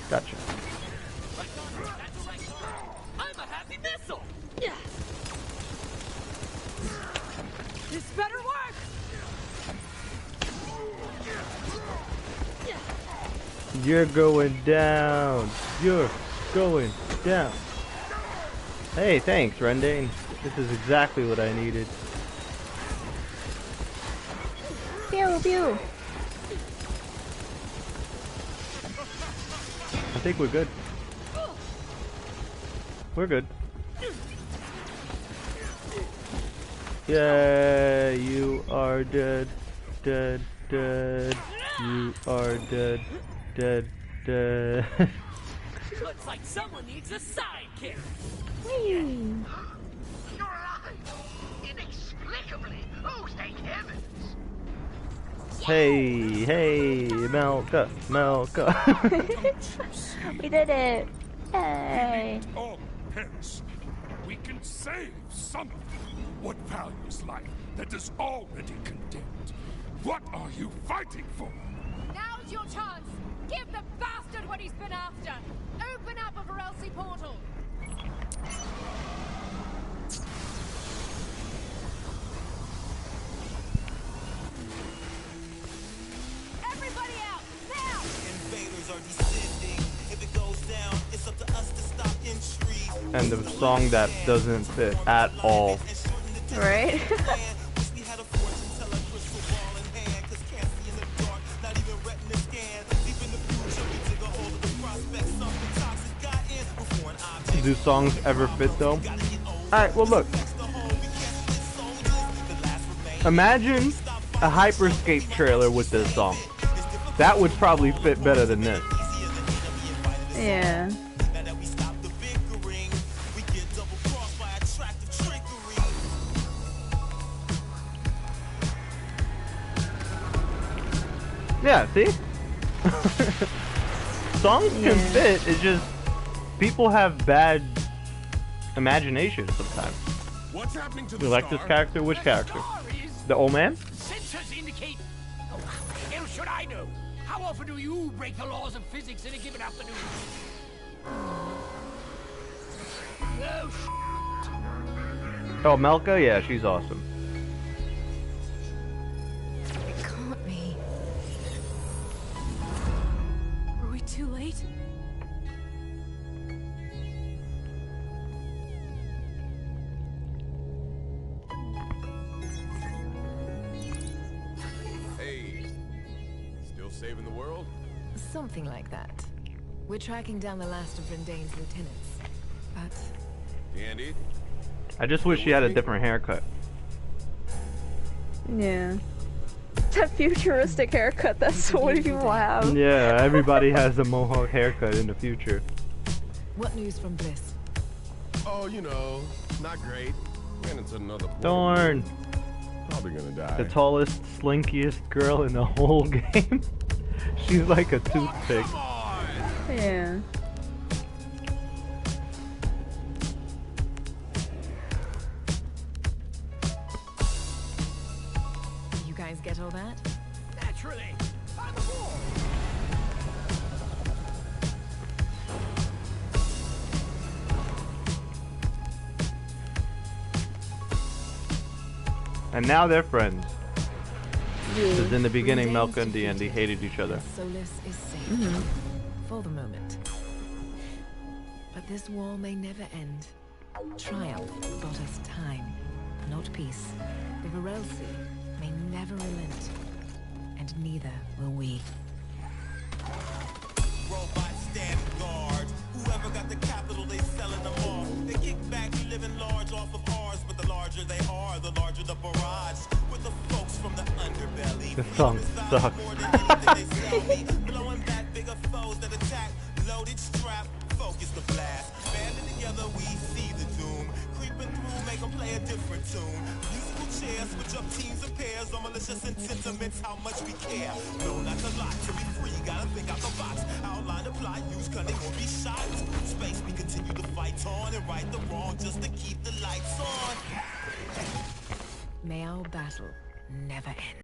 Gotcha. I'm a happy missile. This better work! You're going down. You're going down. Hey, thanks, Rendane. This is exactly what I needed. Pew pew. I think we're good. We're good. Yeah, you are dead. Dead, dead. You are dead. Dead, dead. Looks like someone needs a sidekick. You're alive! Inexplicably! Oh, thank heavens! Hey, hey, Melka, Melka. We did it! Hey! All perish. We can save some of them. What value is life that is already condemned? What are you fighting for? Now's your chance! Give the bastard what he's been after! Open up a Varelsi portal! Everybody out! Now! Invaders are descending. If it goes down, it's up to us to stop intrigue. And the song that doesn't fit at all. Right? Do songs ever fit though? Alright, well look. Imagine a Hyperscape trailer with this song. That would probably fit better than this. Yeah. Yeah, see? Songs can fit, it's just people have bad imagination sometimes. What's happening to You the like star? this character? Which character? The old man? Sensors indicate. Oh, how the hell should I know? How often do you break the laws of physics in a given afternoon? Oh, Oh, Melka? Yeah, she's awesome. It can't be. Were we too late? Hey, still saving the world? Something like that. We're tracking down the last of Rendain's lieutenants. But Andy? I just wish she had a different haircut. Yeah. That futuristic haircut that so many people have. Yeah, everybody has a mohawk haircut in the future. what news from Bliss? Oh, you know, not great. Ran into another portal. Darn. Probably gonna die. The tallest, slinkiest girl in the whole game. She's like a toothpick. Yeah. You guys get all that? Naturally. On the wall. And now they're friends. Because in the beginning, Rendain's Melka and Andy defeated. hated each other. Solus is safe. For the moment. But this war may never end. Triumph brought us time, not peace. The Varelsi may never relent. And neither will we. Robots stand guard. Whoever got the capital, they selling them off. They kick back, living large off of ours. But the larger they are, the larger the barrage. With the folks from the underbelly. This song sucks. More than anything they sell me. Blowing back bigger foes that attack. Loaded strap, focus the blast. Banding together, we see the doom. Creeping through, make them play a different tune. Musical chairs, switch up teams and pairs. On malicious and sentiments, how much we care. No, not a lot. To be free, gotta think out the box. Outline the plot, use cunning or be shot. Space, we continue to fight on and right the wrong just to keep the lights on. May our battle never end.